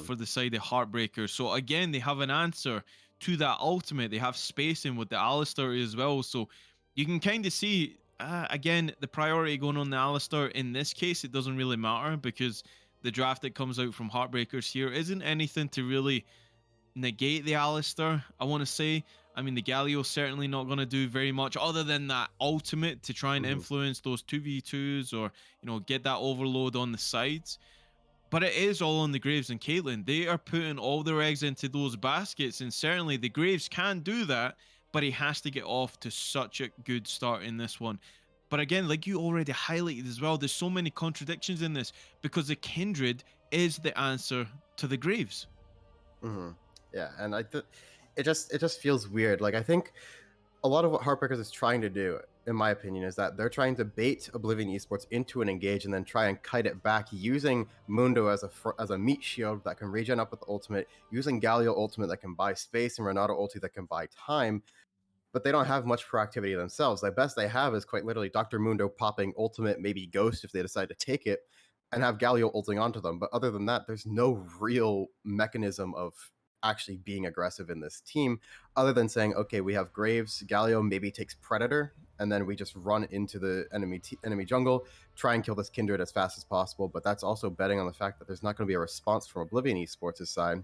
for the side of Heartbreakers. So again, they have an answer to that ultimate. They have spacing with the Alistar as well. So you can kind of see, again, the priority going on the Alistar. In this case, it doesn't really matter, because the draft that comes out from Heartbreakers here isn't anything to really negate the Alistar, I want to say. I mean, the Galio's certainly not going to do very much other than that ultimate to try and influence those 2v2s, or, you know, get that overload on the sides. But it is all on the Graves and Caitlyn. They are putting all their eggs into those baskets, and certainly the Graves can do that, but he has to get off to such a good start in this one. But again, like you already highlighted as well, there's so many contradictions in this, because the Kindred is the answer to the Graves. Yeah, and it just feels weird. Like, I think a lot of what Heartbreakers is trying to do, in my opinion, is that they're trying to bait Oblivion Esports into an engage and then try and kite it back, using Mundo as a meat shield that can regen up with the ultimate, using Galio ultimate that can buy space, and Renata ulti that can buy time. But they don't have much proactivity themselves. The best they have is quite literally Dr. Mundo popping ultimate, maybe Ghost if they decide to take it, and have Galio ulting onto them. But other than that, there's no real mechanism of actually being aggressive in this team, other than saying, okay, we have Graves, Galio maybe takes Predator, and then we just run into the enemy jungle, try and kill this Kindred as fast as possible. But that's also betting on the fact that there's not going to be a response from Oblivion Esports' side.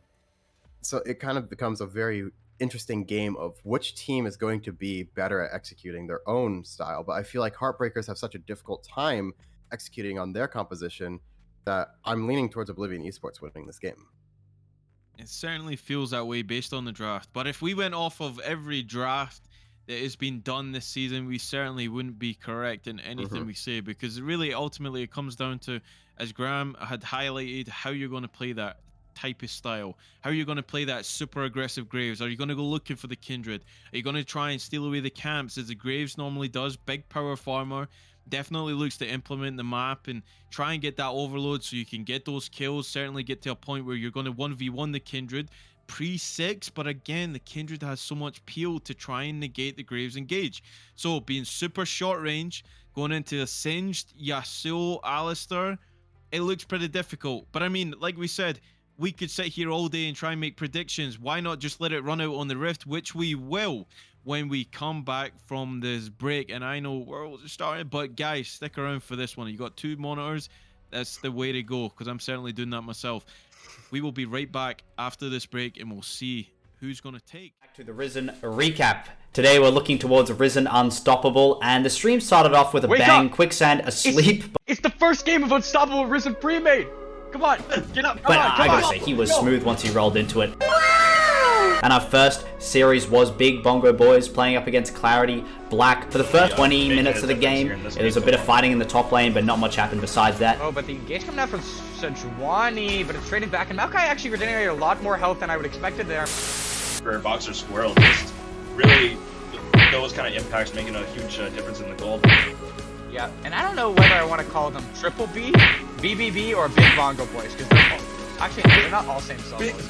So it kind of becomes a very interesting game of which team is going to be better at executing their own style. But I feel like Heartbreakers have such a difficult time executing on their composition that I'm leaning towards Oblivion Esports winning this game. It certainly feels that way based on the draft. But if we went off of every draft that has been done this season, we certainly wouldn't be correct in anything we say, because really, ultimately, it comes down to, as Graham had highlighted, how you're going to play that type of style. How are you going to play that super aggressive Graves? Are you going to go looking for the Kindred? Are you going to try and steal away the camps as the Graves normally does? Big power farmer, definitely looks to implement the map and try and get that overload so you can get those kills. Certainly get to a point where you're going to 1v1 the Kindred pre-6, but again, the Kindred has so much peel to try and negate the Graves engage. So being super short range, going into a Singed, Yasuo, Alistar, it looks pretty difficult. But I mean, like we said, we could sit here all day and try and make predictions. Why not just let it run out on the Rift, which we will when we come back from this break. And I know we're starting, but guys, stick around for this one. You got 2 monitors. That's the way to go, because I'm certainly doing that myself. We will be right back after this break, and we'll see who's going to take. Back to the Risen recap. Today we're looking towards Risen Unstoppable, and the stream started off with a bang. Quicksand asleep. It's the first game of Unstoppable Risen Premade. Come on, get up. But I gotta say, he was smooth once he rolled into it. Wow! And our first series was Big Bongo Boys playing up against Clarity Black. For the first 20 minutes of the game, it was a bit of fighting in the top lane, but not much happened besides that. Oh, but the engage coming out from Sejuani, but it's trading back, and Maokai actually regenerated a lot more health than I would expected there. For Boxer Squirrel, just really those kind of impacts making a huge difference in the gold. Yeah, and I don't know whether I want to call them Triple B, BBB, or Big Bongo Boys, because they're not all same solos.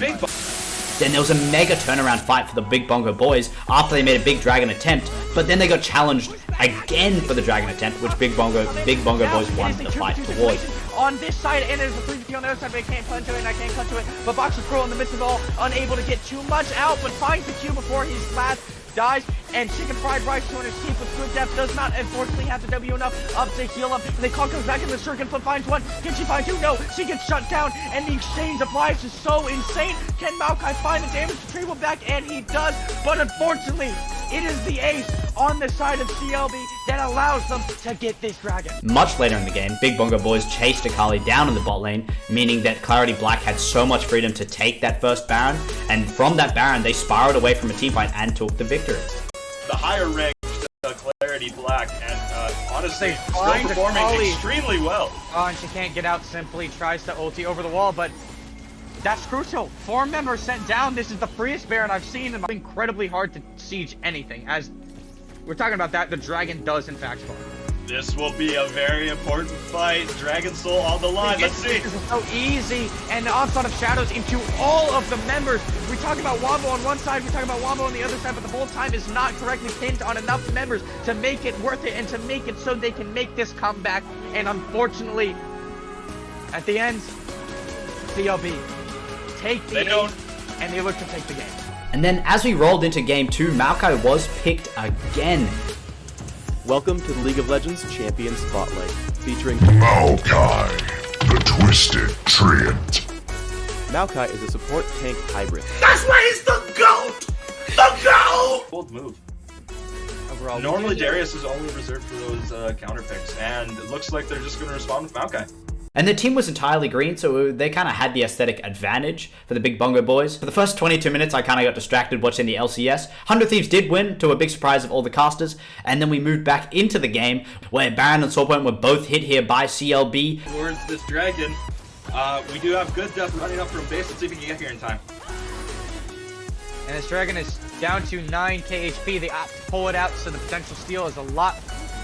Then there was a mega turnaround fight for the Big Bongo Boys after they made a big dragon attempt, but then they got challenged again for the dragon attempt, which Big Bongo Boys won the fight towards. On this side, and there's a 3v on the other side, but I can't punch to it, and I can't cut to it. But Boxer Squirrel in the midst of it all, unable to get too much out, but finds the Q before he's last. Dies, and Chicken Fried Rice to escape with good depth, does not unfortunately have the W enough up to heal him, and they call comes back in the circuit, but finds one. Can she find two? No, she gets shut down, and the exchange of lives is so insane. Can Maokai find the damage retrieval back? And he does, but unfortunately, it is the ace on the side of CLB that allows them to get this dragon. Much later in the game, Big Bongo Boys chased Akali down in the bot lane, meaning that Clarity Black had so much freedom to take that first Baron, and from that Baron, they spiraled away from a teamfight and took the victory. The higher ranked Clarity Black, and honestly, still find performing Akali extremely well. Oh, and she can't get out, simply tries to ulti over the wall, but that's crucial. 4 members sent down. This is the freest Baron I've seen, and it's incredibly hard to siege anything. As we're talking about that, the dragon does in fact spawn. This will be a very important fight. Dragon Soul on the line. Let's see. This is so easy, and the onslaught of shadows into all of the members. We talk about Wombo on one side, we talk about Wombo on the other side, but the whole time is not correctly pinned on enough members to make it worth it and to make it so they can make this comeback. And unfortunately, at the end, CLB take the lead, and they look to take the game. And then as we rolled into game 2, Maokai was picked again. Welcome to the League of Legends Champion Spotlight, featuring Maokai, the Twisted Treant. Maokai is a support tank hybrid. That's why he's the GOAT! The GOAT! Bold move. Overall, Normally Darius is only reserved for those counter picks, and it looks like they're just going to respond with Maokai. And the team was entirely green, so they kind of had the aesthetic advantage for the Big Bongo Boys. For the first 22 minutes, I kind of got distracted watching the LCS. 100 Thieves did win, to a big surprise of all the casters, and then we moved back into the game, where Baron and Swordpoint were both hit here by CLB. Towards this dragon, we do have good depth running up from base. Let's see if we can get here in time. And this dragon is down to 9k HP. They opt to pull it out, so the potential steal is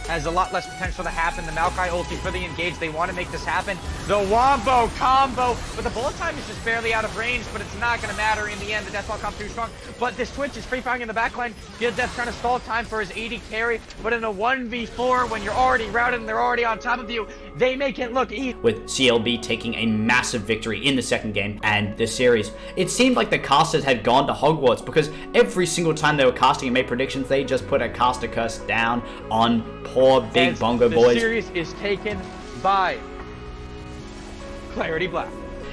has a lot less potential to happen. The Maokai ulti for the engage. They want to make this happen. The Wombo combo, but the bullet time is just barely out of range, but it's not going to matter in the end. The Deathball comes too strong, but this Twitch is free firing in the backline. Good Death trying to stall time for his 80 carry, but in a 1v4, when you're already routed and they're already on top of you, they make it look easy. With CLB taking a massive victory in the second game and this series, it seemed like the casters had gone to Hogwarts, because every single time they were casting and made predictions, they just put a caster curse down on poor Big Bongo Boys. The series is taken by Clarity Black.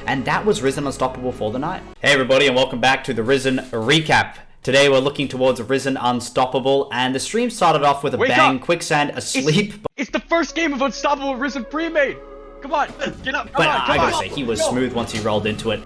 And that was Risen Unstoppable for the night. Hey everybody, and welcome back to the Risen recap. Today we're looking towards Risen Unstoppable, and the stream started off with a bang, Quicksand asleep. It's the first game of Unstoppable Risen Premade. Come on, get up, But I gotta say, he was smooth once he rolled into it.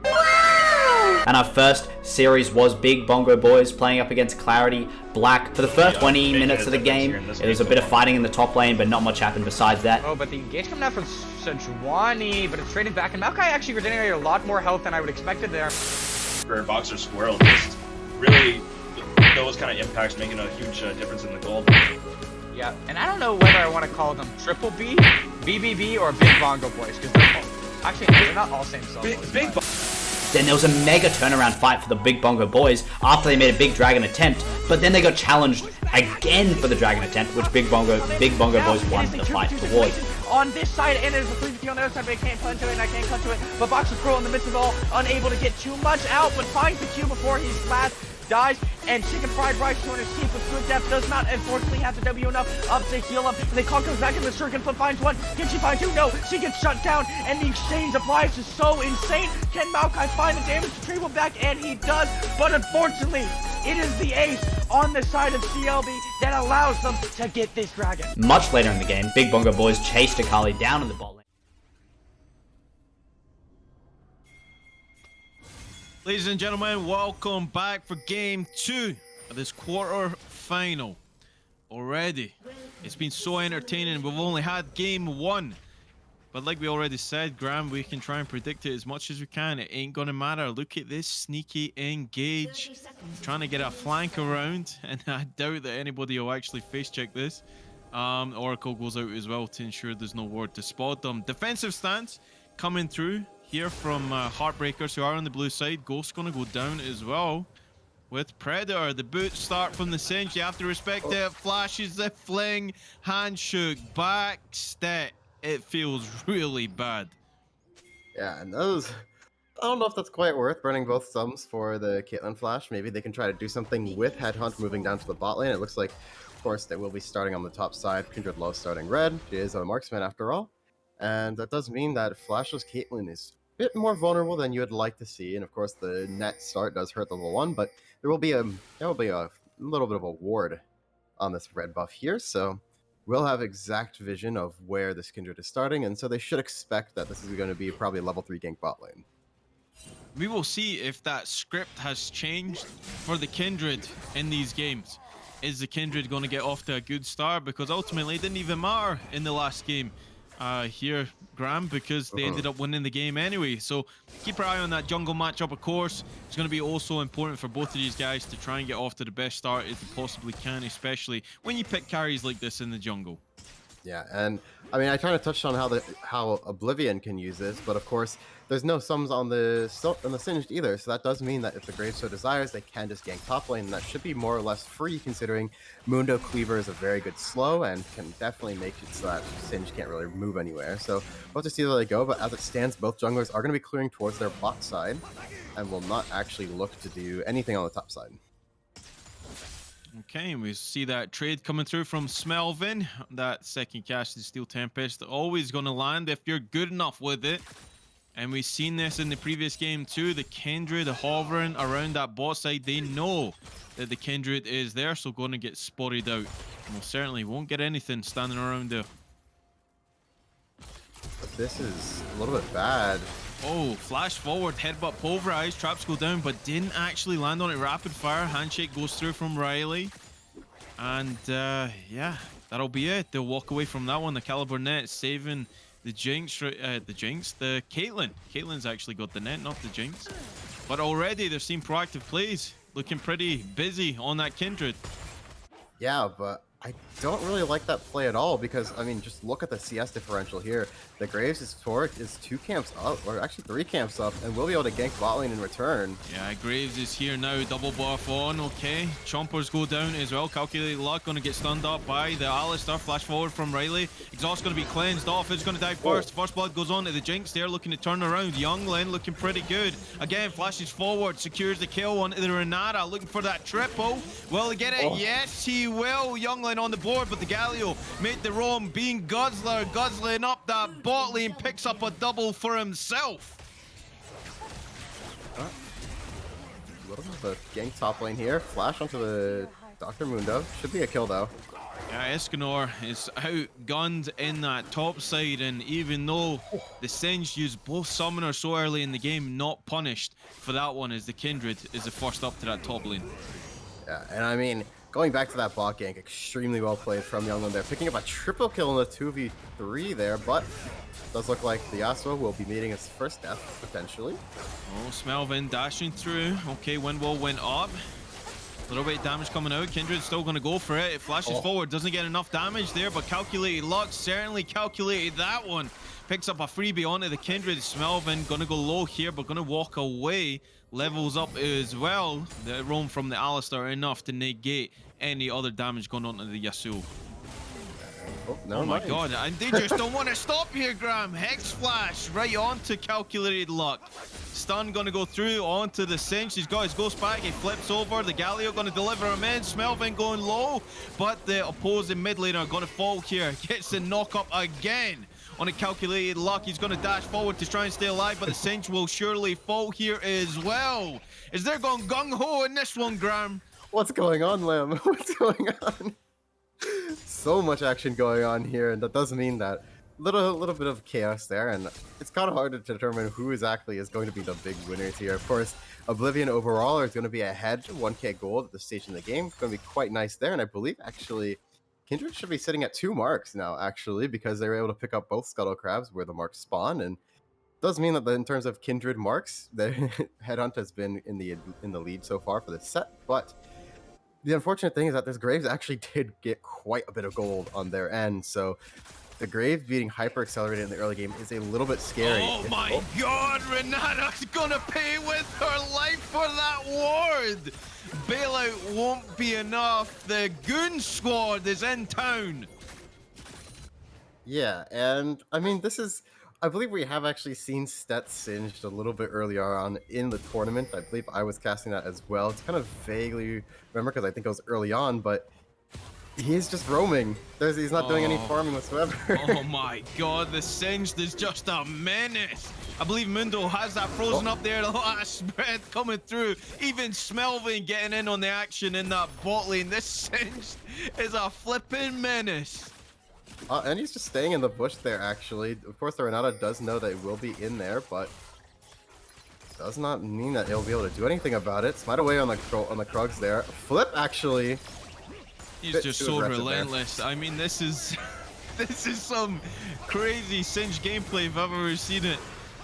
And our first series was Big Bongo Boys playing up against Clarity Black. For the first 20 minutes of the game, it was a bit of fighting in the top lane, but not much happened besides that. Oh, but the engage coming out from Sejuani, but it's trading back, and Maokai actually regenerated a lot more health than I would expected there. For Boxer Squirrel, just really those kind of impacts making a huge difference in the gold. Yeah, and I don't know whether I want to call them Triple B, BBB, or Big Bongo Boys, because they're not all same solos. Then there was a mega turnaround fight for the Big Bongo Boys after they made a big dragon attempt, but then they got challenged again for the dragon attempt, which Big Bongo Boys won the fight towards. On this side, and there's a 3v on the other side, but I can't punch to it, and I can't cut to it. But Boxer Squirrel in the midst of it all, unable to get too much out, but finds the Q before he's last. Dies, and Chicken Fried Rice to escape with good depth, does not unfortunately have the W enough up to heal him, and they call comes back in the circuit, but finds one. Can she find two? No, she gets shut down, and the exchange of lives is so insane. Can Maokai find the damage retrieval back? And he does, but unfortunately, it is the ace on the side of CLB that allows them to get this dragon. Much later in the game, Big Bongo Boys chased Akali down in the bot lane. Ladies and gentlemen, welcome back for game 2 of this quarter final. Already, it's been so entertaining. We've only had game 1. But like we already said, Graham, we can try and predict it as much as we can. It ain't gonna matter. Look at this sneaky engage. Trying to get a flank around, and I doubt that anybody will actually face check this. Oracle goes out as well to ensure there's no ward to spot them. Defensive stance coming through here from Heartbreakers, who are on the blue side. Ghost's gonna go down as well with Predator. The boots start from the cinch. You have to respect it. Flashes the fling, handshook, back step. It feels really bad. Yeah, and those... I don't know if that's quite worth burning both sums for the Caitlyn flash. Maybe they can try to do something with Headhunt moving down to the bot lane. It looks like, of course, they will be starting on the top side. Kindred Low starting red. She is a marksman after all. And that does mean that Flashless Caitlyn is a bit more vulnerable than you would like to see. And of course, the net start does hurt the level 1, but there will be a little bit of a ward on this red buff here. So we'll have exact vision of where this Kindred is starting, and so they should expect that this is going to be probably level 3 gank bot lane. We will see if that script has changed for the Kindred in these games. Is the Kindred going to get off to a good start? Because ultimately it didn't even matter in the last game here, Graham, because they ended up winning the game anyway. So keep our eye on that jungle matchup, of course. It's going to be also important for both of these guys to try and get off to the best start as they possibly can, especially when you pick carries like this in the jungle. Yeah, and I mean, I kind of touched on how Oblivion can use this, but of course, there's no sums on the Singed either, so that does mean that if the Grave so desires, they can just gank top lane, and that should be more or less free, considering Mundo Cleaver is a very good slow, and can definitely make it so that Singed can't really move anywhere. So we'll have to see where they go, but as it stands, both junglers are going to be clearing towards their bot side, and will not actually look to do anything on the top side. Okay, we see that trade coming through from Smelvin. That second cast is Steel Tempest. Always going to land if you're good enough with it. And we've seen this in the previous game too. The Kindred hovering around that bot side. They know that the Kindred is there, so going to get spotted out. Most certainly won't get anything standing around there. But this is a little bit bad. Oh, flash forward, headbutt pulverize, traps go down, but didn't actually land on it. Rapid fire, handshake goes through from Riley. And yeah, that'll be it. They'll walk away from that one. The Caliber net saving the Jinx, the Caitlyn. Caitlyn's actually got the net, not the Jinx. But already they've seen proactive plays, looking pretty busy on that Kindred. Yeah, but I don't really like that play at all because, I mean, just look at the CS differential here. The Graves' Torque is 2 camps up, or actually 3 camps up, and we'll be able to gank bot lane in return. Yeah, Graves is here now, double buff on, okay. Chompers go down as well, Calculated Luck going to get stunned up by the Alistar, flash forward from Riley. Exhaust going to be cleansed off, who's going to die first? First blood goes on to the Jinx there, looking to turn around. Youngling looking pretty good. Again, flashes forward, secures the kill onto the Renata, looking for that triple. Will he get it? Yes, he will. Youngling on the board, but the Galio made the roam, being Guzzler, guzzling up that bot lane, picks up a double for himself. A little bit of a gank top lane here. Flash onto the Dr. Mundo. Should be a kill though. Yeah, Escanor is outgunned in that top side, and even though the Singed used both summoners so early in the game, not punished for that one, as the Kindred is the first up to that top lane. Yeah, and I mean, going back to that bot gank, extremely well played from Youngling there. Picking up a triple kill in the 2v3 there, but does look like the Yasuo will be meeting his first death, potentially. Oh, Smelvin dashing through. Okay, wind wall went up. A little bit of damage coming out. Kindred's still going to go for it. It flashes forward, doesn't get enough damage there, but Calculated Luck certainly calculated that one. Picks up a freebie onto the Kindred. Smelvin going to go low here, but going to walk away. Levels up as well. The roam from the Alistar enough to negate any other damage going on to the Yasuo. Oh my god, and they just don't want to stop here, Graham. Hex Flash right onto Calculated Luck. Stun gonna go through onto the Cinch. He's got his ghost back, he flips over. The Galio gonna deliver him in. Smelvin going low, but the opposing mid laner gonna fall here. Gets the knock up again on a Calculated Luck. He's gonna dash forward to try and stay alive, but the Cinch will surely fall here as well. Is there going gung-ho in this one, Graham? What's going on, Lim? What's going on? So much action going on here, and that does mean that little bit of chaos there, and it's kind of hard to determine who exactly is going to be the big winners here. Of course, Oblivion overall is going to be ahead 1k gold at this stage in the game. It's going to be quite nice there, and I believe actually Kindred should be sitting at 2 marks now, actually, because they were able to pick up both Scuttle Crabs where the marks spawn, and does mean that in terms of Kindred marks, the Headhunt has been in the lead so far for this set, but the unfortunate thing is that this Graves actually did get quite a bit of gold on their end, so the Graves being hyper accelerated in the early game is a little bit scary. Oh my god, Renata's gonna pay with her life for that ward! Bailout won't be enough. The Goon Squad is in town. Yeah, and I mean, I believe we have actually seen Stet singed a little bit earlier on in the tournament. I believe I was casting that as well. It's kind of vaguely remember because I think it was early on, but he's just roaming. He's not doing any farming whatsoever. Oh my god, the Singed is just a menace. I believe Mundo has that frozen up there, a lot of spread coming through. Even Smelvin getting in on the action in that bot lane. This Singed is a flipping menace. And he's just staying in the bush there, actually. Of course, the Renata does know that it will be in there, but does not mean that he'll be able to do anything about it. Smite away on the Krugs there. Flip, actually. He's just so relentless. I mean, this is this is some crazy Singed gameplay if I've ever seen it.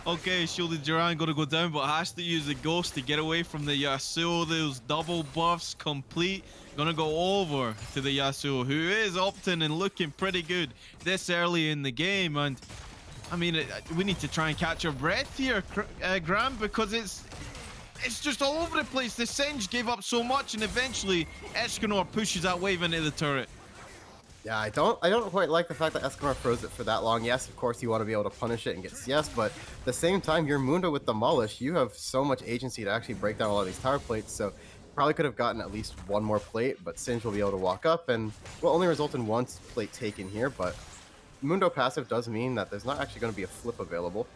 Okay, Shielded Duran gonna go down, but has to use the Ghost to get away from the Yasuo. Those double buffs complete. Gonna go over to the Yasuo, who is opting and looking pretty good this early in the game. And I mean, we need to try and catch our breath here, Graham, because it's just all over the place. The Singed gave up so much, and eventually Escanor pushes that wave into the turret. Yeah, I don't quite like the fact that Escanor froze it for that long. Yes, of course you want to be able to punish it and get CS, but at the same time, you're Mundo with Demolish. You have so much agency to actually break down a lot of these tower plates, so probably could have gotten at least one more plate, but Singe will be able to walk up and will only result in one plate taken here, but Mundo passive does mean that there's not actually going to be a flip available,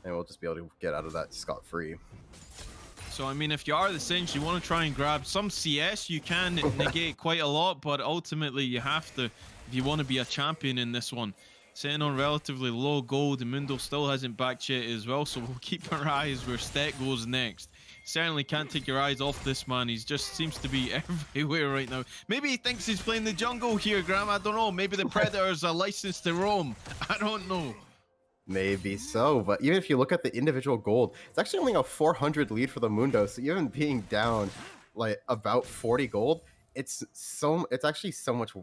and we'll just be able to get out of that scot-free. So, I mean, if you are the Singe, you want to try and grab some CS. You can negate quite a lot, but ultimately you have to, if you want to be a champion in this one. Sitting on relatively low gold, and Mundo still hasn't backed yet as well, so we'll keep our eyes where Stet goes next. Certainly can't take your eyes off this man. He just seems to be everywhere right now. Maybe he thinks he's playing the jungle here, Graham. I don't know. Maybe the Predator's a license to roam. I don't know. Maybe so, but even if you look at the individual gold, it's actually only a 400 lead for the Mundo, so even being down like about 40 gold, it's actually so much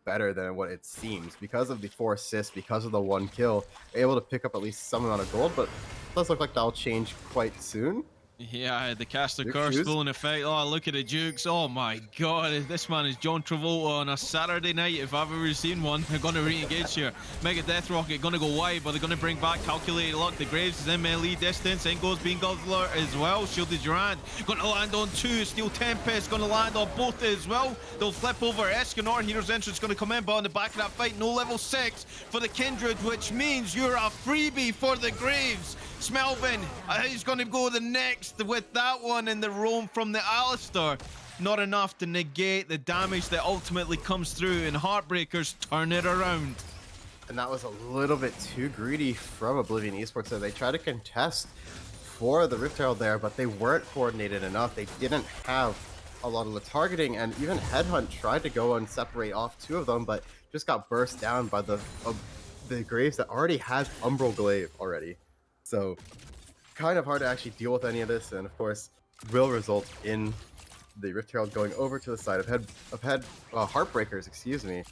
better than what it seems because of the 4 assists, because of the 1 kill, able to pick up at least some amount of gold, but it does look like that'll change quite soon. Yeah, the caster curse still in effect. Oh, look at the Jukes. Oh my god, this man is John Travolta on a Saturday night if I've ever seen one. They're going to re-engage here. Mega Death Rocket going to go wide, but they're going to bring back Calculated Luck. The Graves is in melee distance. In goes Bean Guzzler as well. Shielded Durant going to land on 2. Steel Tempest going to land on both as well. They'll flip over. Escanor, Hero's Entrance going to come in, but on the back of that fight, no level 6 for the Kindred, which means you're a freebie for the Graves. Smelvin, he's going to go the next with that one, and the roam from the Alistair. Not enough to negate the damage that ultimately comes through, and Heartbreakers turn it around. And that was a little bit too greedy from Oblivion Esports. So they tried to contest for the Rift Herald there, but they weren't coordinated enough. They didn't have a lot of the targeting, and even Headhunt tried to go and separate off 2 of them, but just got burst down by the Graves that already has Umbral Glaive already. So kind of hard to actually deal with any of this, and of course will result in the Rift Herald going over to the side of Heartbreakers, excuse me.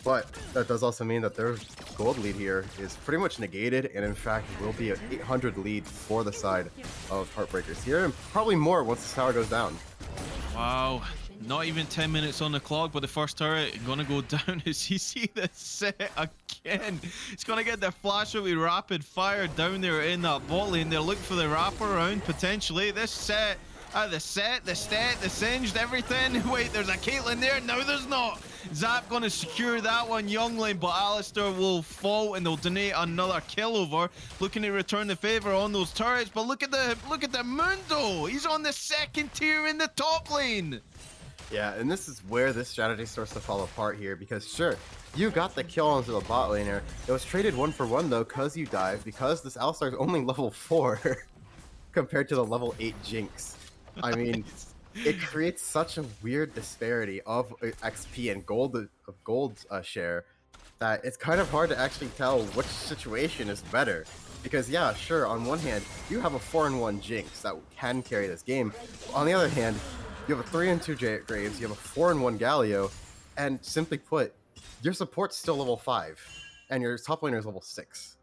But that does also mean that their gold lead here is pretty much negated, and in fact will be an 800 lead for the side of Heartbreakers here, and probably more once this tower goes down. Wow, not even 10 minutes on the clock, but the first turret gonna go down as you see the set again. It's gonna get the flash out with rapid fire down there in that bot lane. They're looking for the wraparound potentially. This set, the Stet, the Singed, everything. Wait, there's a Caitlyn there. No, there's not. Zap gonna secure that one, Youngling, but Alistair will fall and they'll donate another kill over. Looking to return the favor on those turrets, but look at the Mundo. He's on the 2nd tier in the top lane. Yeah, and this is where this strategy starts to fall apart here, because sure, you got the kill onto the bot laner. It was traded 1-for-1 though, because you dived, because this Alistar is only level 4 compared to the level 8 Jinx. I mean, it creates such a weird disparity of XP and gold share that it's kind of hard to actually tell which situation is better. Because yeah, sure, on one hand, you have a 4-1 Jinx that can carry this game. On the other hand, you have a 3-2 Graves, you have a 4-1 Galio, and simply put, your support's still level 5, and your top laner is level 6.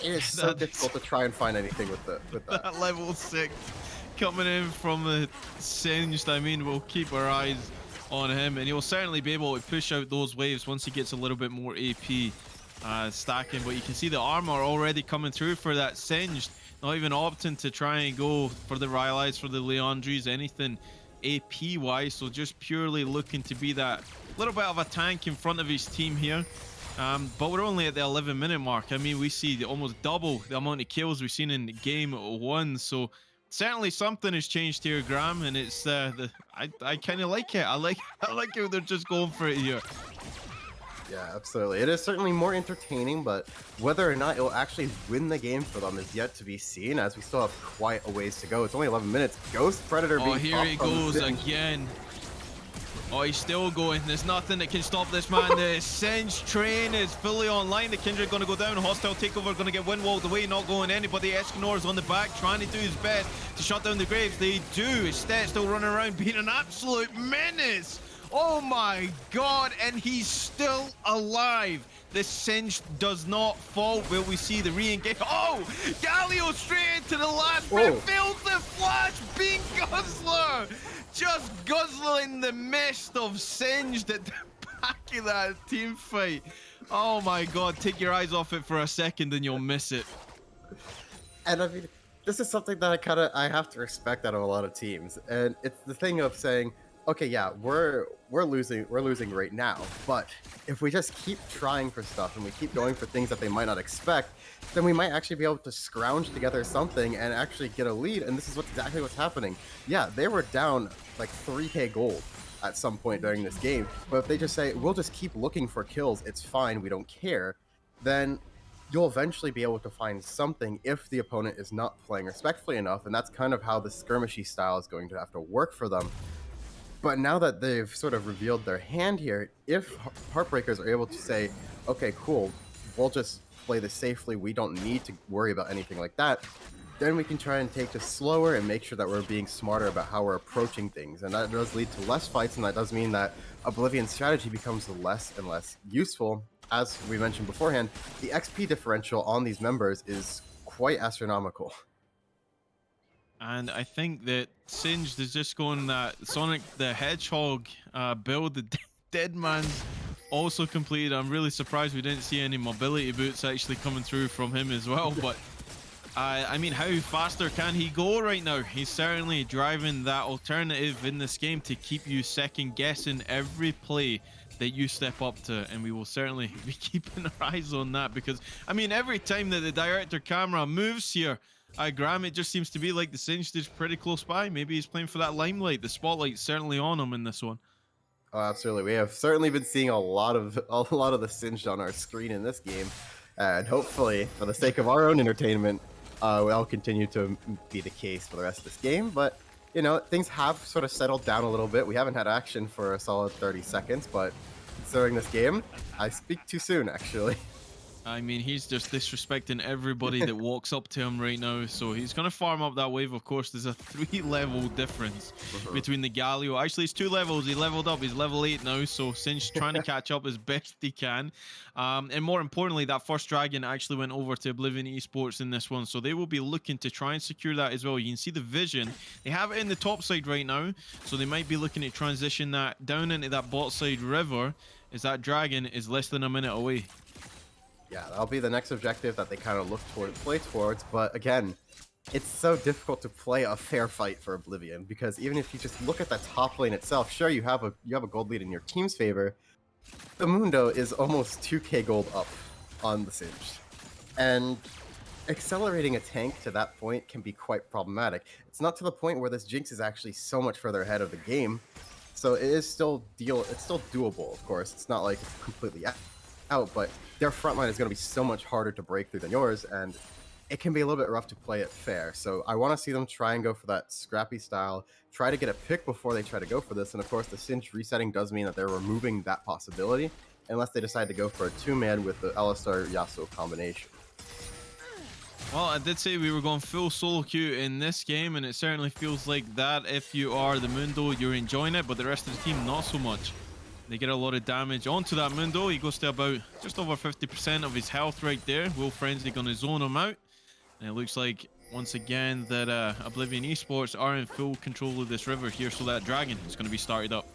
It is so difficult to try and find anything with that. That level 6 coming in from the Singed, I mean, we'll keep our eyes on him, and he'll certainly be able to push out those waves once he gets a little bit more AP stacking. But you can see the armor already coming through for that Singed, not even opting to try and go for the Rylai's, for the Leandries, anything AP wise, so just purely looking to be that little bit of a tank in front of his team here. But we're only at the 11-minute mark. I mean, we see almost double the amount of kills we've seen in game 1, so certainly something has changed here, Graham, and it's I kind of like it. I like how they're just going for it here. Yeah, absolutely. It is certainly more entertaining, but whether or not it will actually win the game for them is yet to be seen, as we still have quite a ways to go. It's only 11 minutes. Ghost Predator being here he goes again. Oh, he's still going. There's nothing that can stop this man. The Singed train is fully online. The Kindred going to go down. Hostile takeover going to get wind-walled away, not going anybody. Escanor's on the back, trying to do his best to shut down the Graves. They do. Stet still running around, being an absolute menace. Oh my god, and he's still alive. The Singed does not fall. Will we see the re-engage? Oh, Galio straight into the last bit. Fails the flash. Being Guzzler. Just guzzling the mist of Singed at the back of that team fight. Oh my god, take your eyes off it for a second and you'll miss it. And I mean, this is something that I have to respect out of a lot of teams. And it's the thing of saying, okay, yeah, we're losing right now, but if we just keep trying for stuff and we keep going for things that they might not expect, then we might actually be able to scrounge together something and actually get a lead. And this is exactly what's happening. Yeah, they were down like 3k gold at some point during this game, but if they just say, we'll just keep looking for kills, it's fine, we don't care, then you'll eventually be able to find something if the opponent is not playing respectfully enough. And that's kind of how the skirmishy style is going to have to work for them. But now that they've sort of revealed their hand here, if Heartbreakers are able to say, okay, cool, we'll just play this safely, we don't need to worry about anything like that, then we can try and take this slower and make sure that we're being smarter about how we're approaching things. And that does lead to less fights, and that does mean that Oblivion's strategy becomes less and less useful. As we mentioned beforehand, the XP differential on these members is quite astronomical. And I think that Singed is just going that Sonic the Hedgehog build. The dead man's also completed. I'm really surprised we didn't see any mobility boots actually coming through from him as well. But I mean, how faster can he go right now? He's certainly driving that alternative in this game to keep you second guessing every play that you step up to, and we will certainly be keeping our eyes on that, because I mean, every time that the director camera moves here, Graham, it just seems to be like the Singed is pretty close by. Maybe he's playing for that limelight. The spotlight's certainly on him in this one. Oh, absolutely. We have certainly been seeing a lot of the Singed on our screen in this game, and hopefully, for the sake of our own entertainment, we'll continue to be the case for the rest of this game. But you know, things have sort of settled down a little bit. We haven't had action for a solid 30 seconds, but considering this game, I speak too soon, actually. I mean, he's just disrespecting everybody that walks up to him right now. So he's going to farm up that wave. Of course, there's a 3-level difference between the Galio. Actually, it's 2 levels. He leveled up. He's level 8 now. So Singed trying to catch up as best he can. And more importantly, that first dragon actually went over to Oblivion Esports in this one. So they will be looking to try and secure that as well. You can see the vision. They have it in the top side right now. So they might be looking to transition that down into that bot side river, as that dragon is less than a minute away. Yeah, that'll be the next objective that they kind of play towards. But again, it's so difficult to play a fair fight for Oblivion, because even if you just look at the top lane itself, sure, you have a gold lead in your team's favor. The Mundo is almost 2k gold up on the Singed, and accelerating a tank to that point can be quite problematic. It's not to the point where this Jinx is actually so much further ahead of the game, So it is still it's still doable, of course. It's not like it's completely out, but their front line is going to be so much harder to break through than yours, and it can be a little bit rough to play it fair. So I want to see them try and go for that scrappy style, try to get a pick before they try to go for this, and of course the Cinch resetting does mean that they're removing that possibility, unless they decide to go for a 2-man with the Alistar Yasuo combination. Well, I did say we were going full solo queue in this game, and it certainly feels like that. If you are the Mundo, you're enjoying it, but the rest of the team, not so much. They get a lot of damage onto that Mundo. He goes to about just over 50% of his health right there. Will Frenzy going to zone him out. And it looks like, once again, that Oblivion Esports are in full control of this river here, so that dragon is going to be started up.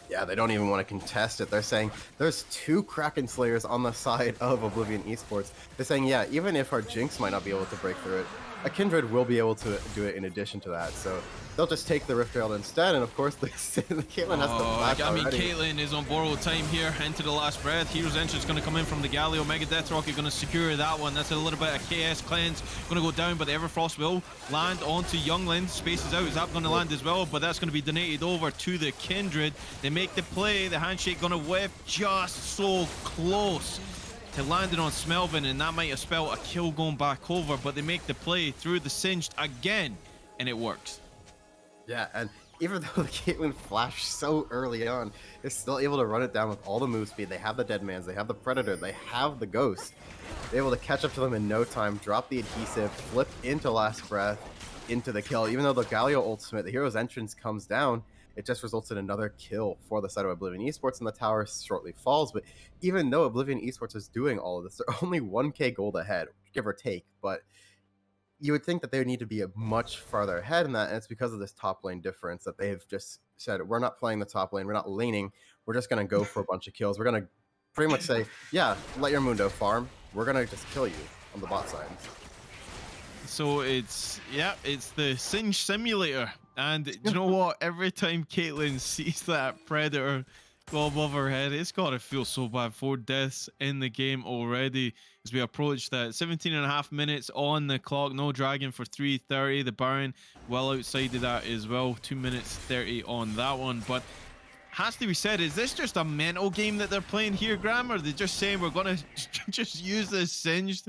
Yeah, they don't even want to contest it. They're saying there's 2 Kraken Slayers on the side of Oblivion Esports. They're saying, yeah, even if our Jinx might not be able to break through it, a Kindred will be able to do it in addition to that. So they'll just take the Rift Herald instead, and of course, the Caitlyn has to flash already. Caitlyn is on borrowed time here into the last breath. Hero's Entrance going to come in from the Galio. Mega Death Rocket going to secure that one. That's a little bit of KS cleanse. Going to go down, but the Everfrost will land onto Youngling. Spaces out. Is that going to land as well? But that's going to be donated over to the Kindred. They make the play. The handshake going to whip just so close to landing on Smelvin, and that might have spelled a kill going back over, but they make the play through the Singed again, and it works. Yeah, and even though the Caitlyn flashed so early on, they're still able to run it down with all the move speed. They have the Deadmans, they have the Predator, they have the Ghost. They're able to catch up to them in no time, drop the adhesive, flip into Last Breath, into the kill. Even though the Galio ultimate, the Hero's Entrance comes down, it just results in another kill for the side of Oblivion Esports, and the tower shortly falls. But even though Oblivion Esports is doing all of this, they're only 1k gold ahead, give or take. But you would think that they would need to be much farther ahead in that, and it's because of this top lane difference that they've just said, we're not playing the top lane, we're not laning, we're just going to go for a bunch of kills. We're going to pretty much say, yeah, let your Mundo farm, we're going to just kill you on the bot side. So it's the Singe Simulator. And you know what? Every time Caitlyn sees that Predator go above her head, it's got to feel so bad. 4 deaths in the game already as we approach that 17.5 minutes on the clock. No dragon for 3:30. The Baron well outside of that as well. 2 minutes 30 on that one. But has to be said, is this just a mental game that they're playing here, Graham? Or are they just saying we're going to just use this Singed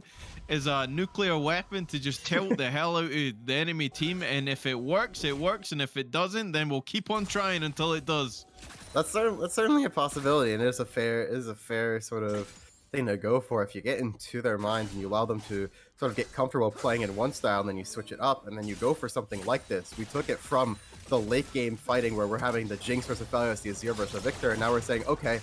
as a nuclear weapon to just tilt the hell out of the enemy team, and if it works, it works, and if it doesn't, then we'll keep on trying until it does? That's certainly a possibility, and it is a fair sort of thing to go for. If you get into their minds and you allow them to sort of get comfortable playing in one style, and then you switch it up, and then you go for something like this. We took it from the late game fighting where we're having the Jinx versus Phelios, the Azir versus Victor, and now we're saying, okay,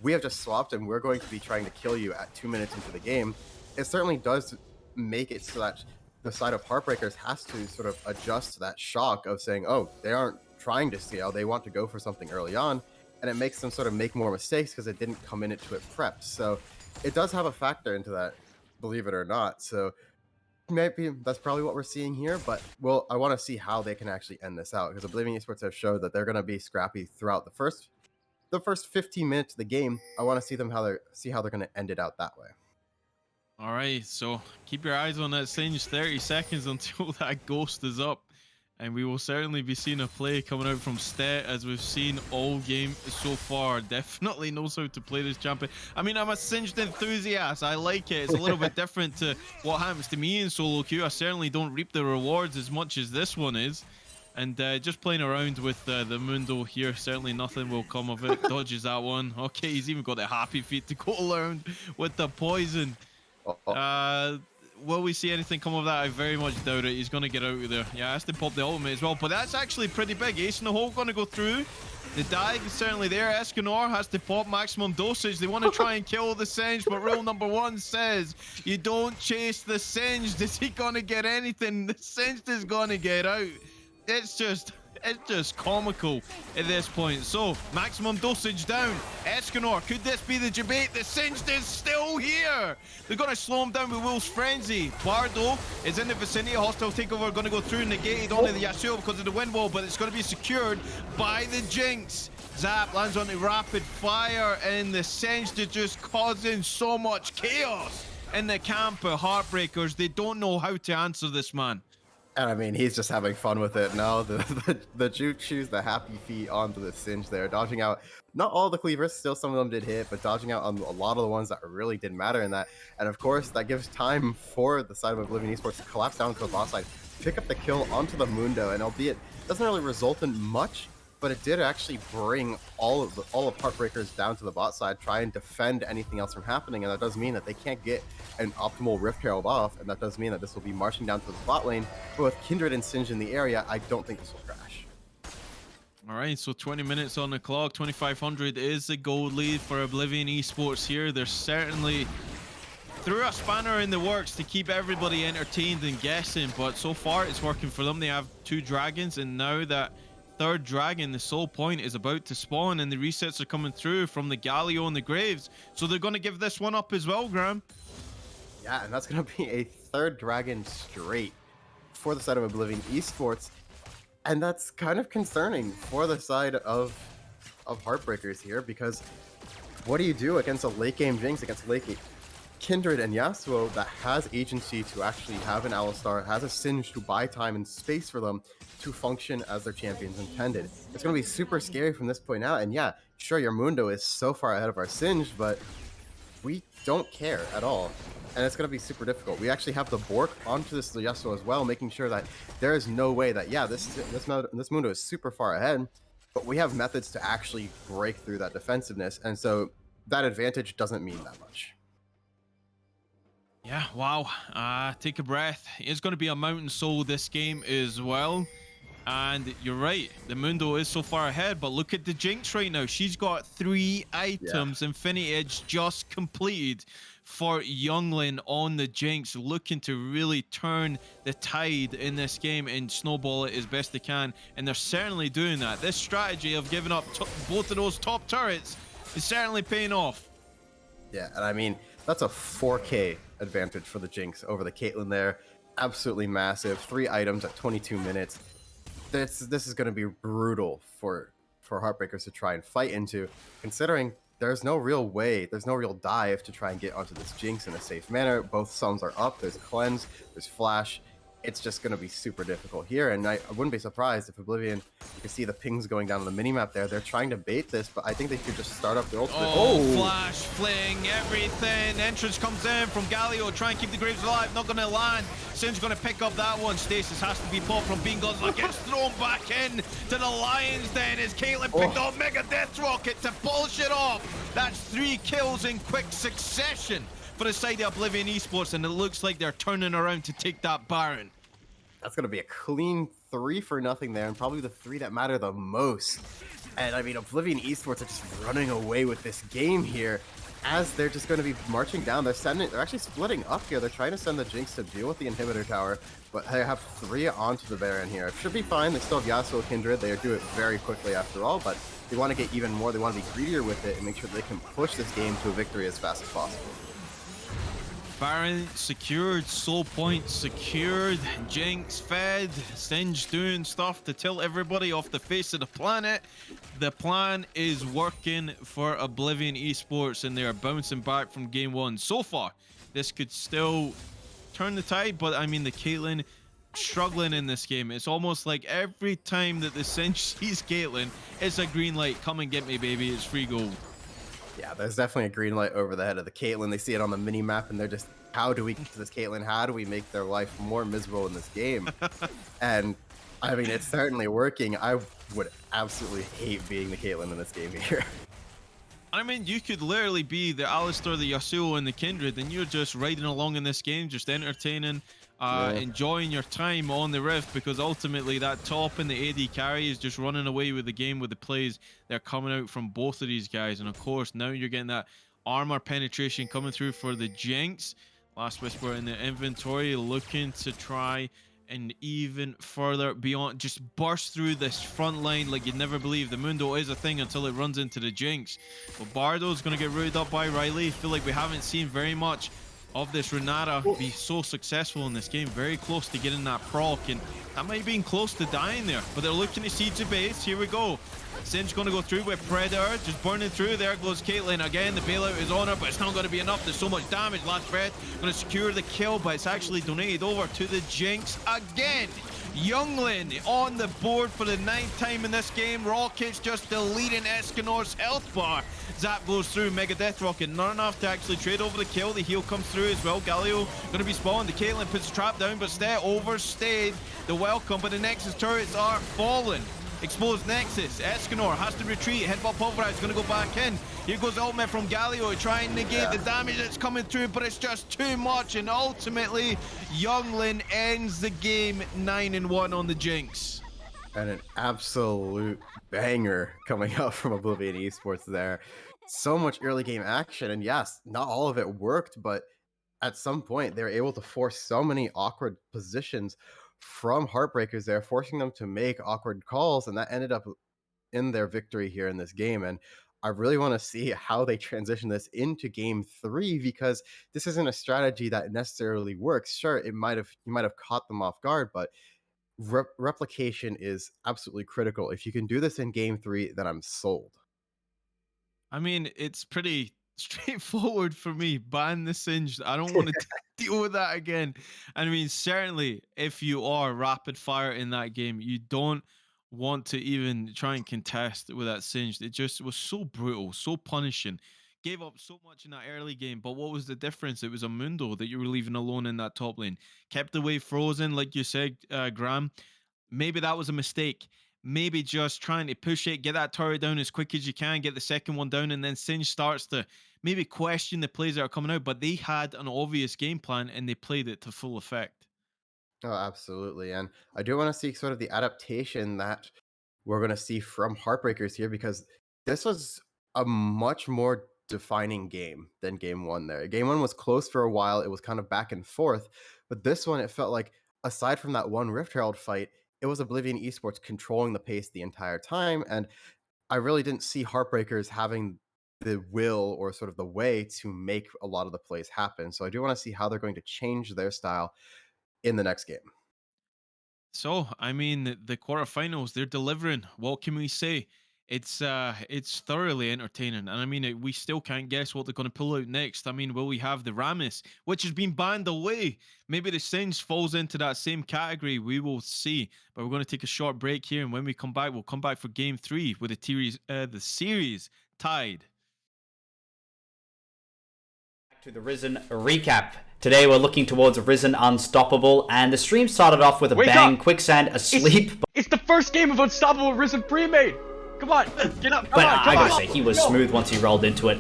we have just swapped, and we're going to be trying to kill you at 2 minutes into the game. It certainly does make it so that the side of Heartbreakers has to sort of adjust to that shock of saying, oh, they aren't trying to scale, they want to go for something early on, and it makes them sort of make more mistakes because it didn't come into it prepped. So it does have a factor into that, believe it or not. So maybe that's probably what we're seeing here, but I want to see how they can actually end this out, because Oblivion Esports have showed that they're going to be scrappy throughout the first 15 minutes of the game. I want to see how they're going to end it out that way. All right, so keep your eyes on that Singe. 30 seconds until that Ghost is up, and we will certainly be seeing a play coming out from Stet, as we've seen all game so far. Definitely knows how to play this champion. I mean, I'm a Singed enthusiast. I like it. It's a little bit different to what happens to me in solo queue. I certainly don't reap the rewards as much as this one is. And just playing around with the Mundo here, certainly nothing will come of it. Dodges that one. Okay, he's even got the happy feet to go around with the poison. Will we see anything come of that? I very much doubt it. He's going to get out of there. Yeah, has to pop the ultimate as well, but that's actually pretty big. Ace in the hole going to go through. The dive is certainly there. Escanor has to pop maximum dosage. They want to try and kill the Singe, but rule number 1 says you don't chase the Singed. Is he going to get anything? The Singed is going to get out. It's just comical at this point. So, maximum dosage down. Escanor, could this be the debate? The Singed is still here. They're going to slow him down with Wolf's Frenzy. Bardo is in the vicinity. Hostile takeover going to go through, negated onto the Yasuo because of the wind wall, but it's going to be secured by the Jinx. Zap lands onto rapid fire, and the Singed is just causing so much chaos in the camp of Heartbreakers. They don't know how to answer this man. And I mean, he's just having fun with it now. The juke shoes, the happy feet onto the Singe there, dodging out. Not all the cleavers, still some of them did hit, but dodging out on a lot of the ones that really didn't matter in that. And of course, that gives time for the side of Oblivion Esports to collapse down to the boss side, pick up the kill onto the Mundo, and albeit it doesn't really result in much, but it did actually bring all of Heartbreakers down to the bot side, try and defend anything else from happening, and that does mean that they can't get an optimal Rift Herald off, and that does mean that this will be marching down to the bot lane. But with Kindred and Singe in the area, I don't think this will crash. All right, so 20 minutes on the clock, 2,500 is the gold lead for Oblivion Esports here. They're certainly threw a spanner in the works to keep everybody entertained and guessing, but so far it's working for them. They have 2 dragons, and now that third dragon, the soul point, is about to spawn, and the resets are coming through from the Galio and the Graves, so they're going to give this one up as well, Graham. Yeah, and that's going to be a third dragon straight for the side of Oblivion Esports, and that's kind of concerning for the side of Heartbreakers here, because what do you do against a late game Jinx, against late game Kindred and Yasuo that has agency to actually have an Alistar, has a Singe to buy time and space for them to function as their champions intended? It's going to be super scary from this point out, and yeah, sure, your Mundo is so far ahead of our Singe, but we don't care at all, and it's going to be super difficult. We actually have the Bork onto this Yasuo as well, making sure that there is no way that, yeah, this Mundo is super far ahead, but we have methods to actually break through that defensiveness, and so that advantage doesn't mean that much. Yeah, wow. Take a breath. It's going to be a Mountain Soul this game as well. And you're right, the Mundo is so far ahead, but look at the Jinx right now. She's got 3 items, Infinity Edge just completed for Youngling on the Jinx, looking to really turn the tide in this game and snowball it as best they can. And they're certainly doing that. This strategy of giving up both of those top turrets is certainly paying off. Yeah, and I mean, that's a 4K advantage for the Jinx over the Caitlyn there. Absolutely massive. 3 items at 22 minutes. This is going to be brutal for Heartbreakers to try and fight into, considering there's no real way, there's no real dive to try and get onto this Jinx in a safe manner. Both suns are up, there's Cleanse, there's Flash. It's just going to be super difficult here, and I wouldn't be surprised if Oblivion, you can see the pings going down on the minimap there. They're trying to bait this, but I think they could just start up the ultimate. Oh, Flash, fling, everything. Entrance comes in from Galio, try and keep the Graves alive, not going to land. Singe going to pick up that one. Stasis has to be popped from Bean Godzilla, gets thrown back in to the Lions then as Caitlyn picked up Mega Death Rocket to polish it off. That's 3 kills in quick succession for the side of Oblivion Esports, and it looks like they're turning around to take that Baron. That's going to be a clean 3-0 there, and probably the 3 that matter the most. And I mean, Oblivion Esports are just running away with this game here, as they're just going to be marching down. They're actually splitting up here. They're trying to send the Jinx to deal with the inhibitor tower, but they have 3 onto the Baron here. It should be fine. They still have Yasuo, Kindred. They do it very quickly after all, but they want to get even more. They want to be greedier with it and make sure they can push this game to a victory as fast as possible. Baron secured, Soul Point secured, Jinx fed, Singe doing stuff to tilt everybody off the face of the planet. The plan is working for Oblivion Esports, and they are bouncing back from game 1. So far, this could still turn the tide, but I mean, the Caitlyn struggling in this game. It's almost like every time that the Singe sees Caitlyn, it's a green light. Come and get me, baby. It's free gold. Yeah, there's definitely a green light over the head of the Caitlyn. They see it on the mini-map, and they're just, how do we get to this Caitlyn? How do we make their life more miserable in this game? And, I mean, it's certainly working. I would absolutely hate being the Caitlyn in this game here. I mean, you could literally be the Alistar, the Yasuo, and the Kindred, and you're just riding along in this game, just entertaining, enjoying your time on the Rift, because ultimately that top and the AD carry is just running away with the game with the plays that are coming out from both of these guys. And of course, now you're getting that armor penetration coming through for the Jinx. Last Whisper in the inventory, looking to try and even further beyond, just burst through this front line like you'd never believe. The Mundo is a thing until it runs into the Jinx. But Bardo's going to get rooted up by Riley. I feel like we haven't seen very much of this Renata be so successful in this game. Very close to getting that proc, and that might have been close to dying there. But they're looking to siege the base. Here we go. Singe going to go through with Predator, just burning through. There goes Caitlyn again. The bailout is on her, but it's not going to be enough. There's so much damage. Last breath going to secure the kill, but it's actually donated over to the Jinx again. Youngling on the board for the 9th time in this game. Rockets just deleting Escanor's health bar. Zap goes through, Mega Death Rocket, not enough to actually trade over the kill. The heal comes through as well. Galio going to be spawned. The Caitlyn puts the trap down, but Ste overstayed the welcome. But the Nexus turrets are falling. Exposed Nexus. Escanor has to retreat. Headbutt Pulverize is going to go back in. Here goes the ultimate from Galio to try and negate the damage that's coming through, but it's just too much. And ultimately, Youngling ends the game 9-1 on the Jinx. And an absolute banger coming out from Oblivion Esports there. So much early game action, and yes, not all of it worked, but at some point they were able to force so many awkward positions from Heartbreakers there, forcing them to make awkward calls, and that ended up in their victory here in this game. And I really want to see how they transition this into game 3, because this isn't a strategy that necessarily works. Sure, you might have caught them off guard, but replication is absolutely critical. If you can do this in game 3, then I'm sold. I mean, it's pretty straightforward for me. Ban the Singe. I don't want to deal with that again. I mean, certainly if you are rapid fire in that game, you don't want to even try and contest with that Singe. It just was so brutal, so punishing. Gave up so much in that early game, but what was the difference? It was a Mundo that you were leaving alone in that top lane. Kept the wave frozen, like you said, Graham. Maybe that was a mistake. Maybe just trying to push it, get that turret down as quick as you can, get the second one down, and then Singe starts to maybe question the plays that are coming out. But they had an obvious game plan, and they played it to full effect. Oh, absolutely. And I do want to see sort of the adaptation that we're going to see from Heartbreakers here, because this was a much more defining game than game 1 there. Game 1 was close for a while. It was kind of back and forth. But this one, it felt like, aside from that one Rift Herald fight, it was Oblivion Esports controlling the pace the entire time. And I really didn't see Heartbreakers having the will or sort of the way to make a lot of the plays happen. So I do want to see how they're going to change their style in the next game. So, I mean, the quarterfinals, they're delivering. What can we say? It's thoroughly entertaining. And I mean, we still can't guess what they're going to pull out next. I mean, will we have the Rammus, which has been banned away? Maybe the Singe falls into that same category. We will see. But we're going to take a short break here. And when we come back, we'll come back for game 3 with the series tied. Back to the Risen recap. Today we're looking towards Risen Unstoppable, and the stream started off with a bang. Quicksand asleep. It's the first game of Unstoppable Risen Premade. Come on, get up. But I gotta say, he was smooth once he rolled into it.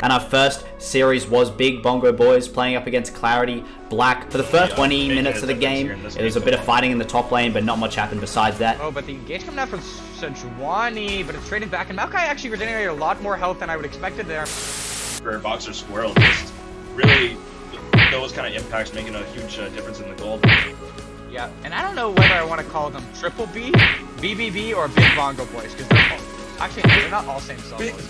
And our first series was Big Bongo Boys playing up against Clarity Black. For the first 20 minutes of the game, it was a bit of fighting in the top lane, but not much happened besides that. Oh, but the engage coming out from Sejuani, but it's traded back, and Maokai actually regenerated a lot more health than I would expected there. For Boxer Squirrel, just really those kind of impacts making a huge difference in the gold. Yeah, and I don't know whether I want to call them Triple B, BBB, or Big Bongo Boys, because they're not all same solos.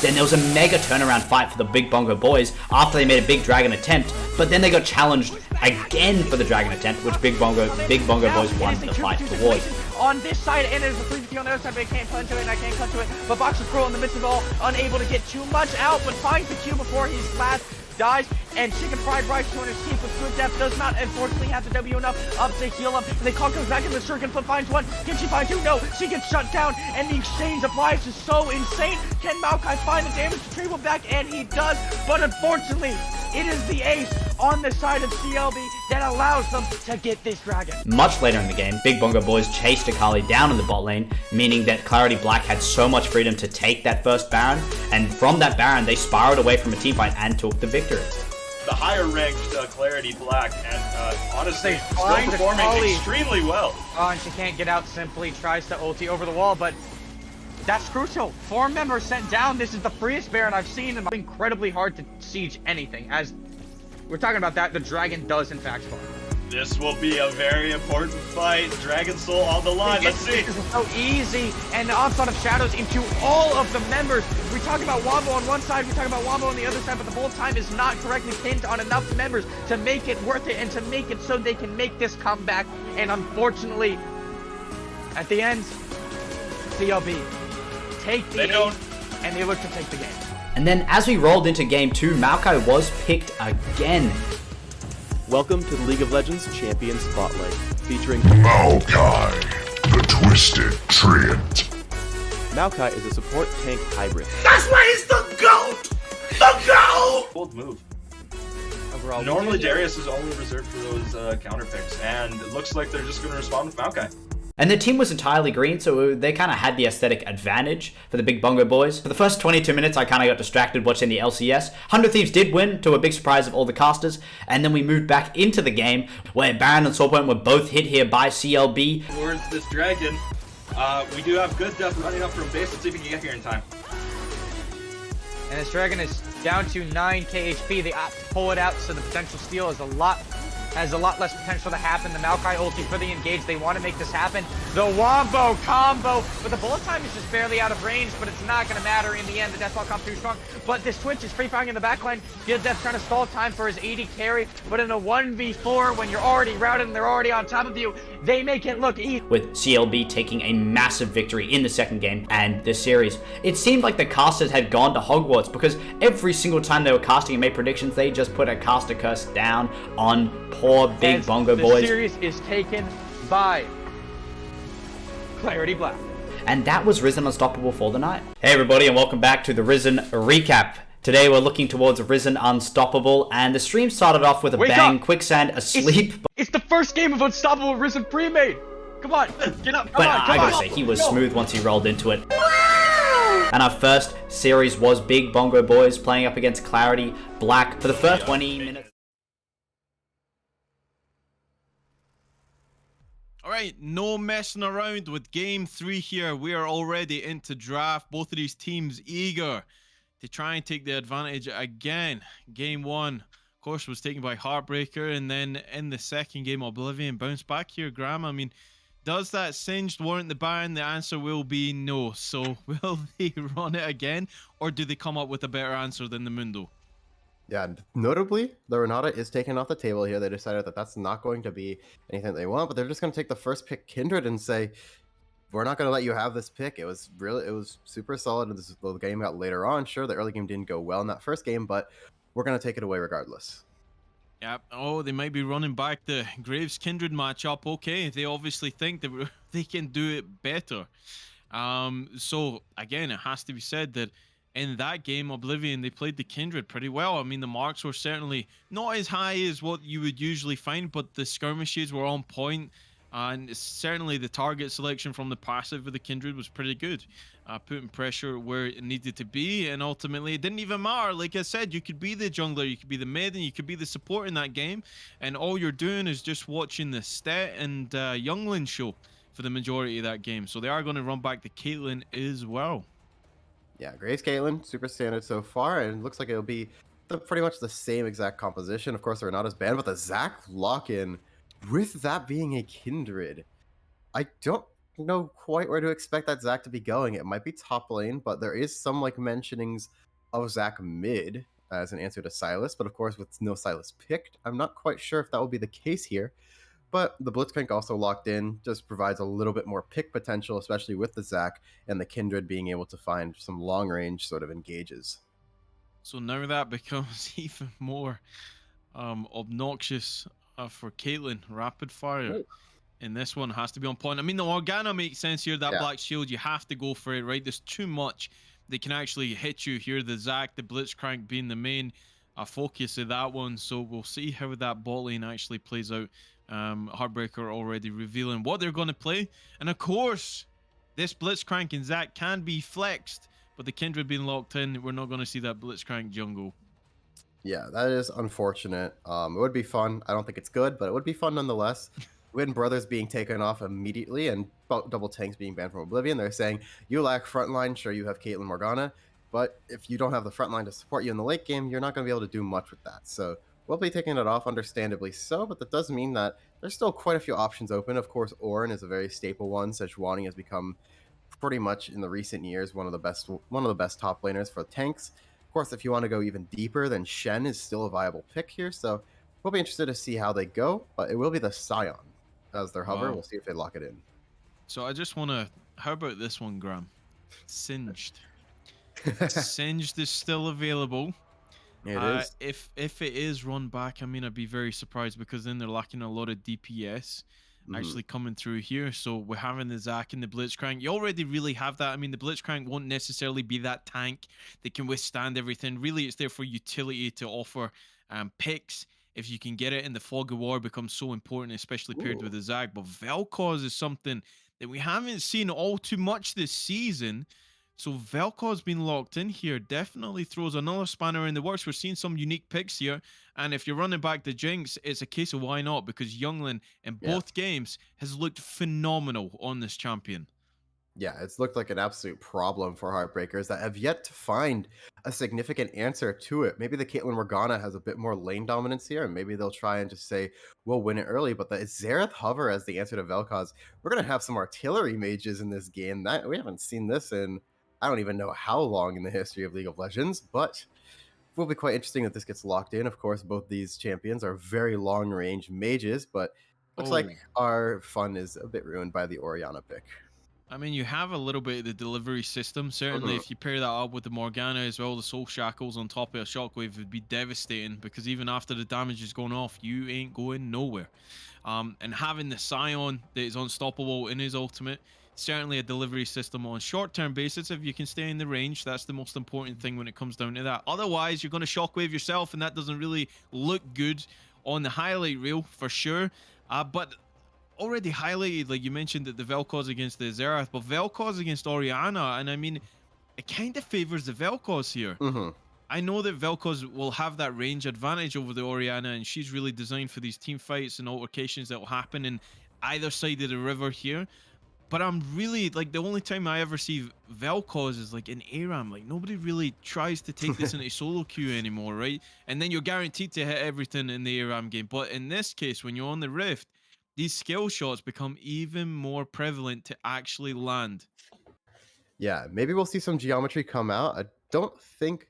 Then there was a mega turnaround fight for the Big Bongo Boys after they made a big dragon attempt, but then they got challenged again for the dragon attempt, which Big Bongo Boys won the fight towards. On this side, and there's a 3v2 on the other side, but I can't punch to it, and I can't cut to it. But Boxer Pro in the midst of it all, unable to get too much out, but finds the Q before he's last. Dies, and Chicken Fried Rice to escape with good depth, does not unfortunately have the W enough up to heal him. And they call comes back in the circuit, but finds one. Can she find two? No, she gets shut down, and the exchange of lives is so insane. Can Maokai find the damage to Treble back? And he does, but unfortunately, it is the ace on the side of CLB that allows them to get this dragon. Much later in the game, Big Bongo Boys chased Akali down in the bot lane, meaning that Clarity Black had so much freedom to take that first Baron, and from that Baron, they spiraled away from a teamfight and took the victory. The higher ranked Clarity Black, and honestly, still performing extremely well. Oh, and she can't get out simply, tries to ulti over the wall, but that's crucial. 4 members sent down. This is the freest Baron I've seen, and it's incredibly hard to siege anything. As we're talking about that, the dragon does in fact spawn. This will be a very important fight. Dragon Soul on the line. Let's see. This is so easy, and the onslaught of shadows into all of the members. We talk about Wombo on one side, we talk about Wombo on the other side, but the whole time is not correctly pinned on enough members to make it worth it and to make it so they can make this comeback. And unfortunately, at the end, CLB take the They don't. eight, and they look to take the game. And then as we rolled into game 2, Maokai was picked again. Welcome to the League of Legends Champion Spotlight, featuring Maokai, the Twisted Treant. Maokai is a support tank hybrid. That's why he's the GOAT! The GOAT! Bold move. Overall, Normally Darius is only reserved for those counter picks, and it looks like they're just going to respond with Maokai. And the team was entirely green, so they kind of had the aesthetic advantage for the Big Bongo boys. For the first 22 minutes, I kind of got distracted watching the LCS. 100 Thieves did win, to a big surprise of all the casters. And then we moved back into the game, where Baron and Soulpoint were both hit here by CLB. Towards this dragon, we do have good death running up from base. Let's see if we can get here in time. And this dragon is down to 9k HP. They opt to pull it out, so the potential steal is has a lot less potential to happen. The Maokai ulti for the engage. They want to make this happen. The Wombo combo, but the bullet time is just barely out of range, but it's not going to matter in the end. The Deathball comes through strong, but this Twitch is free firing in the backline. Good Death trying to stall time for his 80 carry, but in a 1v4, when you're already routed and they're already on top of you, they make it look easy. With CLB taking a massive victory in the second game and this series. It seemed like the casters had gone to Hogwarts, because every single time they were casting and made predictions, they just put a caster curse down on poor Big And Bongo the boys. series is taken by Clarity Black. And that was Risen Unstoppable for the night. Hey everybody, and welcome back to the Risen recap. Today we're looking towards Risen Unstoppable, and the stream started off with a Wake bang. up! Quicksand asleep. It's the first game of Unstoppable Risen Premade. Come on, get up, come But on, I come gotta on. say, he was Go. smooth once he rolled into it. And our first series was Big Bongo Boys playing up against Clarity Black for the first 20 minutes. All right, no messing around with game 3 here. We are already into draft. Both of these teams eager to try and take the advantage again. Game 1, of course, was taken by Heartbreaker, and then in the second game, Oblivion bounced back here. Graham, I mean, does that singed warrant the ban? The answer will be no. So will they run it again, or do they come up with a better answer than the Mundo? Yeah, notably, the Renata is taken off the table here. They decided that that's not going to be anything they want, but they're just going to take the first pick, Kindred, and say, we're not going to let you have this pick. It was super solid. And the game got later on. Sure, the early game didn't go well in that first game, but we're going to take it away regardless. Yep. Oh, they might be running back the Graves Kindred matchup. Okay, they obviously think that they can do it better. So again, it has to be said that in that game, Oblivion, they played the Kindred pretty well. I mean, the marks were certainly not as high as what you would usually find, but the skirmishes were on point, and certainly the target selection from the passive of the Kindred was pretty good, putting pressure where it needed to be, and ultimately it didn't even matter. Like I said, you could be the jungler, you could be the mid, and you could be the support in that game, and all you're doing is just watching the Stet and Youngling show for the majority of that game. So they are going to run back the Caitlyn as well. Yeah, Graves Caitlyn, super standard so far, and it looks like it'll be pretty much the same exact composition. Of course, they're not as bad, but the Zac lock-in, with that being a Kindred, I don't know quite where to expect that Zac to be going. It might be top lane, but there is some like mentionings of Zac mid as an answer to Sylas, but of course with no Sylas picked, I'm not quite sure if that will be the case here. But the Blitzcrank also locked in just provides a little bit more pick potential, especially with the Zac and the Kindred being able to find some long range sort of engages. So now that becomes even more obnoxious for Caitlyn. Rapid fire in this one has to be on point. I mean, the Organa makes sense here. That Black Shield, you have to go for it, right? There's too much that can actually hit you here. The Zac, the Blitzcrank being the main focus of that one. So we'll see how that bot lane actually plays out. Heartbreaker already revealing what they're going to play, and of course this Blitzcrank and Zac can be flexed, but the Kindred being locked in, we're not going to see that Blitzcrank jungle. Yeah, that is unfortunate. It would be fun. I don't think it's good, but it would be fun nonetheless. Win Brothers being taken off immediately and double tanks being banned from Oblivion, they're saying you lack frontline. Sure, you have Caitlyn Morgana, but if you don't have the frontline to support you in the late game, you're not going to be able to do much with that. So we'll be taking it off, understandably so, but that does mean that there's still quite a few options open. Of course, Ornn is a very staple one. Sejuani has become pretty much in the recent years one of the best top laners for tanks. Of course, if you want to go even deeper, then Shen is still a viable pick here. So we'll be interested to see how they go, but it will be the Scion as their hover. Wow. We'll see if they lock it in. So I just want to How about this one, Graham? Singed. Singed is still available. It is. If it is run back, I mean, I'd be very surprised because then they're lacking a lot of DPS actually coming through here. So we're having the Zac and the Blitzcrank. You already really have that. I mean, the Blitzcrank won't necessarily be that tank that can withstand everything. Really, it's there for utility to offer picks. If you can get it, and the Fog of War becomes so important, especially paired with the Zac. But Vel'Koz is something that we haven't seen all too much this season. So Vel'Koz's been locked in here. Definitely throws another spanner in the works. We're seeing some unique picks here. And if you're running back the Jinx, it's a case of why not? Because Younglin in both games has looked phenomenal on this champion. Yeah, it's looked like an absolute problem for Heartbreakers that have yet to find a significant answer to it. Maybe the Caitlyn Morgana has a bit more lane dominance here, and maybe they'll try and just say, we'll win it early. But the Xerath Hover as the answer to Vel'Koz, we're going to have some artillery mages in this game. That we haven't seen this in, I don't even know how long in the history of League of Legends, but it will be quite interesting that this gets locked in. Of course, both these champions are very long-range mages, but looks like our fun is a bit ruined by the Orianna pick. I mean, you have a little bit of the delivery system. Certainly, if you pair that up with the Morgana as well, the Soul Shackles on top of a Shockwave would be devastating because even after the damage is going off, you ain't going nowhere. And having the Scion that is unstoppable in his ultimate, certainly a delivery system on short-term basis. If you can stay in the range, that's the most important thing when it comes down to that. Otherwise, you're going to Shockwave yourself, and that doesn't really look good on the highlight reel for sure. But already highlighted, like you mentioned, that the Vel'Koz against the Xerath, but Vel'Koz against Orianna, and I mean, it kind of favors the Vel'Koz here. I know that Vel'Koz will have that range advantage over the Orianna, and she's really designed for these team fights and altercations that will happen in either side of the river here. But I'm really, like, the only time I ever see Vel'Koz is like in ARAM. Like, nobody really tries to take this into solo queue anymore, right? And then you're guaranteed to hit everything in the ARAM game. But in this case, when you're on the Rift, these skill shots become even more prevalent to actually land. Yeah, maybe we'll see some geometry come out. I don't think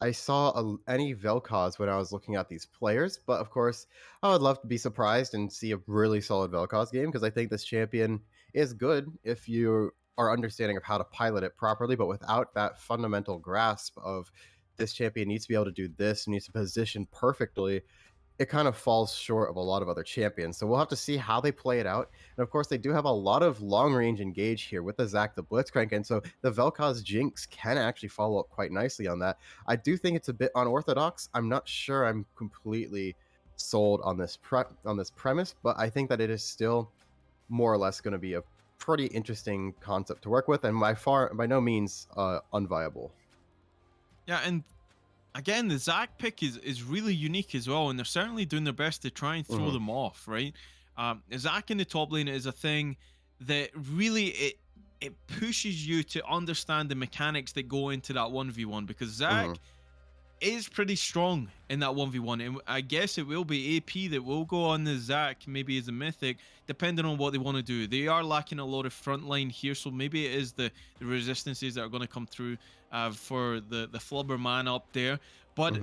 I saw any Vel'Koz when I was looking at these players, but of course, I would love to be surprised and see a really solid Vel'Koz game because I think this champion is good if you are understanding of how to pilot it properly, but without that fundamental grasp of this champion needs to be able to do this, needs to position perfectly, it kind of falls short of a lot of other champions. So we'll have to see how they play it out. And of course, they do have a lot of long-range engage here with the Zac, the Blitzcrank, and so the Vel'Koz Jinx can actually follow up quite nicely on that. I do think it's a bit unorthodox. I'm not sure I'm completely sold on this premise, but I think that it is still more or less going to be a pretty interesting concept to work with, and by no means unviable. Yeah, and again, the Zac pick is really unique as well, and they're certainly doing their best to try and throw them off, right? Zac in the top lane is a thing that really it pushes you to understand the mechanics that go into that 1v1, because Zac is pretty strong in that 1v1, and I guess it will be AP that will go on the Zac, maybe as a mythic, depending on what they want to do. They are lacking a lot of front line here, so maybe it is the resistances that are going to come through for the Flubber man up there, but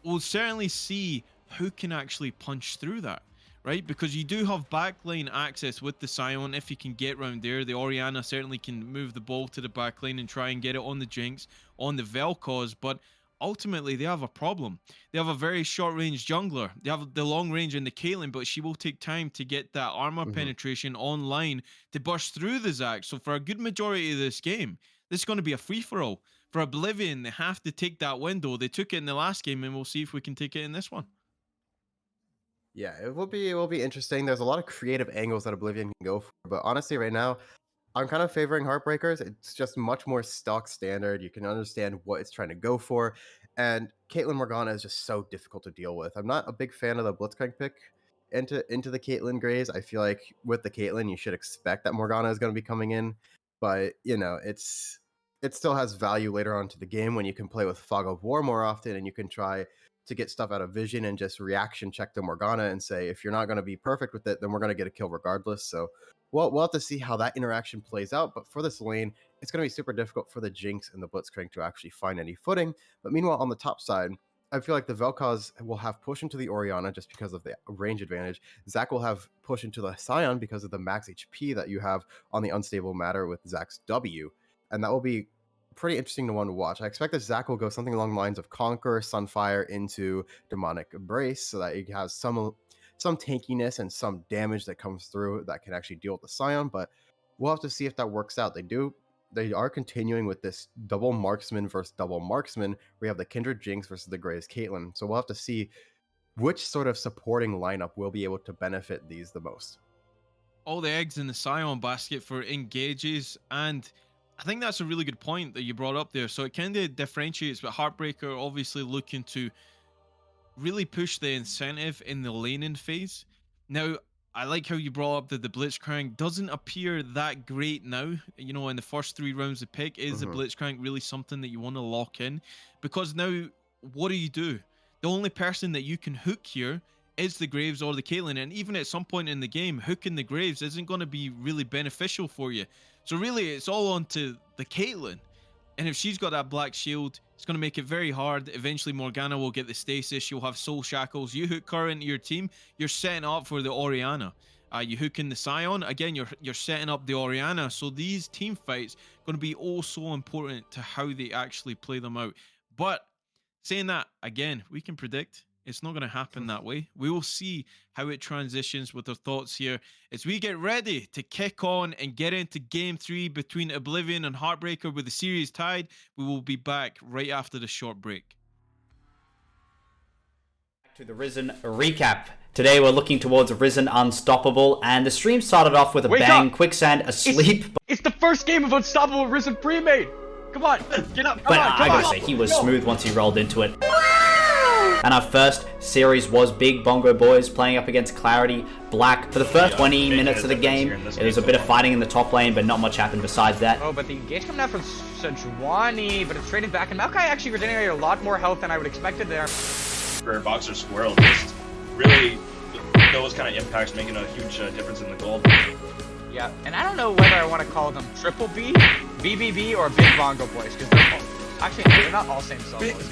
we'll certainly see who can actually punch through that, right? Because you do have backline access with the Scion if you can get round there. The Orianna certainly can move the ball to the backline and try and get it on the Jinx, on the Vel'Koz, but ultimately they have a problem. They have a very short range jungler. They have the long range in the Caitlyn, but she will take time to get that armor penetration online to burst through the Zac. So for a good majority of this game, this is going to be a free-for-all. For Oblivion, they have to take that window. They took it in the last game, and we'll see if we can take it in this one. Yeah, it will be interesting. There's a lot of creative angles that Oblivion can go for, but honestly, right now, I'm kind of favoring Heartbreakers. It's just much more stock standard. You can understand what it's trying to go for, and Caitlyn Morgana is just so difficult to deal with. I'm not a big fan of the Blitzcrank pick into the Caitlyn Grays. I feel like with the Caitlyn, you should expect that Morgana is going to be coming in, but you know, it still has value later on to the game when you can play with Fog of War more often, and you can try to get stuff out of vision and just reaction check to Morgana and say, if you're not going to be perfect with it, then we're going to get a kill regardless. So we'll have to see how that interaction plays out. But for this lane, it's going to be super difficult for the Jinx and the Blitzcrank to actually find any footing. But meanwhile, on the top side, I feel like the Vel'Koz will have push into the Orianna just because of the range advantage. Zac will have push into the Scion because of the max HP that you have on the unstable matter with Zac's W. And that will be pretty interesting to watch. I expect that Zac will go something along the lines of Conquer, Sunfire into Demonic Embrace so that he has some tankiness and some damage that comes through that can actually deal with the Scion, but we'll have to see if that works out. They are continuing with this double marksman versus double marksman. We have the Kindred Jinx versus the Graves Caitlyn. So we'll have to see which sort of supporting lineup will be able to benefit these the most. All the eggs in the Scion basket for engages, and I think that's a really good point that you brought up there. So it kind of differentiates, but Heartbreaker obviously looking to really push the incentive in the laning phase. Now, I like how you brought up that the Blitzcrank doesn't appear that great now. You know, in the first 3 rounds of pick, is the Blitzcrank really something that you want to lock in? Because now, what do? The only person that you can hook here is the Graves or the Caitlyn, and even at some point in the game, hooking the Graves isn't going to be really beneficial for you. So really, it's all onto the Caitlyn. And if she's got that black shield, it's going to make it very hard. Eventually, Morgana will get the stasis. You'll have soul shackles. You hook her into your team, you're setting up for the Orianna. You hook in the Scion, again, you're setting up the Orianna. So these team fights going to be oh so important to how they actually play them out. But saying that, again, we can predict it's not going to happen that way. We will see how it transitions with our thoughts here as we get ready to kick on and get into Game 3 between Oblivion and Heartbreaker with the series tied. We will be back right after the short break. To the Risen recap. Today we're looking towards Risen Unstoppable, and the stream started off with a bang. Quicksand asleep. It's the first game of Unstoppable Risen Premade. Come on, get up. But I gotta say, he was smooth once he rolled into it. And our first series was Big Bongo Boys playing up against Clarity Black. For the first 20 minutes of the game, it was a bit of fighting in the top lane, but not much happened besides that. Oh, but the engage coming out from Sejuani, but it's trading back, and Maokai actually regenerated a lot more health than I would expected there. For Boxer Squirrel, just really those kind of impacts making a huge difference in the gold. Yeah, and I don't know whether I want to call them Triple B, BBB, or Big Bongo Boys, because they're not all same solos.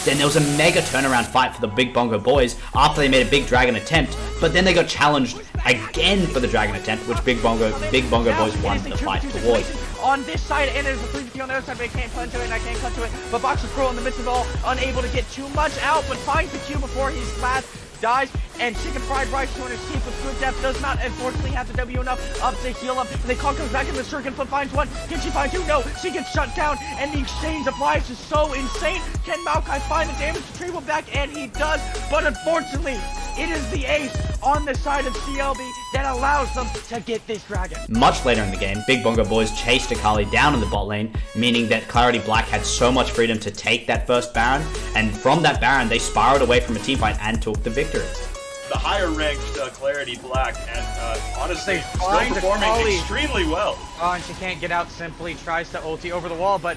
Then there was a mega turnaround fight for the Big Bongo Boys after they made a big dragon attempt, but then they got challenged again for the dragon attempt, which Big Bongo Boys won the fight towards. On this side, and there's a 3 on the other side, but I can't punch to it, and I can't cut to it. But Boxer Squirrel in the midst of it all, unable to get too much out, but finds the Q before he's last. Dies, and Chicken Fried Rice to escape with good depth, does not unfortunately have the W enough up to heal up, and the call comes back in the circuit, but finds one. Can she find 2? No, she gets shut down, and the exchange of lives is so insane. Can Maokai find the damage retrieval back? And he does, but unfortunately, it is the ace on the side of CLB that allows them to get this dragon. Much later in the game, Big Bongo Boys chased Akali down in the bot lane, meaning that Clarity Black had so much freedom to take that first Baron, and from that Baron, they spiraled away from a teamfight and took the victory. The higher ranked Clarity Black, and honestly, still performing extremely well. Oh, and she can't get out simply, tries to ulti over the wall, but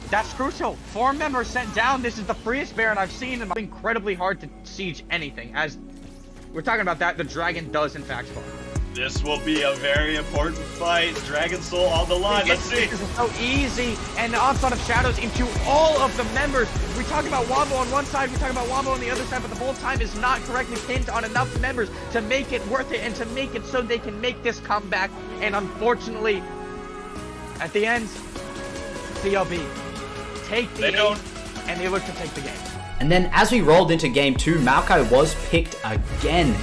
that's crucial. 4 members sent down. This is the freest Baron I've seen, and it's incredibly hard to siege anything. As we're talking about that, the dragon does in fact spawn. This will be a very important fight. Dragon Soul on the line. Let's see. This is so easy, and the onslaught of shadows into all of the members. We talk about Wombo on one side, we talk about Wombo on the other side, but the whole time is not correctly pinned on enough members to make it worth it and to make it so they can make this comeback. And unfortunately, at the end, CLB take the lead, and they look to take the game. And then as we rolled into Game 2, Maokai was picked again.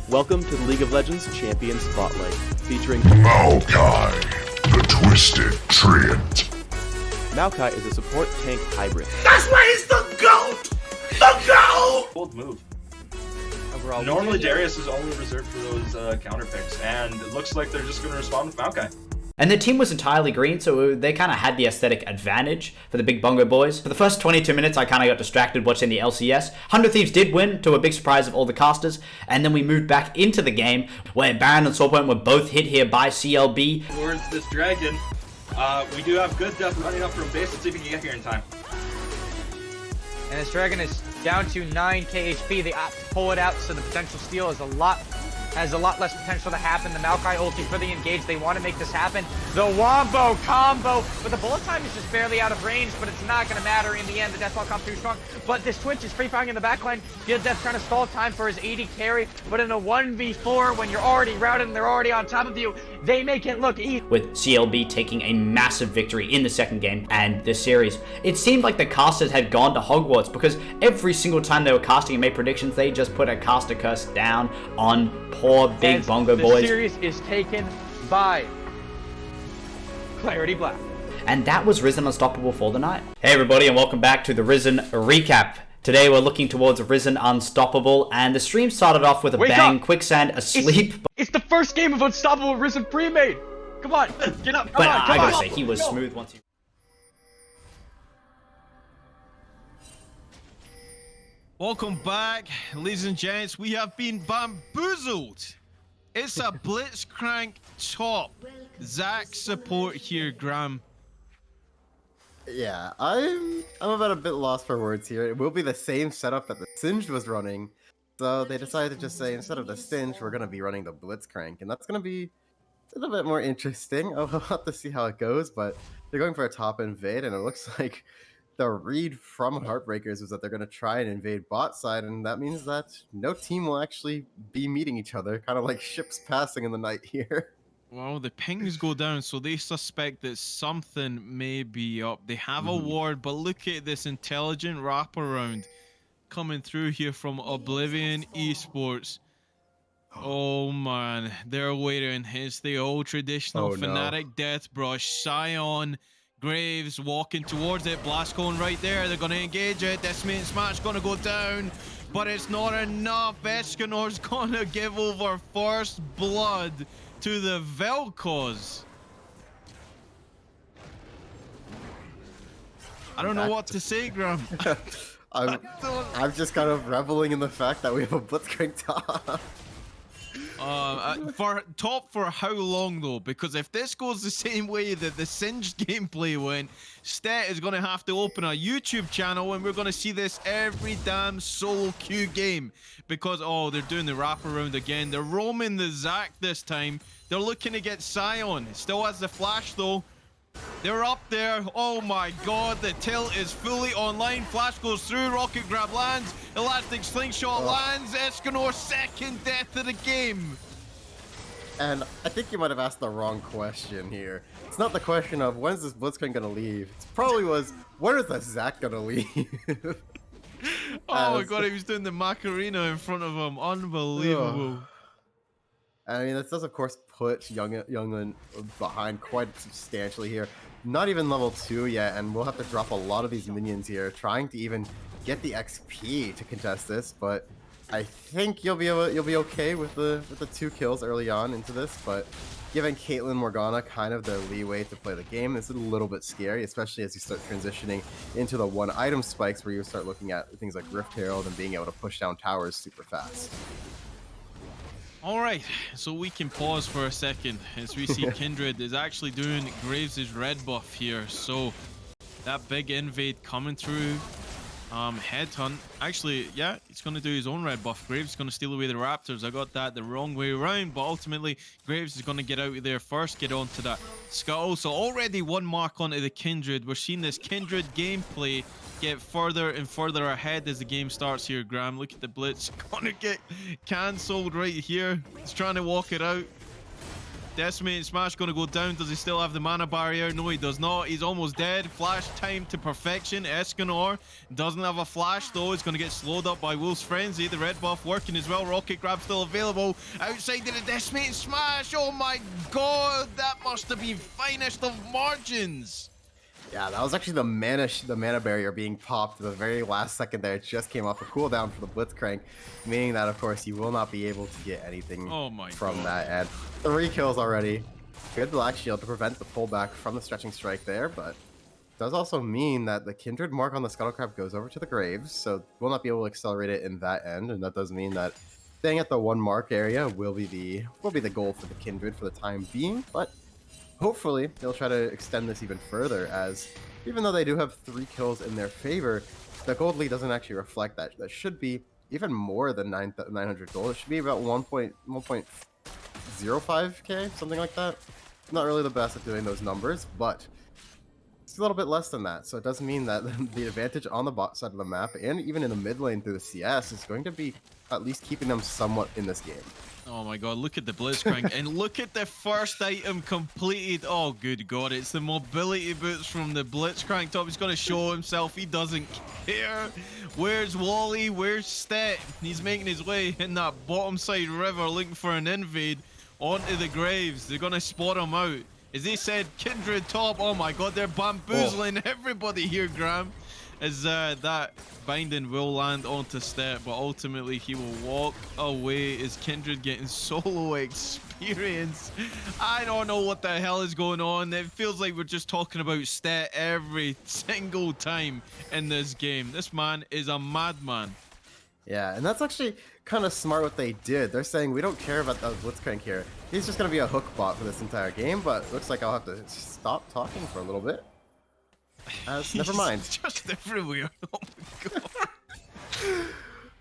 Welcome to the League of Legends Champion Spotlight, featuring Maokai, the Twisted Treant. Maokai is a support tank hybrid. That's why he's the GOAT! The GOAT! Bold move. Overall, normally Darius is only reserved for those counter picks, and it looks like they're just going to respond with Maokai. And the team was entirely green, so they kind of had the aesthetic advantage for the Big Bongo Boys. For the first 22 minutes, I kind of got distracted watching the LCS. 100 Thieves did win, to a big surprise of all the casters, and then we moved back into the game, where Baron and Soulpoint were both hit here by CLB. Towards this dragon, we do have good depth running up from base. Let's see if we can get here in time. And this dragon is down to 9k HP. They opt to pull it out, so the potential steal is a lot has a lot less potential to happen. The Maokai ulti for the engage. They want to make this happen. The Wombo combo, but the bullet time is just barely out of range, but it's not going to matter in the end. The Deathball comes too strong, but this Twitch is free firing in the backline. Good Death trying to stall time for his AD carry, but in a 1v4, when you're already routed and they're already on top of you, they make it look easy. With CLB taking a massive victory in the second game and this series, it seemed like the casters had gone to Hogwarts, because every single time they were casting and made predictions, they just put a caster curse down on poor Big Bongo Boys. The series is taken by Clarity Black. And that was Risen Unstoppable for the night. Hey everybody, and welcome back to the Risen recap. Today we're looking towards Risen Unstoppable, and the stream started off with a bang, Quicksand asleep. It's the first game of Unstoppable Risen Premade. Come on, get up, come on, I gotta say, he was smooth once he... Welcome back, ladies and gents. We have been bamboozled. It's a Blitzcrank top. Zach support here, Graham. Yeah, I'm about a bit lost for words here. It will be the same setup that the Singed was running, so they decided to just say, instead of the Singed, we're gonna be running the Blitzcrank, and that's gonna be a little bit more interesting. I'll have to see how it goes, but they're going for a top invade, and it looks like the read from Heartbreakers is that they're going to try and invade bot side, and that means that no team will actually be meeting each other, kind of like ships passing in the night here. Well, the pings go down, so they suspect that something may be up. They have a ward, but look at this intelligent wraparound coming through here from Oblivion Esports. Oh man, they're waiting. It's the old traditional Fnatic Death Brush. Sion, Graves walking towards it. Blast Cone right there. They're going to engage it. Decimating Smash going to go down, but it's not enough. Escanor's going to give over first blood to the Vel'Koz. I don't know what to say, Graham. I'm just kind of reveling in the fact that we have a Blitzcrank top. For top for how long though? Because if this goes the same way that the Singed gameplay went, Stet is going to have to open a YouTube channel, and we're going to see this every damn solo queue game. Because, oh, they're doing the wraparound again. They're roaming the Zac this time. They're looking to get Sion. Still has the flash though. They're up there. Oh my god, the tilt is fully online. Flash goes through, rocket grab lands, elastic slingshot lands. Escanor second death of the game. And I think you might have asked the wrong question here. It's not the question of when's this Blitzcrank gonna leave. It probably was, when is the Zac gonna leave? Oh my god, he was doing the Macarena in front of him. Unbelievable. I mean, this does, of course, put Youngin behind quite substantially here. Not even level 2 yet, and we'll have to drop a lot of these minions here, trying to even get the XP to contest this. But I think you'll be okay with the 2 kills early on into this. But giving Caitlyn Morgana kind of the leeway to play the game is a little bit scary, especially as you start transitioning into the 1-item spikes, where you start looking at things like Rift Herald and being able to push down towers super fast. Alright, so we can pause for a second as we see Kindred is actually doing Graves' red buff here. So that big invade coming through. Headhunt. Actually, yeah, he's going to do his own red buff. Graves is going to steal away the Raptors. I got that the wrong way around, but ultimately Graves is going to get out of there first, get onto that Scuttle. So already 1 mark onto the Kindred. We're seeing this Kindred gameplay get further and further ahead as the game starts here, Graham. Look at the Blitz. Gonna get cancelled right here. He's trying to walk it out. Decimating Smash gonna go down. Does he still have the mana barrier? No, he does not. He's almost dead. Flash time to perfection. Escanor doesn't have a flash though. He's gonna get slowed up by Wolf's Frenzy. The red buff working as well. Rocket grab still available. Outside of the Decimating Smash. Oh my god, that must have been finest of margins. Yeah, that was actually the mana barrier being popped the very last second there. It just came off a cooldown for the Blitzcrank, meaning that, of course, you will not be able to get anything from that. And 3 kills already. Good Black Shield to prevent the pullback from the Stretching Strike there, but it does also mean that the Kindred mark on the Scuttlecrab goes over to the Graves, so we'll not be able to accelerate it in that end, and that does mean that staying at the 1 mark area will be the goal for the Kindred for the time being, but hopefully, they'll try to extend this even further, as even though they do have 3 kills in their favor, the gold lead doesn't actually reflect that. That should be even more than 900 gold. It should be about 1.05k, something like that. Not really the best at doing those numbers, but it's a little bit less than that. So it does mean that the advantage on the bot side of the map and even in the mid lane through the CS is going to be at least keeping them somewhat in this game. Oh my god, look at the Blitzcrank and look at the first item completed. Oh good god, it's the mobility boots from the Blitzcrank top. He's gonna show himself, he doesn't care. Where's Wally? Where's Stet? He's making his way in that bottom side river looking for an invade onto the graves. They're gonna spot him out. As they said, Kindred top. Oh my god, they're bamboozling everybody here, Graham. As that binding will land onto Step, but ultimately he will walk away. Is Kindred getting solo experience? I don't know what the hell is going on. It feels like we're just talking about Step every single time in this game. This man is a madman. Yeah, and that's actually kind of smart what they did. They're saying we don't care about the Blitzcrank here. He's just going to be a hook bot for this entire game, but looks like I'll have to stop talking for a little bit. Never mind. Just everywhere. Oh my god.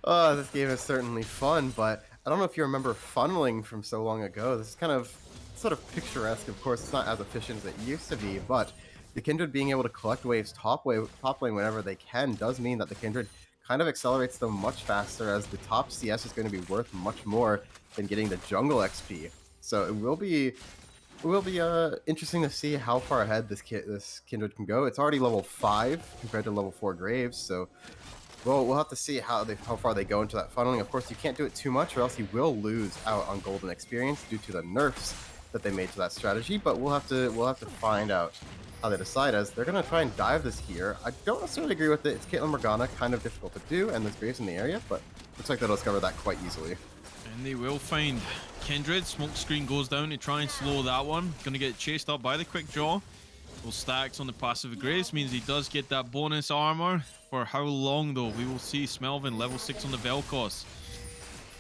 Oh, this game is certainly fun, but I don't know if you remember funneling from so long ago. This is kind of sort of picturesque. Of course, it's not as efficient as it used to be, but the Kindred being able to collect waves top lane whenever they can does mean that the Kindred kind of accelerates them much faster, as the top CS is going to be worth much more than getting the jungle XP. So it will be interesting to see how far ahead this Kindred can go. It's already level 5 compared to level 4 Graves, so we'll have to see how far they go into that funneling. Of course, you can't do it too much, or else you will lose out on golden experience due to the nerfs that they made to that strategy. But we'll have to find out how they decide, as they're gonna try and dive this here. I don't necessarily agree with it. It's Caitlyn Morgana, kind of difficult to do, and there's Graves in the area, but looks like they'll discover that quite easily. And they will find Kindred. Smoke screen goes down to try and slow that one. Gonna get chased up by the quick draw. Those stacks on the passive Graves means he does get that bonus armor. For how long though? We will see. Smelvin level 6 on the Vel'Koz.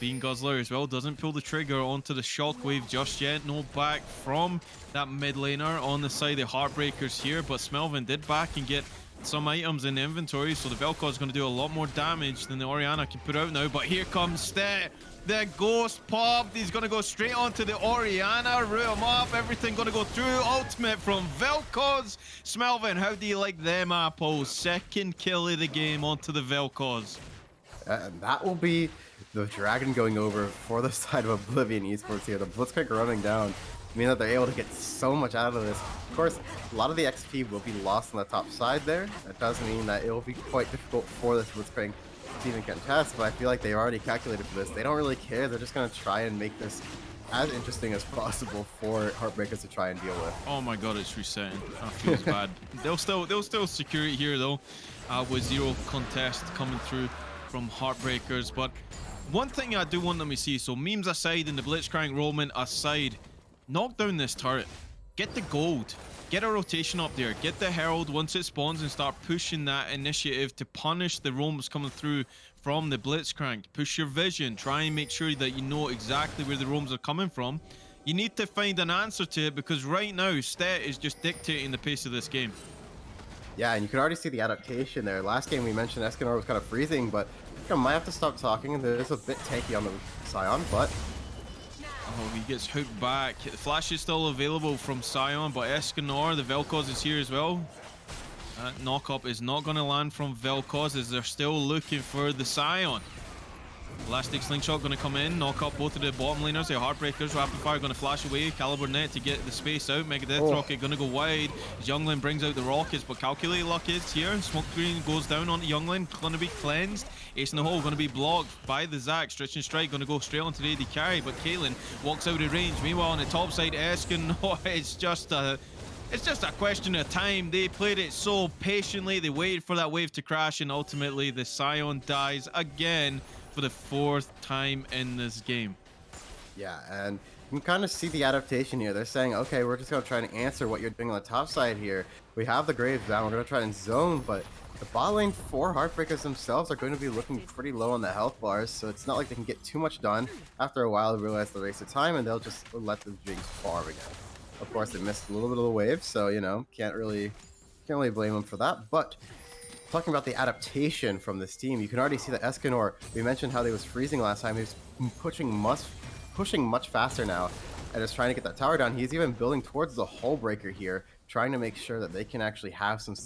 Bean Guzzler as well doesn't pull the trigger onto the shockwave just yet. No back from that mid laner on the side of Heartbreakers here, but Smelvin did back and get some items in the inventory, so the Vel'Koz is going to do a lot more damage than the Orianna can put out now. But here comes Stet. The ghost popped. He's going to go straight onto the Orianna, root him up, everything going to go through. Ultimate from Vel'Koz. Smelvin, how do you like them apples? Second kill of the game onto the Vel'Koz. And that will be the dragon going over for the side of Oblivion Esports here. The Blitzcrank running down mean that they're able to get so much out of this. Of course, a lot of the XP will be lost on the top side there. That does mean that it will be quite difficult for this Blitzcrank to even contest, but I feel like they already calculated for this. They don't really care. They're just going to try and make this as interesting as possible for Heartbreakers to try and deal with. Oh my god, it's resetting. That feels bad. They'll still secure it here though, with zero contest coming through from Heartbreakers. But one thing I do want them to see, so memes aside and the Blitzcrank rollman aside, knock down this turret. Get the gold. Get a rotation up there. Get the Herald once it spawns and start pushing that initiative to punish the roams coming through from the Blitzcrank. Push your vision. Try and make sure that you know exactly where the roams are coming from. You need to find an answer to it, because right now Stet is just dictating the pace of this game. Yeah, and you can already see the adaptation there. Last game we mentioned Escanor was kind of freezing, but you might have to stop talking. It's a bit tanky on the Scion, but oh, he gets hooked back. The flash is still available from Scion, but Escanor, the Vel'Koz is here as well. That knock-up is not going to land from Vel'Koz, as they're still looking for the Scion. Elastic Slingshot going to come in, knock up both of the bottom laners. The Heartbreakers, Rapid Fire going to flash away. Caliber Net to get the space out. Mega Death Rocket going to go wide. Youngling brings out the rockets, but Calculated Luck is here. Smoke Screen goes down onto Youngling, going to be cleansed. Ace in the hole going to be blocked by the Zac. Stretch and Strike going to go straight onto the AD carry, but Caitlyn walks out of range. Meanwhile, on the top side, Escanor, it's just a question of time. They played it so patiently. They waited for that wave to crash, and ultimately the Scion dies again for the 4th time in this game. yeah, and you can kind of see the adaptation here. They're saying, okay, we're just going to try and answer what you're doing on the top side here. We have the Graves down. We're going to try and zone, but the bot lane for Heartbreakers themselves are going to be looking pretty low on the health bars, so it's not like they can get too much done. After a while, they realize the race of time, and they'll just let the Jinx farm again. Of course, they missed a little bit of the wave, so, you know, can't really blame them for that. But talking about the adaptation from this team, you can already see that Escanor, we mentioned how they was freezing last time, he's pushing much faster now, and is trying to get that tower down. He's even building towards the Hullbreaker here, trying to make sure that they can actually have some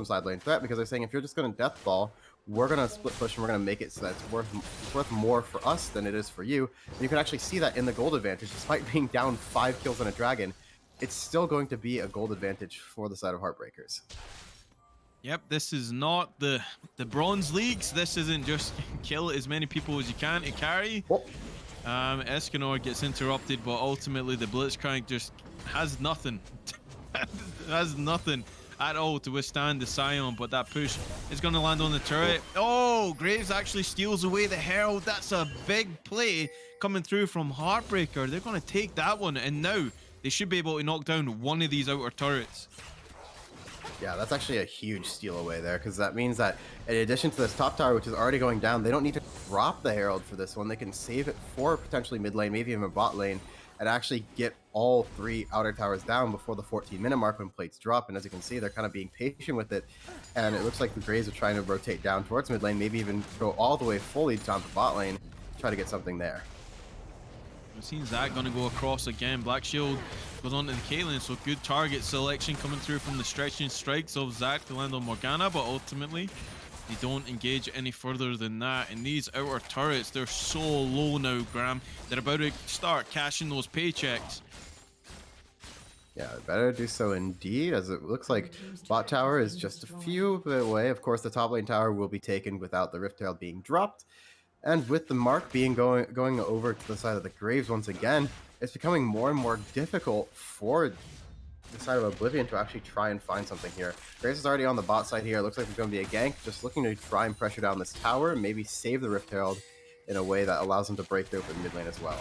side lane threat, because they're saying if you're just going to death ball, we're going to split push and we're going to make it so that it's worth more for us than it is for you. And you can actually see that in the gold advantage. Despite being down 5 kills on a dragon, it's still going to be a gold advantage for the side of Heartbreakers. Yep, this is not the bronze leagues. This isn't just kill as many people as you can to carry. Escanor gets interrupted, but ultimately the Blitzcrank just has nothing. Has nothing at all to withstand the Scion, but that push is going to land on the turret. Oh, Graves actually steals away the Herald. That's a big play coming through from Heartbreaker. They're going to take that one, and now they should be able to knock down one of these outer turrets. Yeah, that's actually a huge steal away there, because that means that in addition to this top tower, which is already going down, they don't need to drop the Herald for this one. They can save it for potentially mid lane, maybe even bot lane, and actually get all 3 outer towers down before the 14-minute mark when plates drop. And as you can see, they're kind of being patient with it, and it looks like the Graves are trying to rotate down towards mid lane, maybe even go all the way fully down to bot lane, try to get something there. We've seen Zach going to go across again. Black Shield goes on to the Caitlyn, so good target selection coming through from the stretching strikes of Zach to land on Morgana, but ultimately they don't engage any further than that. And these outer turrets, they're so low now, Graham. They're about to start cashing those paychecks. Yeah, better do so indeed, as it looks like bot tower is just a few bit away. Of course, the top lane tower will be taken without the Rift Herald being dropped. And with the mark being going over to the side of the Graves once again, it's becoming more and more difficult for the side of Oblivion to actually try and find something here. Graves is already on the bot side here. It looks like there's going to be a gank, just looking to try and pressure down this tower and maybe save the Rift Herald in a way that allows him to break through open mid lane as well.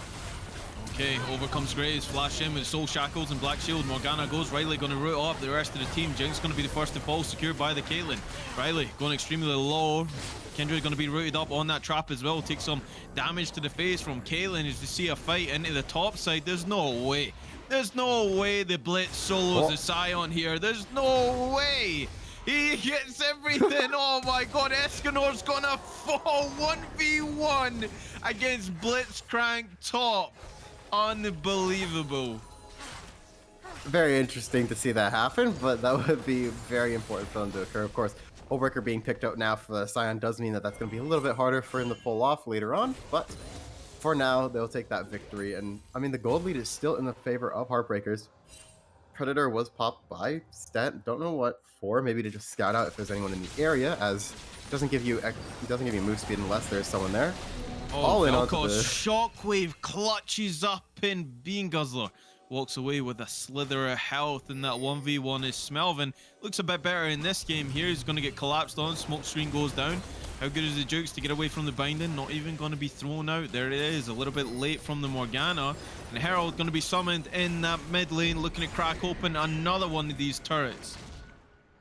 Okay, over comes Graves, flash in with Soul Shackles and Black Shield. Morgana goes, Riley going to root off the rest of the team. Jinx going to be the first to fall, secured by the Caitlyn. Riley going extremely low. Kindred going to be rooted up on that trap as well. Take some damage to the face from Caitlyn as you see a fight into the top side. There's no way. There's no way the Blitz solos the Scion here. There's no way. He gets everything. Oh my god, Escanor's gonna fall 1v1 against Blitzcrank top. Unbelievable. Very interesting to see that happen, but that would be very important for them to occur. Of course, Hullbreaker being picked out now for the Scion does mean that that's going to be a little bit harder for him to pull off later on, but for now, they'll take that victory. And I mean, the gold lead is still in the favor of Heartbreakers. Predator was popped by Stat, don't know what for, maybe to just scout out if there's anyone in the area, as it doesn't give you move speed unless there's someone there. Oh, Vel'Koz Shockwave clutches up in Bean Guzzler. Walks away with a slither of health, and that 1v1 is Smelvin. Looks a bit better in this game here. He's going to get collapsed on. Smoke screen goes down. How good is the Jukes to get away from the binding? Not even going to be thrown out. There it is. A little bit late from the Morgana. And Herald going to be summoned in that mid lane, looking to crack open another one of these turrets.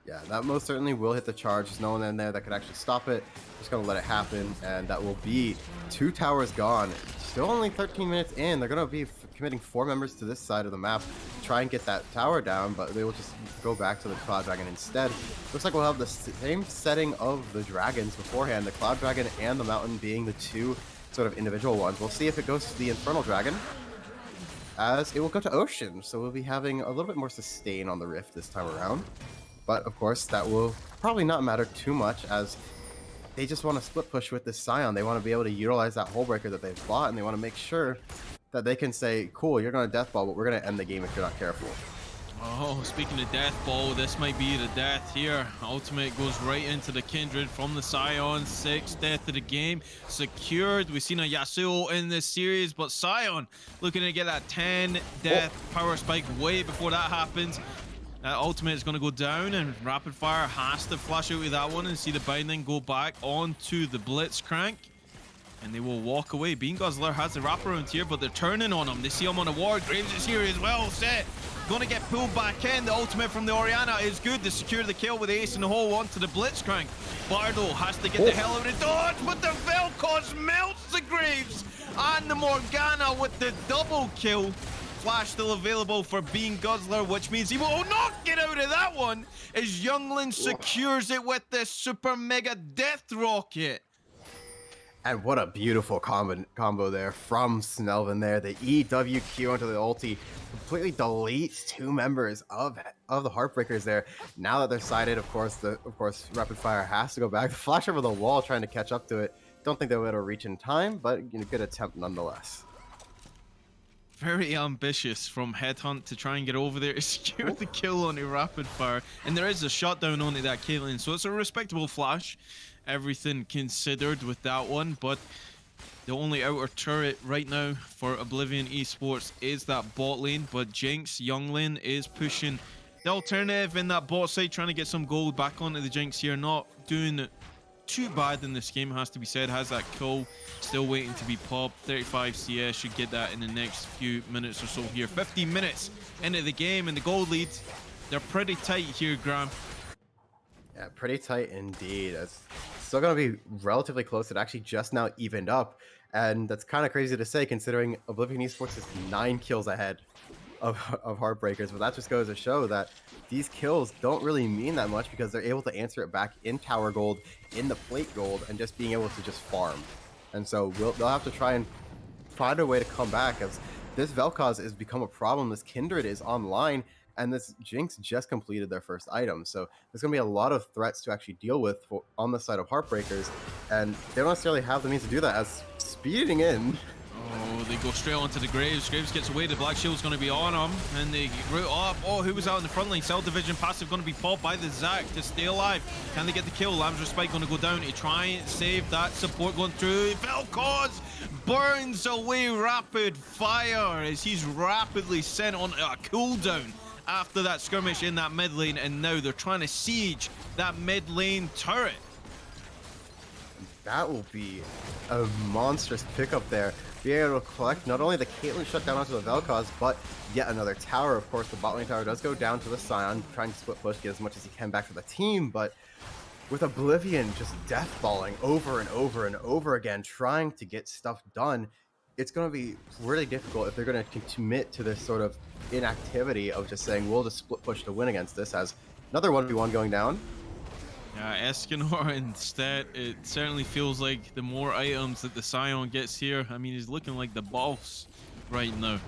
Yeah, that most certainly will hit the charge. There's no one in there that could actually stop it. Just going to let it happen, and that will be 2 towers gone. Still only 13 minutes in. They're going to be committing 4 members to this side of the map to try and get that tower down, but they will just go back to the Cloud Dragon instead. Looks like we'll have the same setting of the dragons beforehand, the Cloud Dragon and the Mountain being the 2 sort of individual ones. We'll see if it goes to the Infernal Dragon, as it will go to Ocean, so we'll be having a little bit more sustain on the Rift this time around. But of course, that will probably not matter too much, as they just want to split push with this Scion. They want to be able to utilize that Hullbreaker that they've bought, and they want to make sure that they can say, cool, you're going to death ball, but we're going to end the game if you're not careful. Oh, speaking of death ball, this might be the death here. Ultimate goes right into the Kindred from the Scion. 6th death of the game secured. We've seen a Yasuo in this series, but Scion looking to get that 10 death power spike way before that happens. Ultimate is going to go down, and Rapid Fire has to flash out with that one and see the binding go back onto the Blitzcrank. And they will walk away. Bean Guzzler has the wraparound here, but they're turning on him. They see him on a ward. Graves is here as well. Set. Going to get pulled back in. The ultimate from the Orianna is good to secure the kill with the ace in the hole onto the Blitzcrank. Bardo has to get the hell out of the dodge, but the Vel'Koz melts the Graves. And the Morgana with the double kill. Flash still available for Bean Guzzler, which means he will not get out of that one as Youngling secures it with the super mega death rocket. And what a beautiful combo there from Snelvin there. The EWQ onto the ulti completely deletes 2 members of the Heartbreakers there. Now that they're sided, of course, Rapid Fire has to go back. The flash over the wall trying to catch up to it. Don't think they were able to reach in time, but good attempt nonetheless. Very ambitious from Headhunt to try and get over there to secure the kill on a Rapid Fire. And there is a shutdown onto that Caitlyn, so it's a respectable flash. Everything considered with that one, but the only outer turret right now for Oblivion Esports is that bot lane, but Jinx Youngling is pushing the alternative in that bot side, trying to get some gold back onto the Jinx here. Not doing too bad in this game, has to be said. Has that kill still waiting to be popped. 35 CS, should get that in the next few minutes or so here. 15 minutes into the game and the gold leads, they're pretty tight here, Graham. Yeah, pretty tight indeed. It's still going to be relatively close. It actually just now evened up, and that's kind of crazy to say considering Oblivion Esports is 9 kills ahead of Heartbreakers, but that just goes to show that these kills don't really mean that much because they're able to answer it back in tower gold, in the plate gold, and just being able to just farm. And so they'll have to try and find a way to come back, as this Vel'Koz has become a problem. This Kindred is online, and this Jinx just completed their first item. So there's going to be a lot of threats to actually deal with on the side of Heartbreakers, and they don't necessarily have the means to do that, as speeding in. Oh, they go straight onto the Graves. Graves gets away. The Black Shield's going to be on him. And they root up. Oh, who was out in the front line? Cell Division passive going to be popped by the Zac to stay alive. Can they get the kill? Lamb's Respite going to go down to try and save that support going through. Vel'Koz burns away Rapid Fire as he's rapidly sent on a cooldown after that skirmish in that mid lane. And now they're trying to siege that mid lane turret. That will be a monstrous pickup there. Being able to collect not only the Caitlyn shutdown onto the Vel'Koz, but yet another tower. Of course, the bot lane tower does go down to the Scion, trying to split push, get as much as he can back for the team, but with Oblivion just deathballing over and over and over again, trying to get stuff done, it's going to be really difficult if they're going to commit to this sort of inactivity of just saying, we'll just split push to win against this, as another 1v1 going down. Yeah, Escanor instead, it certainly feels like the more items that the Scion gets here, I mean, he's looking like the boss right now.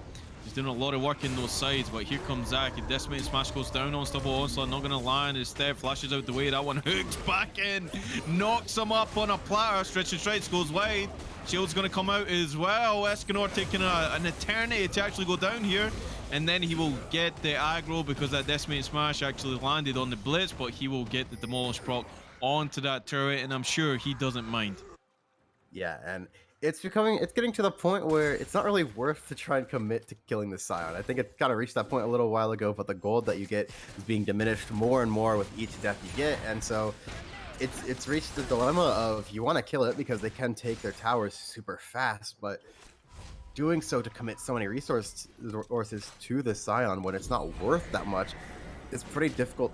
He's doing a lot of work in those sides, but here comes Zac. And Decimated Smash goes down on Stubble Onslaught, not going to land. Instead, flashes out the way. That one hooks back in, knocks him up on a platter. Stretch and Strikes goes wide. Shield's going to come out as well. Escanor taking an eternity to actually go down here. And then he will get the aggro because that Decimated Smash actually landed on the Blitz, but he will get the Demolish proc onto that turret, and I'm sure he doesn't mind. Yeah, and it's getting to the point where it's not really worth to try and commit to killing the Scion. I think it kind of reached that point a little while ago, but the gold that you get is being diminished more and more with each death you get, and so it's reached the dilemma of you want to kill it because they can take their towers super fast, but doing so to commit so many resources to the Scion when it's not worth that much is pretty difficult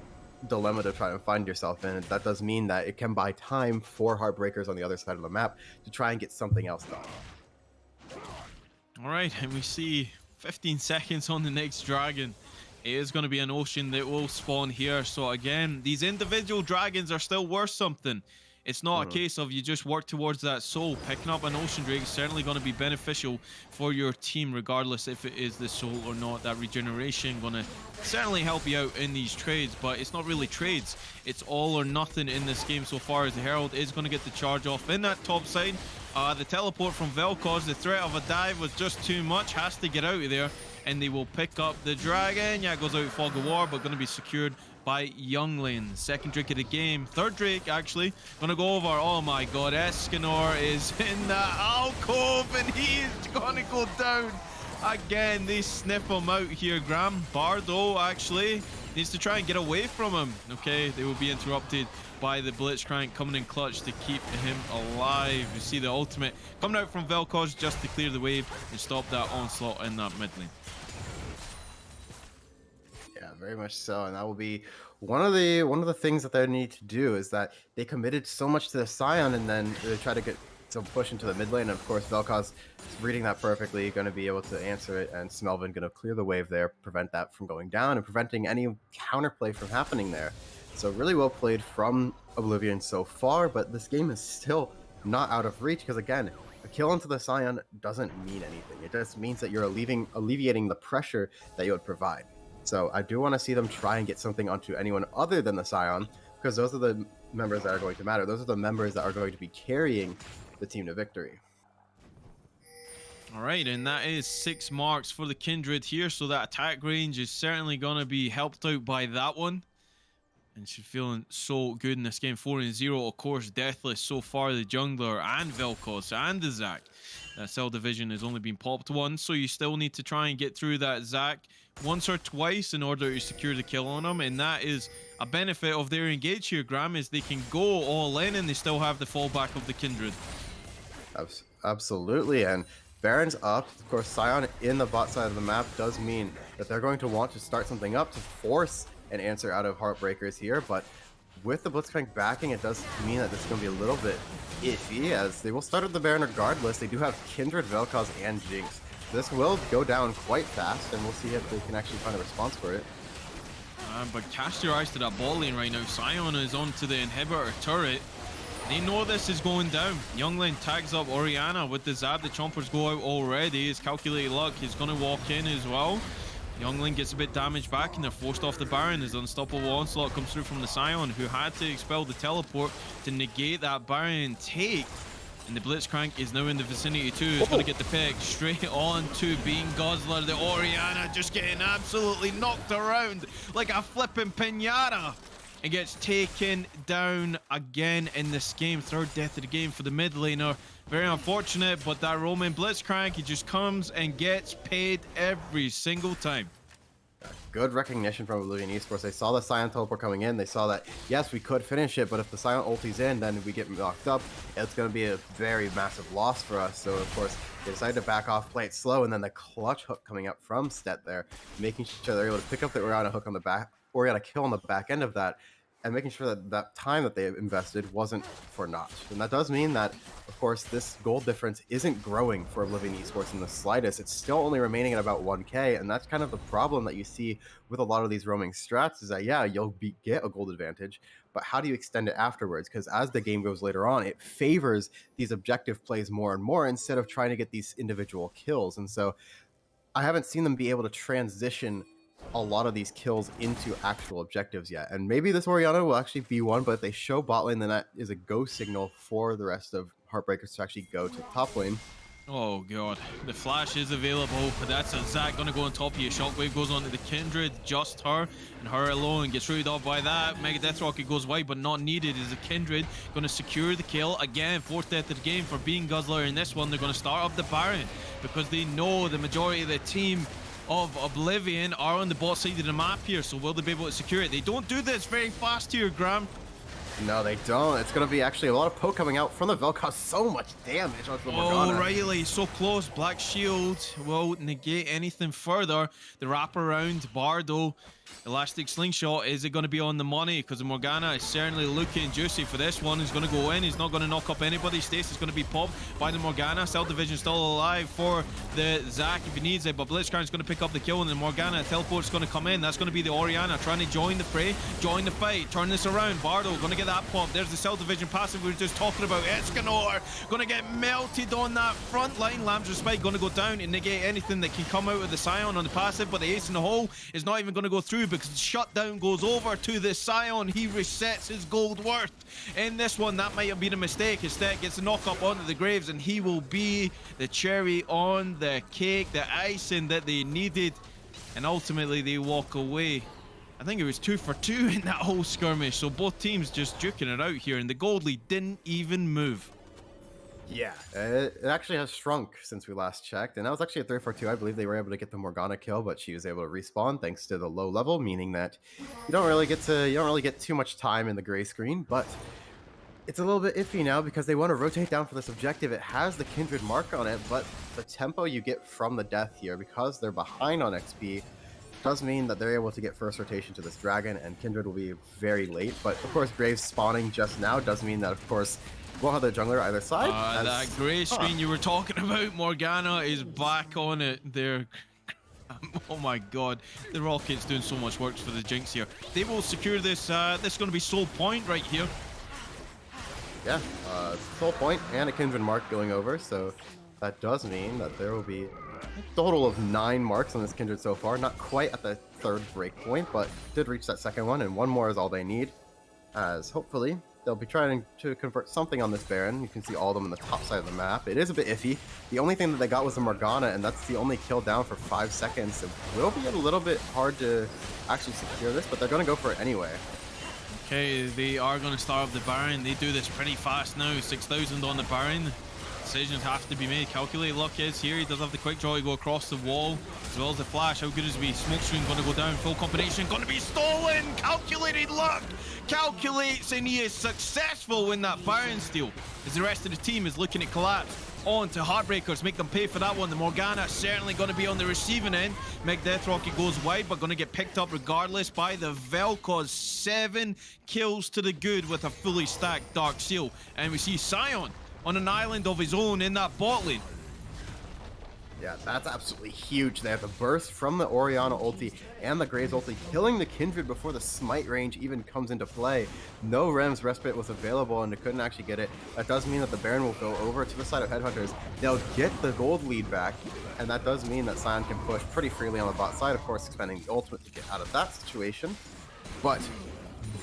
dilemma to try and find yourself in. That does mean that it can buy time for Heartbreakers on the other side of the map to try and get something else done. All right, and we see 15 seconds on the next dragon. It is going to be an ocean that will spawn here. So again, these individual dragons are still worth something. It's not a case of you just work towards that soul. Picking up an Ocean Drake is certainly going to be beneficial for your team, regardless if it is the soul or not. That regeneration going to certainly help you out in these trades, but it's not really trades. It's all or nothing in this game so far, as the Herald is going to get the charge off in that top side. The teleport from Vel'Koz, the threat of a dive was just too much. Has to get out of there, and they will pick up the dragon. Yeah, it goes out Fog of War, but going to be secured by Youngling. Second Drake of the game. Third Drake, actually. Gonna go over. Oh my god, Escanor is in that alcove, and he is gonna go down. Again, they sniff him out here, Graham. Bardo, actually, needs to try and get away from him. Okay, they will be interrupted by the Blitzcrank coming in clutch to keep him alive. You see the ultimate coming out from Vel'Koz just to clear the wave and stop that onslaught in that mid lane. Yeah, very much so, and that will be one of the things that they need to do, is that they committed so much to the Scion, and then they try to get to push into the mid lane, and of course Vel'Koz is reading that perfectly, going to be able to answer it, and Smelvin going to clear the wave there, prevent that from going down, and preventing any counterplay from happening there. So really well played from Oblivion so far, but this game is still not out of reach, because again, a kill into the Scion doesn't mean anything. It just means that you're alleviating the pressure that you would provide. So I do want to see them try and get something onto anyone other than the Scion, because those are the members that are going to matter. Those are the members that are going to be carrying the team to victory. All right, and that is 6 marks for the Kindred here, so that attack range is certainly going to be helped out by that one. And she's feeling so good in this game. 4-0, of course, Deathless so far, the jungler, and Vel'Koz, and the Zac. That Cell Division has only been popped once, so you still need to try and get through that Zac once or twice in order to secure the kill on him, and that is a benefit of their engage here, Graham, is they can go all in and they still have the fallback of the Kindred. Absolutely, and Baron's up. Of course, Scion in the bot side of the map does mean that they're going to want to start something up to force an answer out of Heartbreakers here, but with the Blitzcrank backing, it does mean that this is going to be a little bit iffy, as they will start with the Baron regardless. They do have Kindred, Vel'Koz, and Jinx. This will go down quite fast, and we'll see if they can actually find a response for it. But cast your eyes to that ball lane right now. Scion is onto the inhibitor turret. They know this is going down. Youngling tags up Orianna with the Zab. The Chompers go out already. His calculated luck. He's going to walk in as well. Youngling gets a bit damaged back, and they're forced off the Baron as unstoppable onslaught comes through from the Scion, who had to expel the teleport to negate that Baron take. And the Blitzcrank is now in the vicinity too. He's going to get the pick straight on to being Guzzler. The Orianna just getting absolutely knocked around like a flipping pinata. And gets taken down again in this game. 3rd death of the game for the mid laner. Very unfortunate, but that Roman Blitzcrank, he just comes and gets paid every single time. Good recognition from Oblivion Esports. They saw the Scion teleport coming in. They saw that, yes, we could finish it, but if the Scion ulti's in, then we get knocked up. It's going to be a very massive loss for us. So, of course, they decided to back off, play it slow, and then the clutch hook coming up from Stet there, making sure they're able to pick up the Orianna hook on the back, Orianna kill on the back end of that, and making sure that that time that they invested wasn't for naught. And that does mean that, of course, this gold difference isn't growing for Oblivion Esports in the slightest. It's still only remaining at about 1k, and that's kind of the problem that you see with a lot of these roaming strats, is that, yeah, you'll get a gold advantage, but how do you extend it afterwards? Because as the game goes later on, it favors these objective plays more and more instead of trying to get these individual kills. And so I haven't seen them be able to transition a lot of these kills into actual objectives yet, and maybe this Orianna will actually be one, but if they show bot lane, then that is a go signal for the rest of Heartbreakers to actually go to top lane. Oh god, the flash is available, but that's a Zac gonna go on top of you. Shockwave goes on to the Kindred, just her, and her alone gets rooted off by that. Mega Death Rocket goes wide, but not needed. Is the Kindred gonna secure the kill again? 4th death of the game for being Guzzler. In this one, they're gonna start up the Baron because they know the majority of the team of Oblivion are on the bot side of the map here, so will they be able to secure it? They don't do this very fast here, Graham. No, they don't. It's going to be actually a lot of poke coming out from the Vel'Koz. So much damage onto the Morgana. Oh, Riley, so close. Black Shield will negate anything further. The wraparound, Bardo, Elastic Slingshot, is it going to be on the money? Because the Morgana is certainly looking juicy for this one. He's going to go in. He's not going to knock up anybody. Stasis is going to be popped by the Morgana. Cell Division still alive for the Zac if he needs it, but Blitzcrank is going to pick up the kill, and the Morgana teleport is going to come in. That's going to be the Orianna trying to join the fray, join the fight, turn this around. Bardo going to get that pop. There's the Cell Division passive we were just talking about. Escanor going to get melted on that front line. Lamb's Respite going to go down and negate anything that can come out of the Scion on the passive, but the ace in the hole is not even going to go through because the shutdown goes over to the Scion. He resets his gold worth. In this one, that might have been a mistake. Instead, gets a knock up onto the Graves, and he will be the cherry on the cake, the icing that they needed, and ultimately they walk away. I think it was 2 for 2 in that whole skirmish, so both teams just duking it out here, and the gold lead didn't even move. Yeah, it actually has shrunk since we last checked, and that was actually a 3 for 2. I believe they were able to get the Morgana kill, but she was able to respawn thanks to the low level, meaning that you don't really get too much time in the gray screen. But it's a little bit iffy now because they want to rotate down for this objective. It has the Kindred mark on it, but the tempo you get from the death here, because they're behind on XP, does mean that they're able to get first rotation to this dragon, and Kindred will be very late. But of course, Graves spawning just now does mean that, of course, won't have the jungler either side. That grey screen you were talking about, Morgana is back on it there. Oh my god, the Rocket's doing so much work for the Jinx here. They will secure this. This is going to be sole point right here. Yeah, Soul Point and a Kindred mark going over, so that does mean that there will be a total of 9 marks on this Kindred so far. Not quite at the 3rd breakpoint, but did reach that 2nd one, and 1 more is all they need. As hopefully they'll be trying to convert something on this Baron. You can see all of them on the top side of the map. It is a bit iffy. The only thing that they got was the Morgana, and that's the only kill down for 5 seconds. It will be a little bit hard to actually secure this, but they're going to go for it anyway. Okay, they are going to start up the Baron. They do this pretty fast now. 6,000 on the Baron. Decisions have to be made. Calculate luck is here. He does have the quick draw to go across the wall, as well as the flash. How good is he? Smokescreen going to go down. Full combination going to be stolen. Calculated luck. Calculates, and he is successful in that Baron steal, as the rest of the team is looking at collapse. On to Heartbreakers, make them pay for that one. The Morgana certainly going to be on the receiving end. Meg Death Rocket goes wide, but going to get picked up regardless by the Vel'Koz. 7 kills to the good with a fully stacked Dark Seal. And we see Sion on an island of his own in that bot lane. Yeah, that's absolutely huge. They have the burst from the Orianna ulti and the Graves ulti, killing the Kindred before the smite range even comes into play. No Rem's respite was available and they couldn't actually get it. That does mean that the Baron will go over to the side of Headhunters. They'll get the gold lead back, and that does mean that Sion can push pretty freely on the bot side, of course expending the ultimate to get out of that situation. But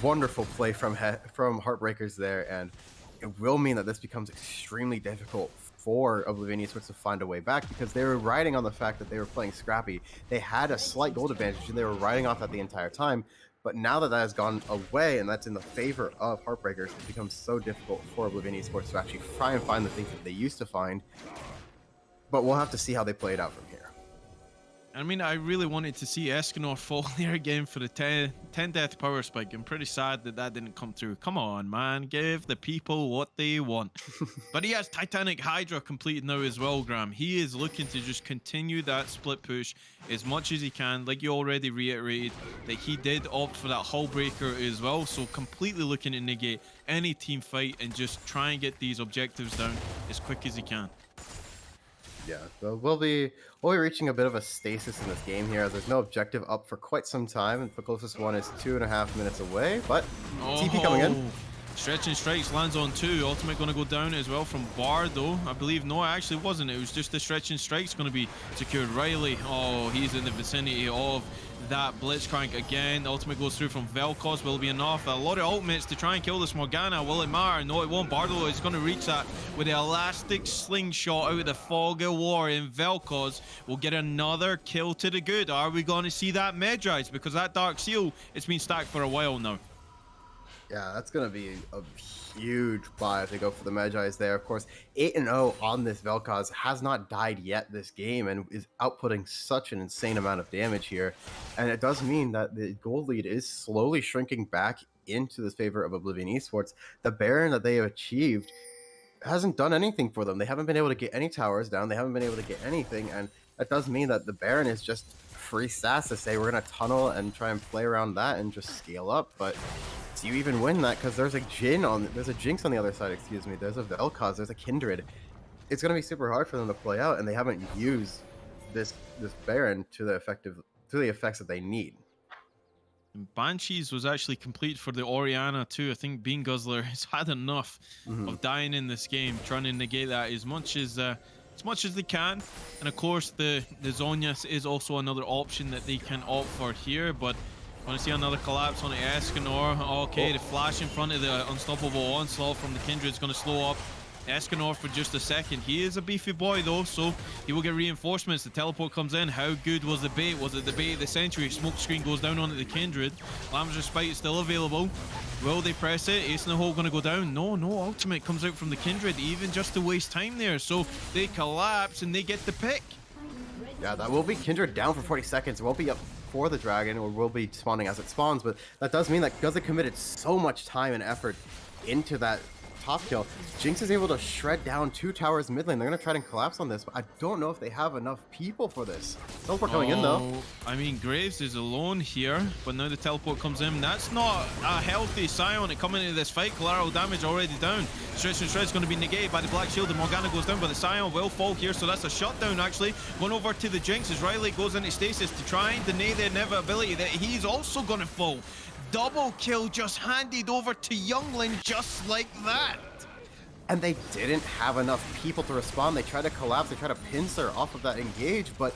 wonderful play from Heartbreakers there, and it will mean that this becomes extremely difficult for Oblivion Esports to find a way back, because they were riding on the fact that they were playing scrappy. They had a slight gold advantage and they were riding off that the entire time, but now that that has gone away and that's in the favor of Heartbreakers, it becomes so difficult for Oblivion Esports to actually try and find the things that they used to find. But we'll have to see how they play it out from here. I mean, I really wanted to see Escanor fall there again for the 10 death power spike. I'm pretty sad that that didn't come through. Come on, man. Give the people what they want. But he has Titanic Hydra completed now as well, Graham. He is looking to just continue that split push as much as he can. Like you already reiterated, that he did opt for that hull breaker as well. So completely looking to negate any team fight and just try and get these objectives down as quick as he can. Yeah, so we'll be reaching a bit of a stasis in this game here, as there's no objective up for quite some time, and the closest one is 2.5 minutes away, but TP coming in. Stretching strikes lands on 2. Ultimate going to go down as well from Bard, though. I believe, no, it actually wasn't. It was just the stretching strikes going to be secured. Riley, oh, he's in the vicinity of that Blitzcrank again. The ultimate goes through from Vel'Koz. Will it be enough? A lot of ultimates to try and kill this Morgana. Will it matter? No, it won't. Bardo is going to reach that with the elastic slingshot out of the Fog of War, and Vel'Koz will get another kill to the good. Are we going to see that Medrise? Because that Dark Seal, it's been stacked for a while now. Yeah, that's going to be a huge buy if they go for the Medrise there. Of course, 8-0 on this Vel'Koz, has not died yet this game and is outputting such an insane amount of damage here. And it does mean that the gold lead is slowly shrinking back into the favor of Oblivion Esports. The Baron that they have achieved hasn't done anything for them. They haven't been able to get any towers down. They haven't been able to get anything. And that does mean that the Baron is just free stats to say we're going to tunnel and try and play around that and just scale up. But do you even win that? Because there's a Jinx on the other side, excuse me. There's a Vel'Koz, there's a Kindred. It's going to be super hard for them to play out, and they haven't used this Baron to the effects that they need. And Banshees was actually complete for the Orianna too. I think Bean Guzzler has had enough of dying in this game, trying to negate that as much as they can. And of course, the Zhonya's is also another option that they can opt for here, but want to see another collapse on the Escanor. Okay, the flash in front of the unstoppable onslaught from the Kindred is going to slow up Escanor for just a second. He is a beefy boy though, so he will get reinforcements. The teleport comes in. How good was the bait? Was it the bait of the century? Smoke screen goes down onto the Kindred. Lamb's Respite is still available. Will they press it? Ace in the hole going to go down. No ultimate comes out from the Kindred, even just to waste time there. So they collapse and they get the pick. Yeah, that will be Kindred down for 40 seconds. It won't be up for the dragon, or will be spawning as it spawns, but that does mean that because they committed so much time and effort into that top kill, Jinx is able to shred down 2 towers mid lane. They're going to try and collapse on this, but I don't know if they have enough people for this. Teleport coming in though. I mean, Graves is alone here, but now the teleport comes in. That's not a healthy Scion coming into this fight. Collateral damage already down. Stretch and Shred's going to be negated by the Black Shield. The Morgana goes down, but the Scion will fall here, so that's a shutdown actually. Going over to the Jinx as Riley goes into stasis to try and deny the inevitability that he's also going to fall. Double kill just handed over to Youngling just like that. And they didn't have enough people to respond. They tried to collapse, they tried to pincer off of that engage, but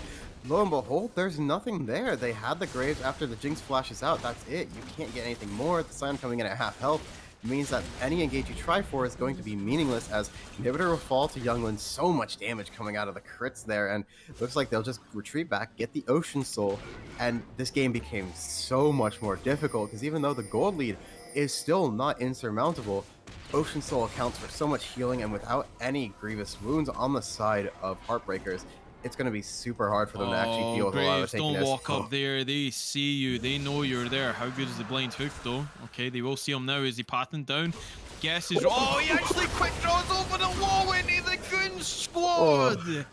lo and behold, there's nothing there. They had the Graves after the Jinx flashes out. That's it. You can't get anything more. The Scion coming in at half health means that any engage you try for is going to be meaningless, as Inhibitor will fall to Youngling. So much damage coming out of the crits there, and looks like they'll just retreat back, get the Ocean Soul, and this game became so much more difficult, because even though the gold lead is still not insurmountable, Ocean Soul accounts for so much healing, and without any grievous wounds on the side of Heartbreakers, it's going to be super hard for them to actually deal with a lot of Graves, don't tankiness. walk up there. They see you. They know you're there. How good is the blind hook, though? Okay, they will see him now. Is he patting down? Guesses. Oh, he actually quick draws over the wall into the Goon Squad.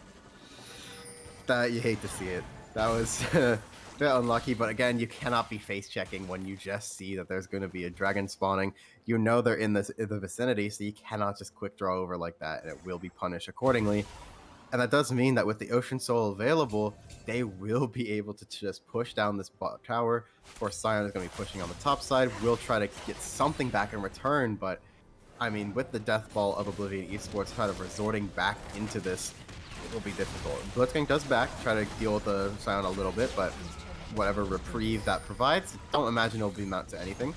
That you hate to see it. That was a bit unlucky, but again, you cannot be face checking when you just see that there's going to be a dragon spawning. You know they're in the vicinity, so you cannot just quick draw over like that, and it will be punished accordingly. And that does mean that with the Ocean Soul available, they will be able to just push down this bot tower. Of course, Scion is going to be pushing on the top side. We'll try to get something back in return, but I mean, with the death ball of Oblivion Esports kind of resorting back into this, it will be difficult. Blitzcrank does back, try to deal with the Scion a little bit, but whatever reprieve that provides, don't imagine it'll be amount to anything.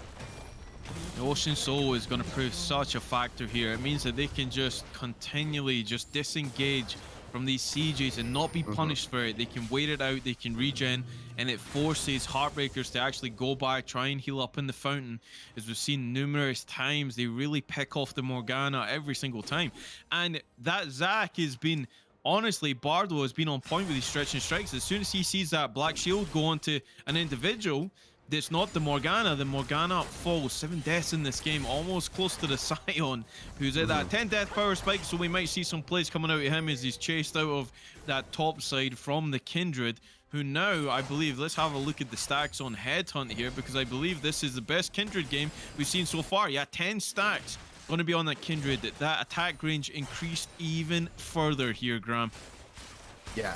The Ocean Soul is going to prove such a factor here. It means that they can just continually just disengage from these sieges and not be punished for it. They can wait it out, they can regen, and it forces Heartbreakers to actually go back, try and heal up in the fountain. As we've seen numerous times, they really pick off the Morgana every single time. And that Zac has been, honestly, Bardo has been on point with these stretch and strikes. As soon as he sees that Black Shield go onto an individual, it's not the Morgana falls. 7 deaths in this game, almost close to the Scion, who's at that 10 death power spike, so we might see some plays coming out of him as he's chased out of that top side from the Kindred, who now, I believe, let's have a look at the stacks on Headhunt here, because I believe this is the best Kindred game we've seen so far. Yeah, 10 stacks going to be on that Kindred. That attack range increased even further here, Graham. Yeah,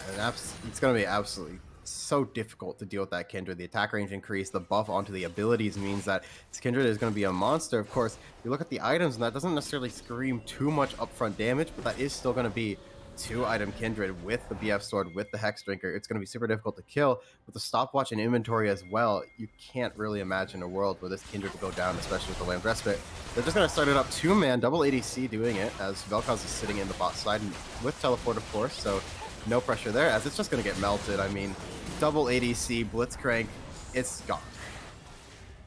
it's going to be absolutely so difficult to deal with that Kindred. The attack range increase, the buff onto the abilities means that this Kindred is going to be a monster. Of course, you look at the items, and that doesn't necessarily scream too much upfront damage, but that is still going to be 2-item Kindred with the BF Sword, with the Hex Drinker. It's going to be super difficult to kill. With the stopwatch and inventory as well, you can't really imagine a world where this Kindred will go down, especially with the Lamb's Respite. They're just going to start it up 2-man, double ADC doing it, as Vel'Koz is sitting in the bot side with teleport, of course, so no pressure there, as it's just going to get melted. I mean, double ADC, Blitzcrank, it's gone.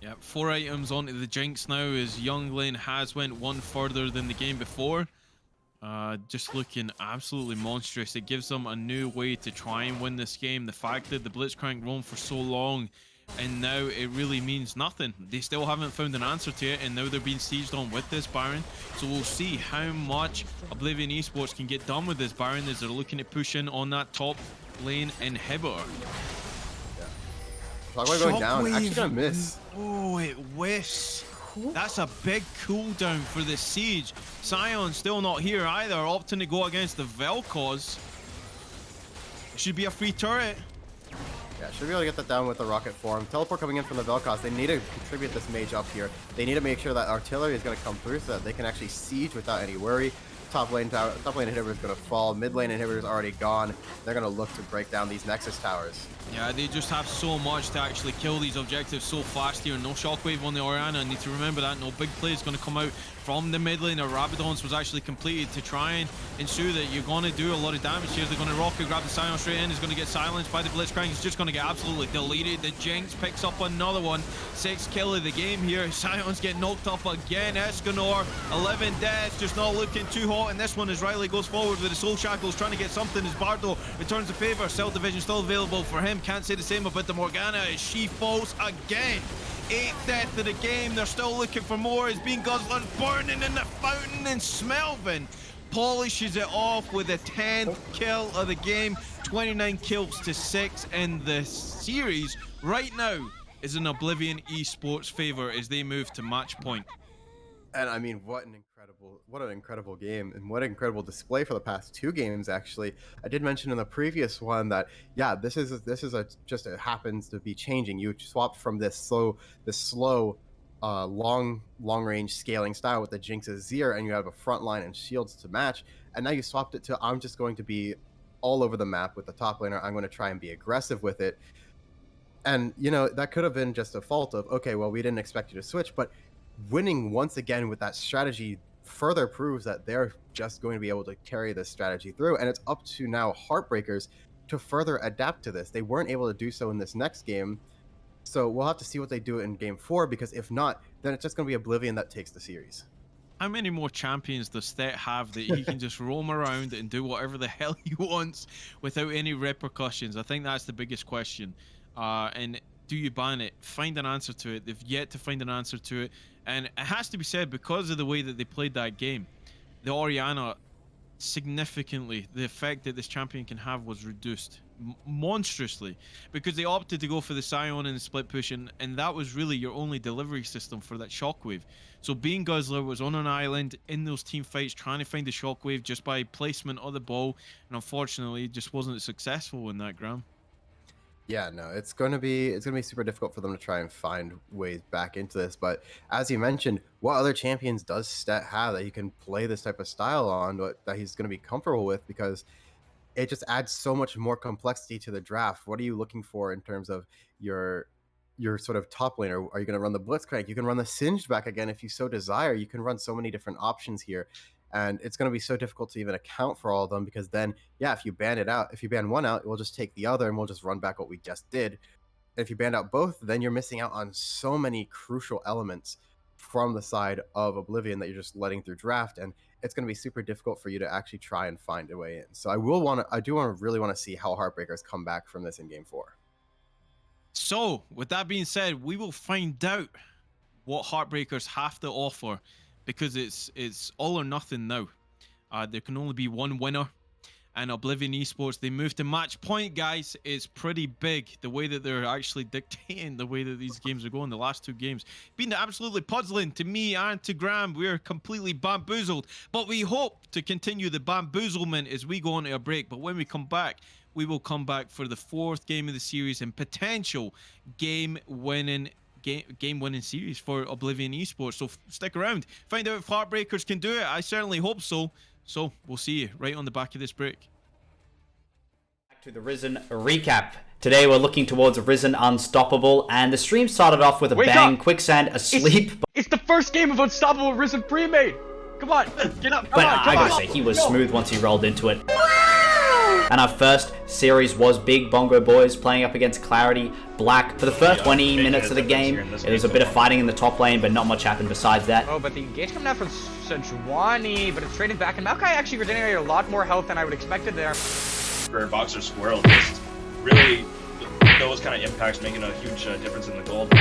Yeah, 4 items onto the Jinx now, as Youngling has went one further than the game before. Just looking absolutely monstrous. It gives them a new way to try and win this game. The fact that the Blitzcrank roamed for so long, and now it really means nothing. They still haven't found an answer to it, and now they're being sieged on with this Baron. So we'll see how much Oblivion Esports can get done with this Baron as they're looking to push in on that top lane inhibitor. Shockwave going down, actually gonna miss. Oh, it whiffs. That's a big cooldown for the siege. Scion's still not here either, opting to go against the Vel'Koz. Should be a free turret. Yeah, should be able to get that down with the rocket form. Teleport coming in from the Vel'Koz. They need to contribute this mage up here. They need to make sure that artillery is going to come through so that they can actually siege without any worry. Top lane inhibitor is going to fall. Mid lane inhibitor is already gone. They're going to look to break down these Nexus towers. Yeah, they just have so much to actually kill these objectives so fast here. No shockwave on the Orianna. Need to remember that. No big play is going to come out from the mid lane. Rabadon's was actually completed to try and ensure that you're going to do a lot of damage here. They're going to rocket, grab the Scion straight in. He's going to get silenced by the Blitzcrank. He's just going to get absolutely deleted. The Jinx picks up another one. 6th kill of the game here. Scion's getting knocked up again. Escanor, 11 deaths, just not looking too hot. And this one as Riley goes forward with the Soul Shackles, trying to get something as Bardo returns the favor. Cell Division still available for him. Can't say the same about the Morgana as she falls again. 8th death of the game. They're still looking for more. As Bean Guzzler's burning in the fountain, and Smelvin polishes it off with a 10th kill of the game. 29 kills to 6 in the series right now is in Oblivion Esports' favor as they move to match point. And I mean, what an incredible game, and what an incredible display for the past 2 games. Actually, I did mention in the previous one that this it happens to be changing. You swapped from this slow, long range scaling style with the Jinx's Zir, and you have a front line and shields to match. And now you swapped it to I'm just going to be all over the map with the top laner. I'm going to try and be aggressive with it. And that could have been just a fault of, okay, well, we didn't expect you to switch, but winning once again with that strategy further proves that they're just going to be able to carry this strategy through. And it's up to now Heartbreakers to further adapt to this. They weren't able to do so in this next game, so we'll have to see what they do in game 4, because if not, then it's just going to be Oblivion that takes the series. How many more champions does Stet have that he can just roam around and do whatever the hell he wants without any repercussions? I think that's the biggest question. And do you ban it? Find an answer to it. They've yet to find an answer to it. And it has to be said, because of the way that they played that game, the Orianna, significantly, the effect that this champion can have was reduced monstrously, because they opted to go for the Scion and the split push, and that was really your only delivery system for that shockwave. So Bean Guzzler was on an island in those team fights trying to find the shockwave just by placement of the ball, and unfortunately it just wasn't successful in that, Graham. Yeah, no, it's going to be super difficult for them to try and find ways back into this. But as you mentioned, what other champions does Stet have that he can play this type of style on, that he's going to be comfortable with? Because it just adds so much more complexity to the draft. What are you looking for in terms of your sort of top laner? Are you going to run the Blitzcrank? You can run the Singed back again if you so desire. You can run so many different options here. And it's going to be so difficult to even account for all of them, because then, if you ban one out, we'll just take the other and we'll just run back what we just did. And if you ban out both, then you're missing out on so many crucial elements from the side of Oblivion that you're just letting through draft. And it's going to be super difficult for you to actually try and find a way in. So I really want to see how Heartbreakers come back from this in game 4. So with that being said, we will find out what Heartbreakers have to offer, because it's all or nothing now. There can only be one winner, and Oblivion Esports, they move to match point, guys. It's pretty big, the way that they're actually dictating the way that these games are going. The last 2 games been absolutely puzzling to me and to Graham. We're completely bamboozled, but we hope to continue the bamboozlement as we go into a break. But when we come back, we will come back for the 4th game of the series and potential game-winning series for Oblivion Esports. So stick around, find out if Heartbreakers can do it. I certainly hope so. So we'll see you right on the back of this break. Back to the Risen recap. Today we're looking towards Risen Unstoppable, and the stream started off with a bang. Quicksand asleep. It's the first game of Unstoppable Risen Premade. Come on, get up. But I gotta say, he was smooth once he rolled into it. And our first series was Big Bongo Boys playing up against Clarity Black. For the first 20 minutes of the game, it was a bit of fighting in the top lane, but not much happened besides that. Oh, but the engage coming out from Sejuani, but it's traded back, and Maokai actually regenerated a lot more health than I would expected there. For Boxer Squirrel, just really those kind of impacts making a huge difference in the gold.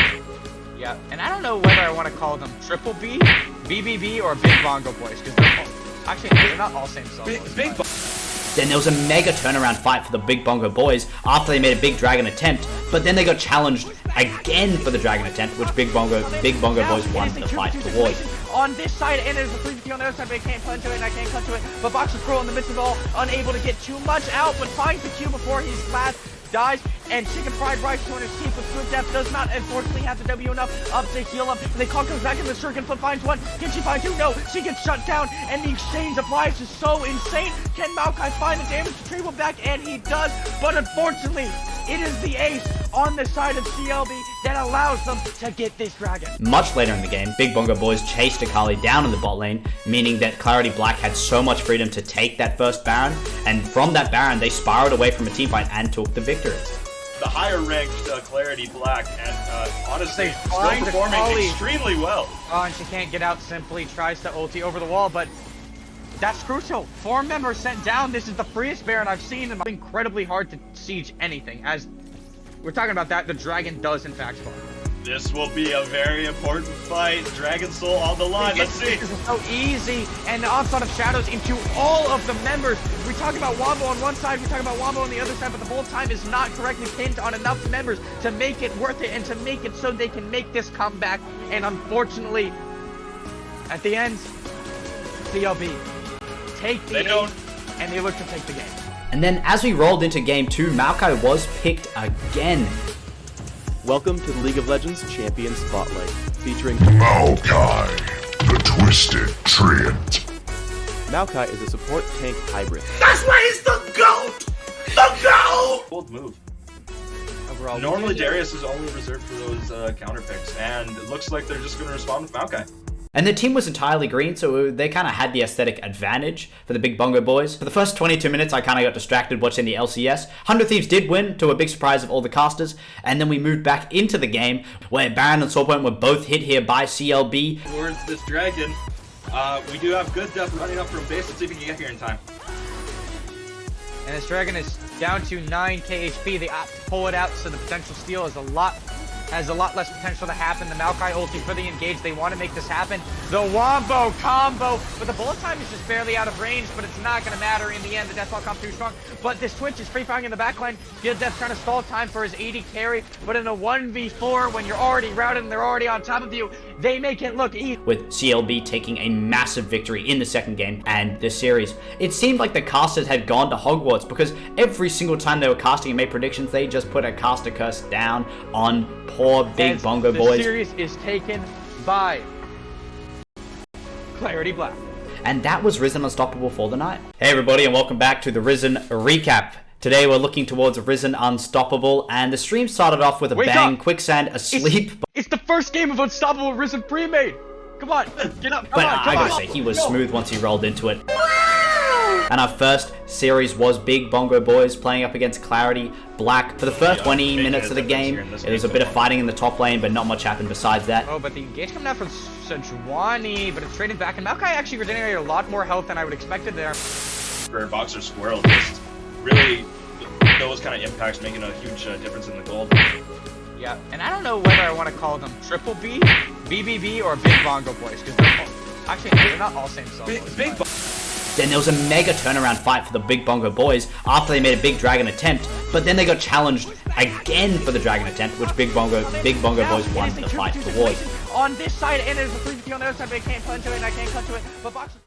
Yeah, and I don't know whether I want to call them Triple B, BBB, or Big Bongo Boys, because they're not all same solos. Then there was a mega turnaround fight for the Big Bongo Boys after they made a big dragon attempt, but then they got challenged again for the dragon attempt, which Big Bongo Boys won the fight towards. On this side, and there's a 3v3 on the other side, but I can't punch to it, and I can't cut to it. But Boxer Squirrel in the midst of it all, unable to get too much out, but finds the Q before his last dies, and Chicken Fried Rice to escape with good depth does not unfortunately have the W enough up to heal him. And they comes back in the circuit, but finds one. Can she find 2? No, she gets shut down, and the exchange of lives is so insane. Can Maokai find the damage to Treble back? And he does, but unfortunately, it is the ace on the side of CLB that allows them to get this dragon. Much later in the game, Big Bongo Boys chased Akali down in the bot lane, meaning that Clarity Black had so much freedom to take that first Baron, and from that Baron, they spiraled away from a teamfight and took the victory. The higher ranked Clarity Black, and honestly, still performing extremely well. Oh, and she can't get out simply, tries to ulti over the wall, but that's crucial. 4 members sent down. This is the freest Baron I've seen, and it's incredibly hard to siege anything. As we're talking about that, the dragon does in fact spawn. This will be a very important fight. Dragon Soul on the line. Let's see. This is so easy, and the onslaught of shadows into all of the members. We talk about Wombo on one side, we talk about Wombo on the other side, but the whole time is not correctly pinned on enough members to make it worth it and to make it so they can make this comeback. And unfortunately, at the end, CLB take the lead, and they look to take the game. And then as we rolled into game 2, Maokai was picked again. Welcome to the League of Legends Champion Spotlight, featuring Maokai, the Twisted Treant. Maokai is a support tank hybrid. That's why he's the GOAT! The GOAT! Bold move. Overall, Normally Darius is only reserved for those counter picks, and it looks like they're just going to respond with Maokai. And the team was entirely green, so they kind of had the aesthetic advantage for the Big Bongo boys. For the first 22 minutes, I kind of got distracted watching the LCS. 100 Thieves did win, to a big surprise of all the casters. And then we moved back into the game, where Baron and Soulpoint were both hit here by CLB. Towards this dragon, we do have good death running up from base. Let's see if we can get here in time. And this dragon is down to 9k HP. They opt to pull it out, so the potential steal is has a lot less potential to happen. The Maokai ulti for the engage. They want to make this happen. The Wombo combo, but the bullet time is just barely out of range, but it's not going to matter in the end. The Deathball comes too strong, but this Twitch is free firing in the backline. Field Death trying to stall time for his AD carry, but in a 1v4, when you're already routed and they're already on top of you, they make it look easy. With CLB taking a massive victory in the second game and this series. It seemed like the casters had gone to Hogwarts, because every single time they were casting and made predictions, they just put a caster curse down on poor Big Bongo boys. The series is taken by Clarity Black. And that was Risen Unstoppable for the night. Hey everybody, and welcome back to the Risen recap. Today we're looking towards Risen Unstoppable, and the stream started off with a bang, Quicksand asleep. It's the first game of Unstoppable Risen Premade. Come on, get up, come on, I gotta say, he was smooth once he rolled into it. And our first series was Big Bongo Boys playing up against Clarity Black. For the first 20 minutes of the game, it was a bit of fighting in the top lane, but not much happened besides that. Oh, but the engage coming out from Sejuani, but it's traded back, and Maokai actually regenerated a lot more health than I would expected there. For Boxer Squirrel, just really those kind of impacts making a huge difference in the gold. Yeah, and I don't know whether I want to call them Triple B, BBB, or Big Bongo Boys, because they're all, actually, they're not all same solos. Then there was a mega turnaround fight for the Big Bongo Boys after they made a big dragon attempt, but then they got challenged again for the dragon attempt, which Big Bongo Boys won the fight towards. On this side, and there's a 3v on the other side, but I can't punch to it, and I can't cut to it, but Boxer...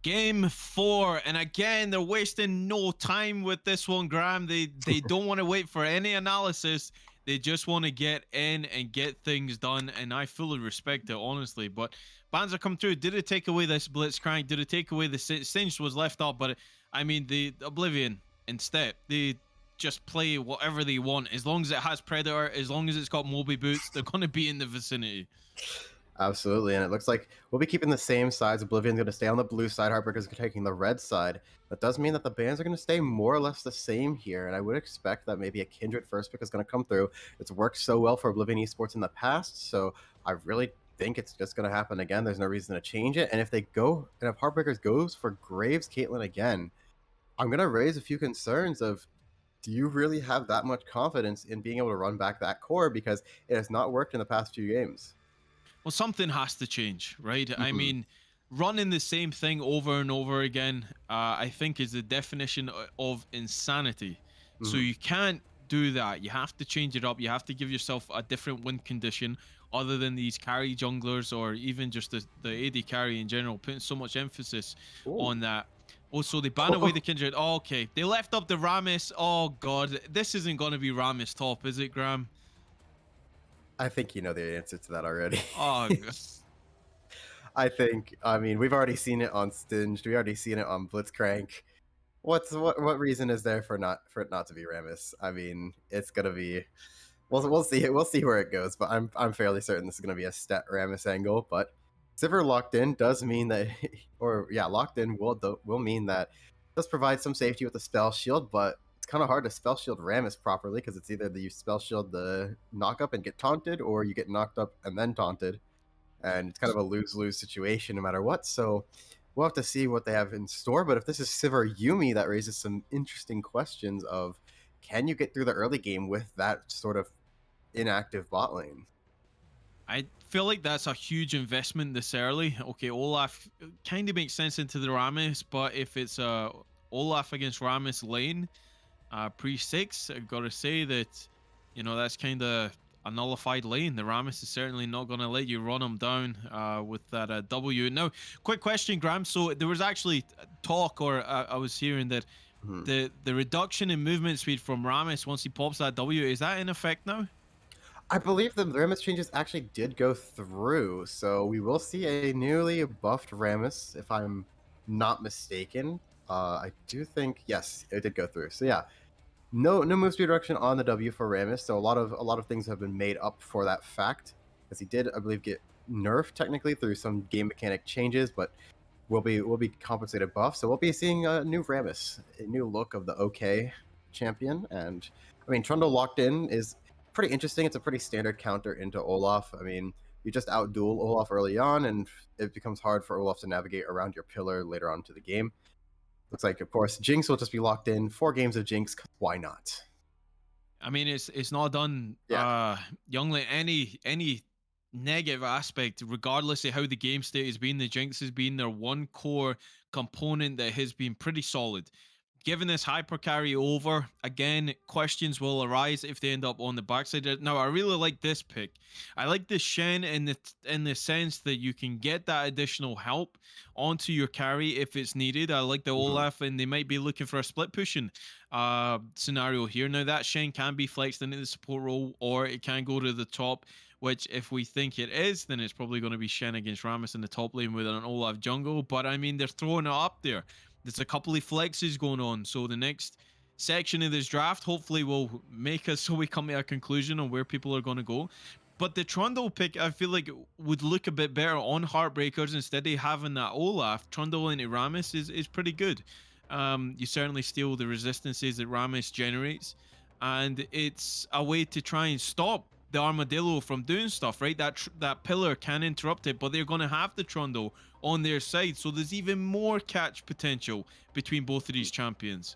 Game 4, and again they're wasting no time with this one, Graham. They don't want to wait for any analysis. They just want to get in and get things done, and I fully respect it, honestly. But Banzer come through. Did it take away this Blitzcrank? Did it take away the Singed was left up? But I mean, the Oblivion instead, they just play whatever they want. As long as it has Predator, as long as it's got Moby boots, they're going to be in the vicinity. Absolutely, and it looks like we'll be keeping the same sides. Oblivion's going to stay on the blue side, Heartbreakers are taking the red side. That does mean that the bans are going to stay more or less the same here, and I would expect that maybe a Kindred first pick is going to come through. It's worked so well for Oblivion Esports in the past, so I really think it's just going to happen again. There's no reason to change it, and if they go, and if Heartbreakers goes for Graves Caitlyn again, I'm going to raise a few concerns of, do you really have that much confidence in being able to run back that core, because it has not worked in the past few games? Well, something has to change, right? I mean, running the same thing over and over again, I think is the definition of insanity. So you can't do that. You have to change it up. You have to give yourself a different win condition other than these carry junglers or even just the AD carry in general, putting so much emphasis on that. Also, they ban away the Kindred. Oh, okay. They left up the Rammus. Oh, God. This isn't going to be Rammus top, is it, Graham? I think you know the answer to that already. Oh, I mean, we've already seen it on Stinged. We already seen it on Blitzcrank. What reason is there for it not to be Rammus? I mean, it's gonna be. We'll see where it goes. But I'm fairly certain this is gonna be a stat Rammus angle. But Sivir locked in does mean that, locked in will mean that it does provide some safety with the spell shield, but kind of hard to spell shield Rammus properly, because it's either you spell shield the knock up and get taunted, or you get knocked up and then taunted, and it's kind of a lose-lose situation no matter what. So we'll have to see what they have in store. But if this is Sivir Yumi, that raises some interesting questions of, can you get through the early game with that sort of inactive bot lane? I feel like that's a huge investment this early. Okay, Olaf kind of makes sense into the Rammus, but if it's Olaf against Rammus lane, pre-6, I've got to say that, that's kind of a nullified lane. The Rammus is certainly not going to let you run him down with that W. Now, quick question, Graham. So there was actually talk, or I was hearing that the reduction in movement speed from Rammus once he pops that W, is that in effect now? I believe the Rammus changes actually did go through, so we will see a newly buffed Rammus, if I'm not mistaken. I do think, yes, it did go through. So yeah, no move speed reduction on the W for Rammus. So a lot of things have been made up for that fact, as he did, I believe, get nerfed technically through some game mechanic changes, but will be compensated buff. So we'll be seeing a new Rammus, a new look of the OK champion. And I mean, Trundle locked in is pretty interesting. It's a pretty standard counter into Olaf. I mean, you just outduel Olaf early on, and it becomes hard for Olaf to navigate around your pillar later on to the game. Looks like, of course, Jinx will just be locked in. 4 games of Jinx. Why not? I mean, it's not done youngly any negative aspect, regardless of how the game state has been. The Jinx has been their one core component that has been pretty solid. Given this hyper carry over, again, questions will arise if they end up on the backside. Now, I really like this pick. I like the Shen in the sense that you can get that additional help onto your carry if it's needed. I like the Olaf, and they might be looking for a split pushing scenario here. Now, that Shen can be flexed into the support role, or it can go to the top, which if we think it is, then it's probably going to be Shen against Rammus in the top lane with an Olaf jungle. But I mean, they're throwing it up there. There's a couple of flexes going on, so the next section of this draft hopefully will make us so we come to a conclusion on where people are going to go. But the Trundle pick, I feel like, would look a bit better on Heartbreakers instead of having that Olaf. Trundle into Rammus is pretty good. You certainly steal the resistances that Rammus generates, and it's a way to try and stop the Armadillo from doing stuff, right? That pillar can interrupt it, but they're going to have the Trundle on their side, so there's even more catch potential between both of these champions.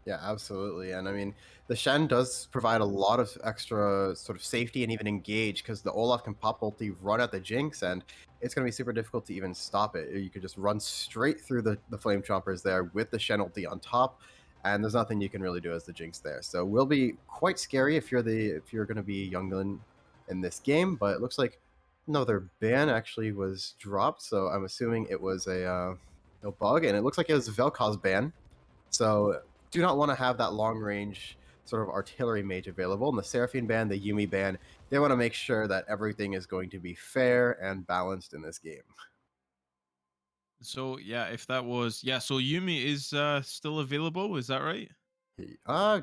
Yeah, absolutely. And I mean, the Shen does provide a lot of extra sort of safety and even engage, because the Olaf can pop ulti, run at the Jinx, and it's going to be super difficult to even stop it. You could just run straight through the Flame Chompers there with the Shen ulti on top, and there's nothing you can really do as the Jinx there. So will be quite scary if you're going to be Younglin in this game. But it looks like another ban actually was dropped, so I'm assuming it was a bug, and it looks like it was a Vel'Koz ban. So do not want to have that long range sort of artillery mage available. And the Seraphine ban, the Yuumi ban, they want to make sure that everything is going to be fair and balanced in this game. So yeah, if that was so Yuumi is still available, is that right?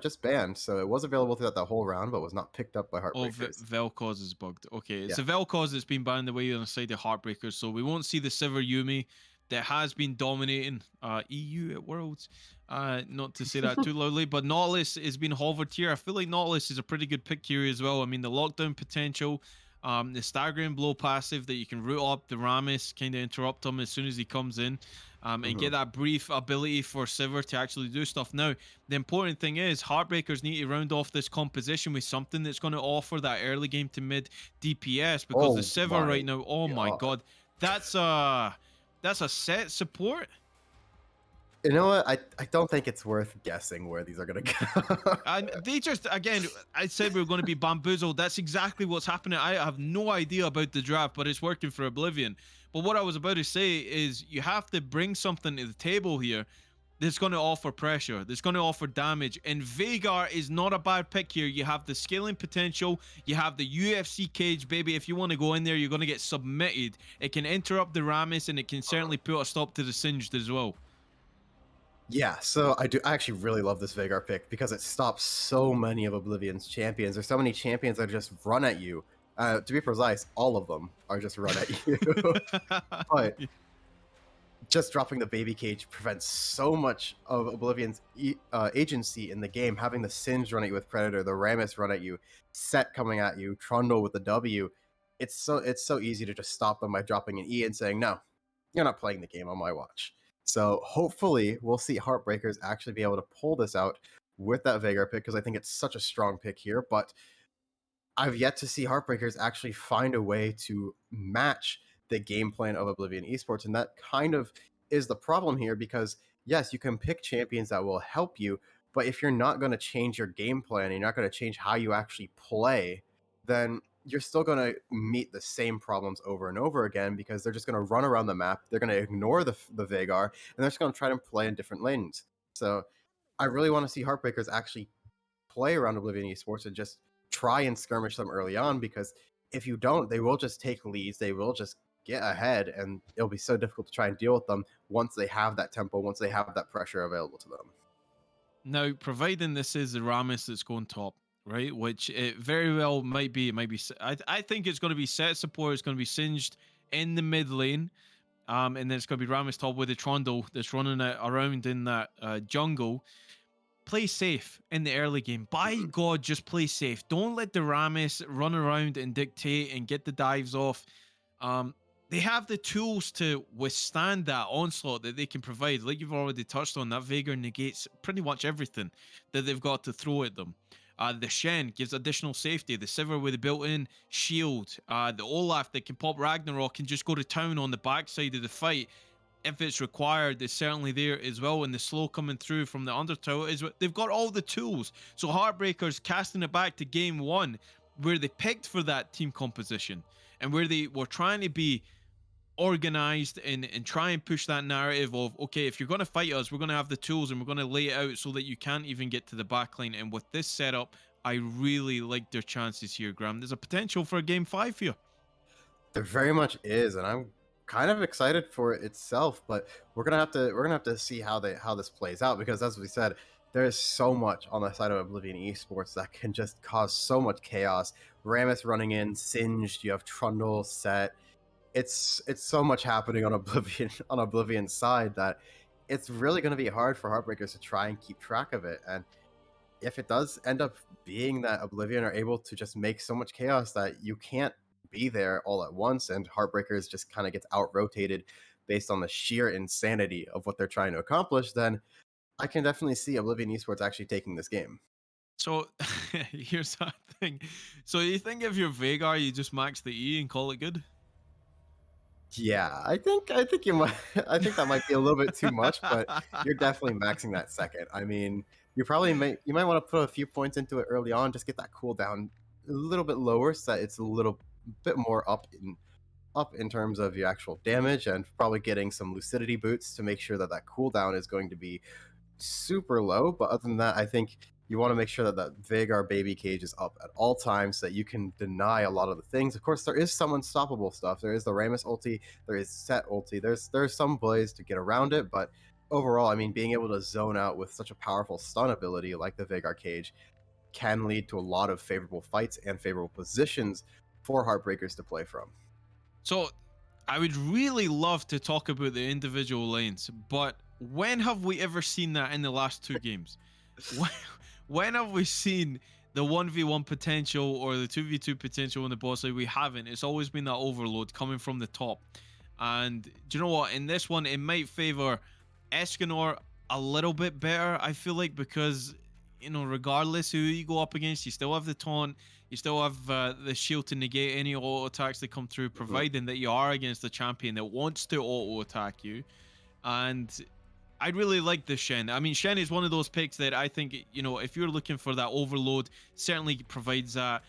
Just banned. So it was available throughout the whole round, but was not picked up by Heartbreakers. Vel'Koz is bugged. Okay, it's Yeah. a Vel'Koz that's been banned away on the side of Heartbreakers, so we won't see the Sivir Yuumi that has been dominating EU at Worlds. Not to say that too loudly, but Nautilus has been hovered here. I feel like Nautilus is a pretty good pick here as well. I mean, the lockdown potential, the staggering blow passive that you can root up the Rammus, kind of interrupt him as soon as he comes in, and get that brief ability for Sivir to actually do stuff. Now, the important thing is Heartbreakers need to round off this composition with something that's going to offer that early game to mid DPS, because the Sivir right now, oh my god, that's a set support. You know what? I don't think it's worth guessing where these are going to go. And they just, again, I said we were going to be bamboozled. That's exactly what's happening. I have no idea about the draft, but it's working for Oblivion. But what I was about to say is you have to bring something to the table here that's going to offer pressure, that's going to offer damage. And Veigar is not a bad pick here. You have the scaling potential. You have the UFC cage, baby. If you want to go in there, you're going to get submitted. It can interrupt the Rammus, and it can certainly put a stop to the Singed as well. Yeah, so I actually really love this Veigar pick, because it stops so many of Oblivion's champions. There's so many champions that just run at you. To be precise, all of them are just run at you. But just dropping the baby cage prevents so much of Oblivion's agency in the game. Having the Singed run at you with Predator, the Rammus run at you, Set coming at you, Trundle with the W. It's so easy to just stop them by dropping an E and saying, no, you're not playing the game on my watch. So hopefully we'll see Heartbreakers actually be able to pull this out with that Veigar pick because I think it's such a strong pick here, but I've yet to see Heartbreakers actually find a way to match the game plan of Oblivion Esports, and that kind of is the problem here because yes, you can pick champions that will help you, but if you're not going to change your game plan and you're not going to change how you actually play, then you're still going to meet the same problems over and over again because they're just going to run around the map, they're going to ignore the Veigar, and they're just going to try to play in different lanes. So I really want to see Heartbreakers actually play around Oblivion Esports and just try and skirmish them early on, because if you don't, they will just take leads, they will just get ahead, and it'll be so difficult to try and deal with them once they have that tempo, once they have that pressure available to them. Now, providing this is the Rammus that's going top, right? Which it very well might be. It might be. I think it's going to be set support. It's going to be Singed in the mid lane, and then it's going to be Rammus top with the Trundle that's running around in that jungle. Play safe in the early game. By God, just play safe. Don't let the Rammus run around and dictate and get the dives off. They have the tools to withstand that onslaught that they can provide. Like you've already touched on, that Veigar negates pretty much everything that they've got to throw at them. The Shen gives additional safety. The Sivir with the built-in shield. The Olaf that can pop Ragnarok and just go to town on the backside of the fight. If it's required, is certainly there as well. And the slow coming through from the Undertow is they've got all the tools. So Heartbreakers casting it back to game one, where they picked for that team composition and where they were trying to be organized and try and push that narrative of, okay, if you're going to fight us, we're going to have the tools and we're going to lay it out so that you can't even get to the backline. And with this setup, I really like their chances here, Graham. There's a potential for a game 5 here. There very much is, and I'm kind of excited for it itself, but we're gonna have to see how this plays out, because as we said, there is so much on the side of Oblivion Esports that can just cause so much chaos. Rammus running in, Singed, you have Trundle set. It's so much happening on Oblivion's side that it's really going to be hard for Heartbreakers to try and keep track of it. And if it does end up being that Oblivion are able to just make so much chaos that you can't be there all at once, and Heartbreakers just kind of gets out-rotated based on the sheer insanity of what they're trying to accomplish, then I can definitely see Oblivion Esports actually taking this game. So here's that thing. So you think if you're Veigar, you just max the E and call it good? Yeah, I think you might. I think that might be a little bit too much, but you're definitely maxing that second. I mean, you might want to put a few points into it early on, just get that cooldown a little bit lower, so that it's a little bit more up in terms of your actual damage, and probably getting some lucidity boots to make sure that cooldown is going to be super low. But other than that, I think you want to make sure that that Veigar baby cage is up at all times so that you can deny a lot of the things. Of course, there is some unstoppable stuff. There is the Rammus ulti, there is Set ulti. There's some ways to get around it, but overall, I mean, being able to zone out with such a powerful stun ability like the Veigar cage can lead to a lot of favorable fights and favorable positions for Heartbreakers to play from. So I would really love to talk about the individual lanes, but when have we ever seen that in the last 2 games? When have we seen the 1v1 potential or the 2v2 potential in the boss lane? We haven't. It's always been that overload coming from the top. And do you know what? In this one, it might favor Escanor a little bit better, I feel like, because, you know, regardless who you go up against, you still have the taunt, you still have the shield to negate any auto attacks that come through, providing that you are against a champion that wants to auto attack you. And I really like this Shen. I mean, Shen is one of those picks that I think, you know, if you're looking for that overload, certainly provides that,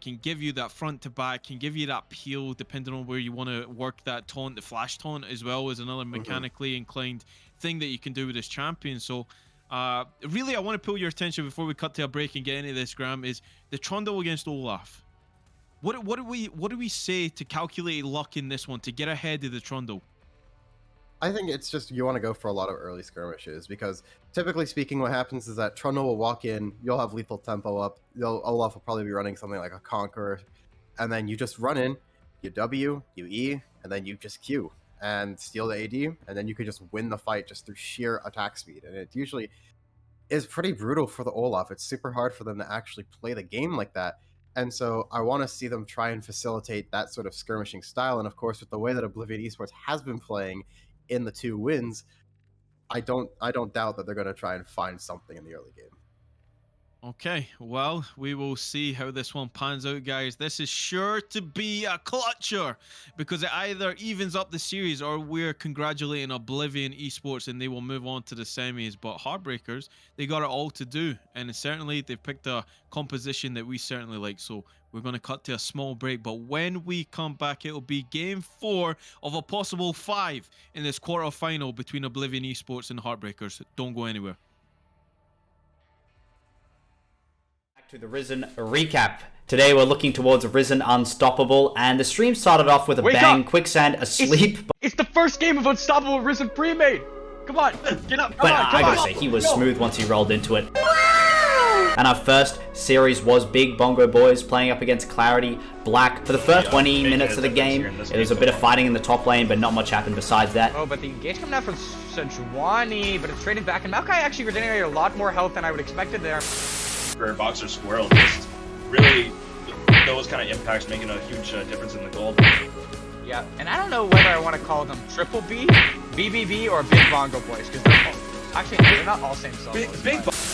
can give you that front to back, can give you that peel depending on where you want to work that taunt. The flash taunt as well is another mechanically inclined thing that you can do with this champion. So really, I want to pull your attention before we cut to a break and get into this, Graham, is the Trundle against Olaf. What do we say to calculate luck in this one to get ahead of the Trundle? I think it's just you want to go for a lot of early skirmishes, because typically speaking, what happens is that Trundle will walk in, you'll have lethal tempo up, Olaf will probably be running something like a Conqueror, and then you just run in, you W, you E, and then you just Q and steal the AD, and then you can just win the fight just through sheer attack speed. And it usually is pretty brutal for the Olaf. It's super hard for them to actually play the game like that. And so I want to see them try and facilitate that sort of skirmishing style. And of course, with the way that Oblivion Esports has been playing in the 2 wins, I don't doubt that they're going to try and find something in the early game. Okay, well, we will see how this one pans out, guys. This is sure to be a clutcher because it either evens up the series or we're congratulating Oblivion Esports and they will move on to the semis. But Heartbreakers, they got it all to do, and certainly they've picked a composition that we certainly like. So we're going to cut to a small break, but when we come back, it will be game 4 of a possible 5 in this quarterfinal between Oblivion Esports and Heartbreakers. Don't go anywhere. To the Risen recap. Today we're looking towards Risen Unstoppable, and the stream started off with a bang. Quicksand asleep. It's the first game of Unstoppable Risen Premade. Come on, get up. But I gotta say, he was smooth once he rolled into it. And our first series was Big Bongo Boys playing up against Clarity Black. For the first 20 minutes of the game, it was a bit of fighting in the top lane, but not much happened besides that. Oh, but the engage coming out from Sejuani, but it's trading back, and Maokai actually regenerated a lot more health than I would expected there. For Boxer Squirrel, just really those kind of impacts making a huge difference in the gold. Yeah, and I don't know whether I want to call them Triple B, BBB, or Big Bongo Boys, because they're not all same solos.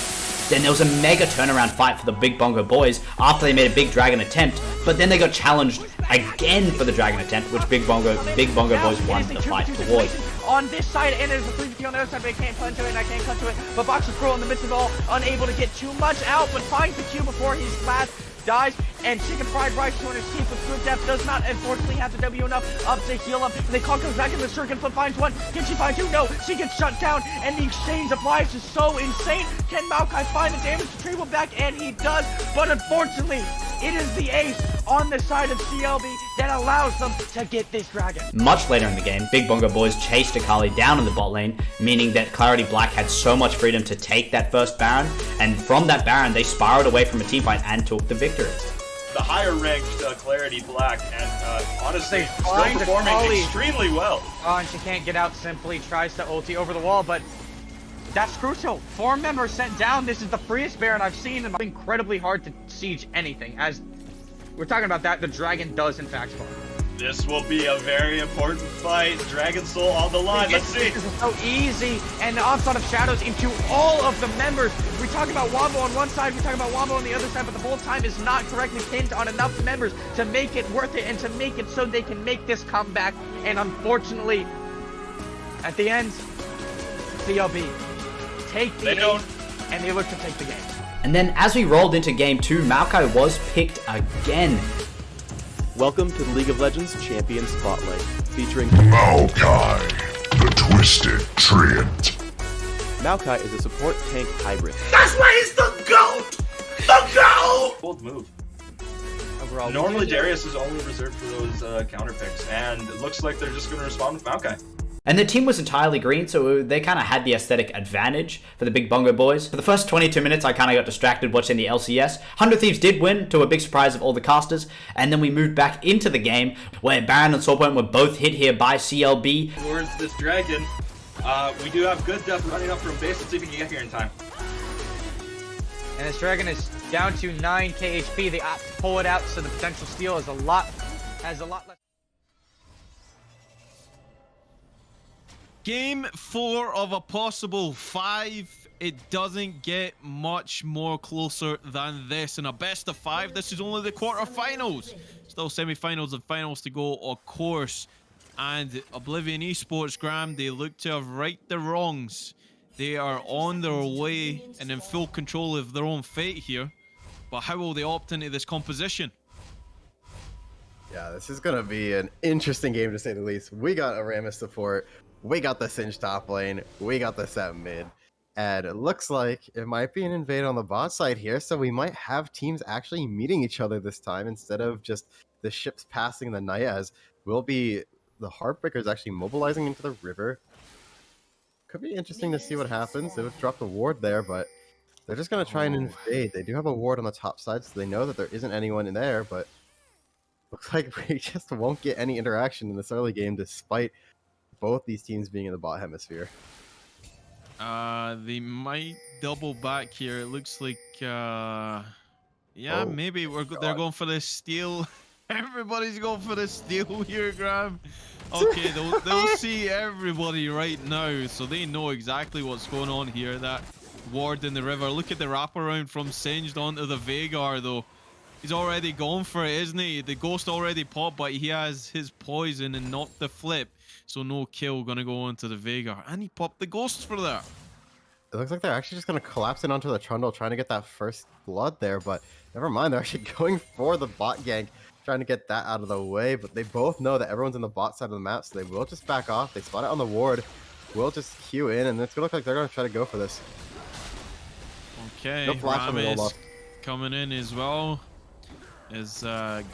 Then there was a mega turnaround fight for the Big Bongo Boys after they made a big dragon attempt, but then they got challenged again for the dragon attempt, which Big Bongo Boys won the fight towards. On this side, and there's a 3v2 on the other side, but I can't punch to it, and I can't cut to it. But Boxer Squirrel in the midst of it all, unable to get too much out, but finds the Q before his last dies, and Chicken Fried Rice 200 teeth with good depth does not unfortunately have the W enough up to heal him. And they call comes back in the circuit, flip finds one. Can she find two? No, she gets shut down, and the exchange of lives is so insane. Can Maokai find the damage to Treble back? And he does, but unfortunately, it is the ace on the side of CLB that allows them to get this dragon. Much later in the game, Big Bongo Boys chased Akali down in the bot lane, meaning that Clarity Black had so much freedom to take that first Baron, and from that Baron, they spiraled away from a teamfight and took the victory. The higher ranked Clarity Black, and honestly, still performing extremely well. Oh, and she can't get out simply, tries to ulti over the wall, but that's crucial. 4 members sent down. This is the freest Baron I've seen, and it's incredibly hard to siege anything. As we're talking about that, the dragon does in fact spawn. This will be a very important fight. Dragon Soul on the line. Let's see. This is so easy, and the onslaught of shadows into all of the members. We talk about Wombo on one side, we talk about Wombo on the other side, but the whole time is not correctly pinned on enough members to make it worth it and to make it so they can make this comeback. And unfortunately, at the end, CLB take the lead, and they look to take the game. And then as we rolled into game 2, Maokai was picked again. Welcome to the League of Legends Champion Spotlight, featuring Maokai, the Twisted Treant. Maokai is a support tank hybrid. That's why he's the GOAT! The GOAT! Bold move. Overall, Normally Darius is only reserved for those counter picks, and it looks like they're just going to respond with Maokai. And the team was entirely green, so they kind of had the aesthetic advantage for the Big Bongo Boys. For the first 22 minutes, I kind of got distracted watching the LCS. 100 Thieves did win, to a big surprise of all the casters, and then we moved back into the game, where Baron and Soulpoint were both hit here by CLB. Towards this dragon, we do have good depth running up from base. Let's see if we can get here in time. And this dragon is down to 9k HP. They opt to pull it out, so the potential steal is a lot less. Game 4 of a possible 5. It doesn't get much more closer than this. In a best of 5, this is only the quarterfinals. Still semi-finals and finals to go, of course. And Oblivion Esports, Graham, they look to have righted the wrongs. They are on their way and in full control of their own fate here. But how will they opt into this composition? Yeah, this is going to be an interesting game to say the least. We got a Rammus support. We got the Singe top lane, we got the set mid, and it looks like it might be an invade on the bot side here, so we might have teams actually meeting each other this time instead of just the ships passing the Nayas. Will be the Heartbreakers actually mobilizing into the river. Could be interesting to see what happens. They would drop the ward there, but they're just going to try and invade. They do have a ward on the top side, so they know that there isn't anyone in there, but looks like we just won't get any interaction in this early game despite both these teams being in the bot hemisphere. They might double back here. It looks like, maybe they're going for the steal. Everybody's going for the steal here, Graham. Okay, they'll see everybody right now, so they know exactly what's going on here. That ward in the river. Look at the wraparound from Singed onto the Veigar, though. He's already gone for it, isn't he? The Ghost already popped, but he has his poison and not the flip. So no kill gonna go onto the Veigar. And he popped the Ghost for that. It looks like they're actually just going to collapse in onto the Trundle, trying to get that first blood there, but never mind. They're actually going for the bot gank, trying to get that out of the way, but they both know that everyone's on the bot side of the map, so they will just back off. They spot it on the ward, will just queue in, and it's going to look like they're going to try to go for this. Okay, No flash on the Ramis coming in as well. His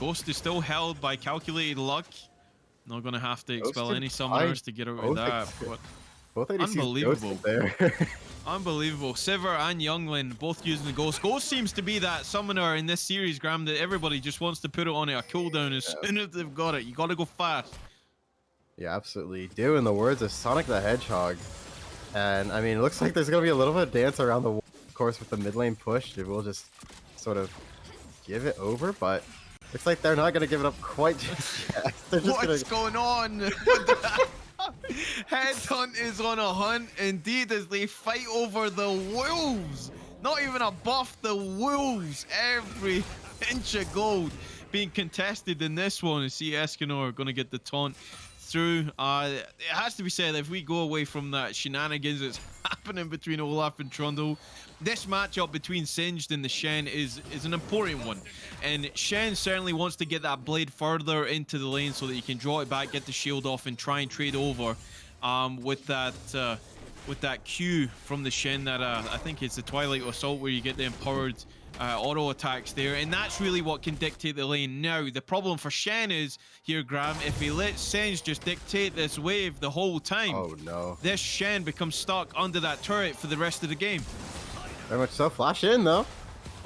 Ghost is still held by calculated luck. Not going to have to expel any summoners to get out of that. But both ADCs unbelievable. there. Unbelievable. Sivir and Younglin both using the Ghost. Ghost seems to be that summoner in this series, Graham, that everybody just wants to put it on a cooldown as soon as they've got it. You got to go fast. Yeah, absolutely. Do in the words of Sonic the Hedgehog. And, I mean, it looks like there's going to be a little bit of dance around the wall, of course, with the mid lane push. They will just sort of give it over, but looks like they're not going to give it up quite just yet. They're just What's going on? Headhunt is on a hunt indeed as they fight over the wolves. Not even a buff, the wolves. Every inch of gold being contested in this one. You see Escanor going to get the taunt through. It has to be said, if we go away from that shenanigans that's happening between Olaf and Trundle, this matchup between Singed and the Shen is an important one. And Shen certainly wants to get that blade further into the lane so that he can draw it back, get the shield off, and try and trade over with that Q from the Shen that I think it's the Twilight Assault, where you get the empowered auto attacks there, and that's really what can dictate the lane. Now the problem for Shen is here, Graham, if he lets Senge just dictate this wave the whole time, oh no, this Shen becomes stuck under that turret for the rest of the game. Very much so. Flash in though.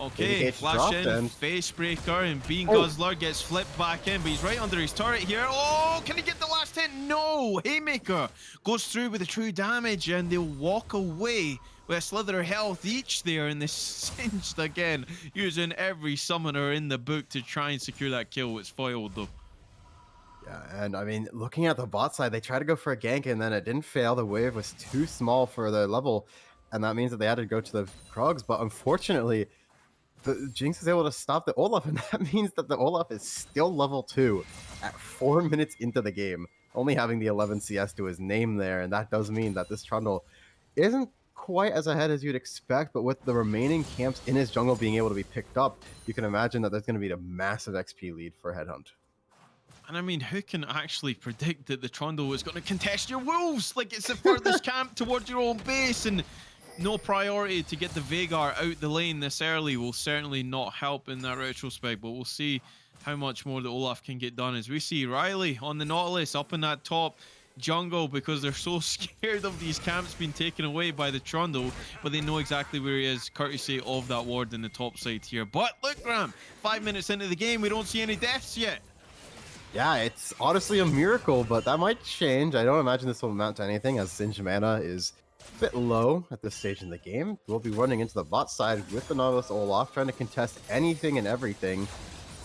Okay, flash in, Facebreaker, and Bean Guzzler gets flipped back in, but he's right under his turret here. Oh, can he get the last hit? No! Haymaker goes through with the true damage, and they'll walk away with a slither of health each there, and they Singed again, using every summoner in the book to try and secure that kill. It's foiled though. Yeah, and I mean, looking at the bot side, they tried to go for a gank, and then it didn't fail. The wave was too small for the level, and that means that they had to go to the Krogs, but unfortunately, the Jinx is able to stop the Olaf, and that means that the Olaf is still level 2 at 4 minutes into the game, only having the 11 CS to his name there, and that does mean that this Trundle isn't quite as ahead as you'd expect, but with the remaining camps in his jungle being able to be picked up, you can imagine that there's going to be a massive XP lead for Headhunt. And I mean, who can actually predict that the Trundle is going to contest your wolves? Like, it's the furthest camp towards your own base, and no priority to get the Veigar out the lane this early will certainly not help in that retrospect, but we'll see how much more the Olaf can get done as we see Riley on the Nautilus up in that top jungle because they're so scared of these camps being taken away by the Trundle, but they know exactly where he is courtesy of that ward in the top side here. But look, Graham, 5 minutes into the game, we don't see any deaths yet. Yeah, it's honestly a miracle, but that might change. I don't imagine this will amount to anything, as Singed mana is a bit low at this stage in the game. We'll be running into the bot side with the Nautilus Olaf, trying to contest anything and everything.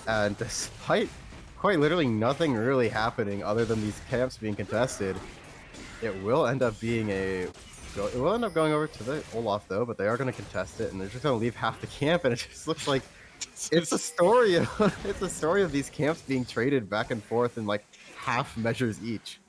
And despite quite literally nothing really happening other than these camps being contested, it will end up being it will end up going over to the Olaf though, but they are going to contest it, and they're just going to leave half the camp, and it just looks like it's a story of these camps being traded back and forth in like half measures each.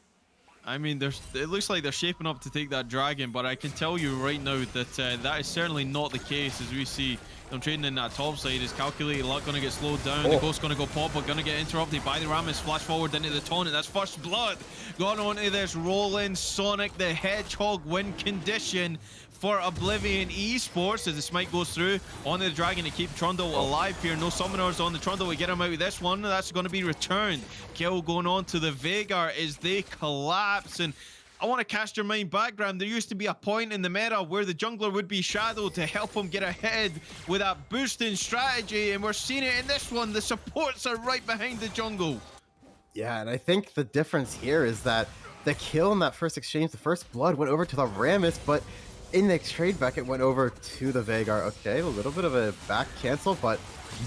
I mean, it looks like they're shaping up to take that dragon, but I can tell you right now that that is certainly not the case. As we see them trading in that top side, is calculated luck going to get slowed down. The Ghost's going to go pop, but going to get interrupted by the Ramis. Flash forward into the taunt, and that's first blood going on to this roll-in Sonic the Hedgehog win condition for Oblivion Esports as the smite goes through on the dragon to keep Trundle alive here. No summoners on the Trundle to get him out of this one. That's going to be returned. Kill going on to the Veigar as they collapse. And I want to cast your mind back, Graham. There used to be a point in the meta where the jungler would be shadowed to help him get ahead with that boosting strategy, and we're seeing it in this one. The supports are right behind the jungle. Yeah, and I think the difference here is that the kill in that first exchange, the first blood, went over to the Ramis, but Index trade back, it went over to the Veigar. Okay, a little bit of a back cancel, but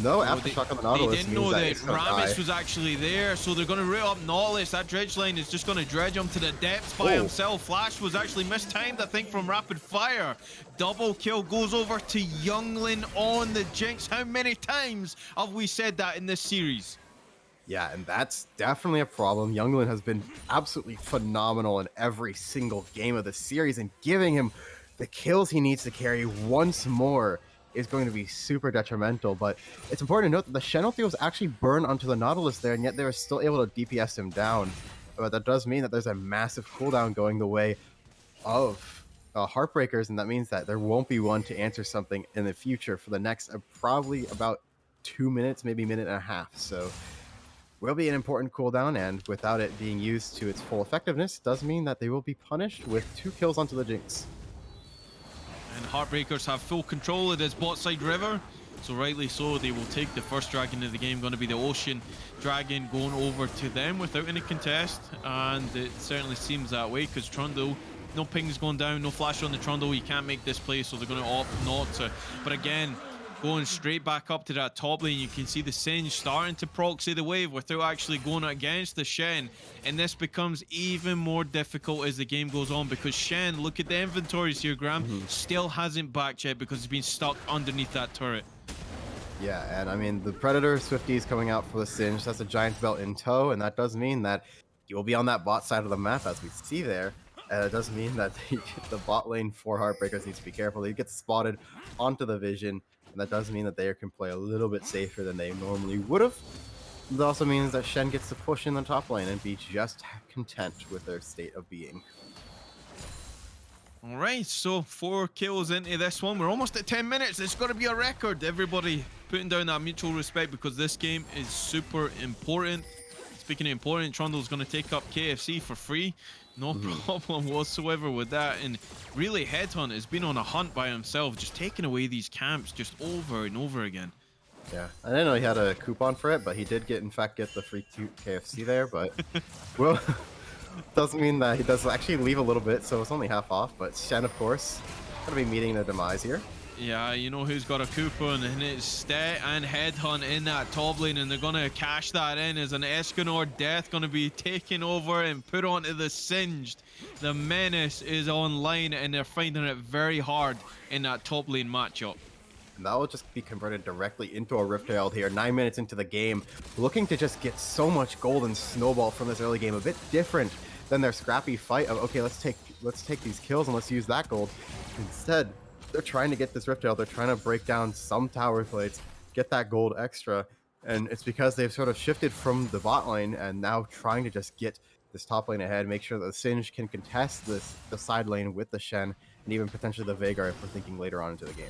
no aftershock on the Nautilus. They didn't know that it's gonna Rammus die. was actually there, so they're going to root up Nautilus. That dredge line is just going to dredge him to the depths by himself. Flash was actually mistimed, I think, from rapid fire. Double kill goes over to Youngling on the Jinx. How many times have we said that in this series? Yeah, and that's definitely a problem. Youngling has been absolutely phenomenal in every single game of the series, and giving him the kills he needs to carry once more is going to be super detrimental. But it's important to note that the Shen ulti was actually burned onto the Nautilus there, and yet they were still able to DPS him down. But that does mean that there's a massive cooldown going the way of Heartbreakers, and that means that there won't be one to answer something in the future for the next probably about 2 minutes, maybe minute and a half. So will be an important cooldown, and without it being used to its full effectiveness, does mean that they will be punished with 2 kills onto the Jinx. And Heartbreakers have full control of this bot side river, so rightly so, they will take the first dragon of the game, going to be the Ocean Dragon, going over to them without any contest, and it certainly seems that way, because Trundle, no pings going down, no flash on the Trundle, you can't make this play, so they're going to opt not to. But again, going straight back up to that top lane, you can see the Singe starting to proxy the wave without actually going against the Shen, and this becomes even more difficult as the game goes on, because Shen, look at the inventories here, Graham, still hasn't backed yet because he's been stuck underneath that turret. Yeah, and I mean, the Predator Swifty is coming out for the Singe. That's a Giant's Belt in tow, and that does mean that he will be on that bot side of the map, as we see there. And it does mean that the bot lane for Heartbreakers needs to be careful. He gets spotted onto the vision, and that does mean that they can play a little bit safer than they normally would have. It also means that Shen gets to push in the top lane and be just content with their state of being. All right, so 4 kills into this one. We're almost at 10 minutes. It's got to be a record. Everybody putting down that mutual respect, because this game is super important. Speaking of important, Trundle's going to take up KFC for free. No problem whatsoever with that. And really, Headhunt has been on a hunt by himself, just taking away these camps just over and over again. Yeah, I didn't know he had a coupon for it, but he did in fact get the free KFC there, but well, doesn't mean that he does actually leave a little bit, so it's only half off. But Shen, of course, gonna be meeting their demise here. Yeah, you know who's got a coupon, and it's Stet and Headhunt in that top lane, and they're going to cash that in as an Escanor death going to be taken over and put onto the Singed. The Menace is online, and they're finding it very hard in that top lane matchup. And that will just be converted directly into a Rift Herald here, 9 minutes into the game, looking to just get so much gold and snowball from this early game. A bit different than their scrappy fight of, okay, let's take these kills and let's use that gold. Instead, they're trying to get this Rift Herald. They're trying to break down some tower plates, get that gold extra, and it's because they've sort of shifted from the bot lane and now trying to just get this top lane ahead, make sure that the Singe can contest the side lane with the Shen, and even potentially the Veigar if we're thinking later on into the game.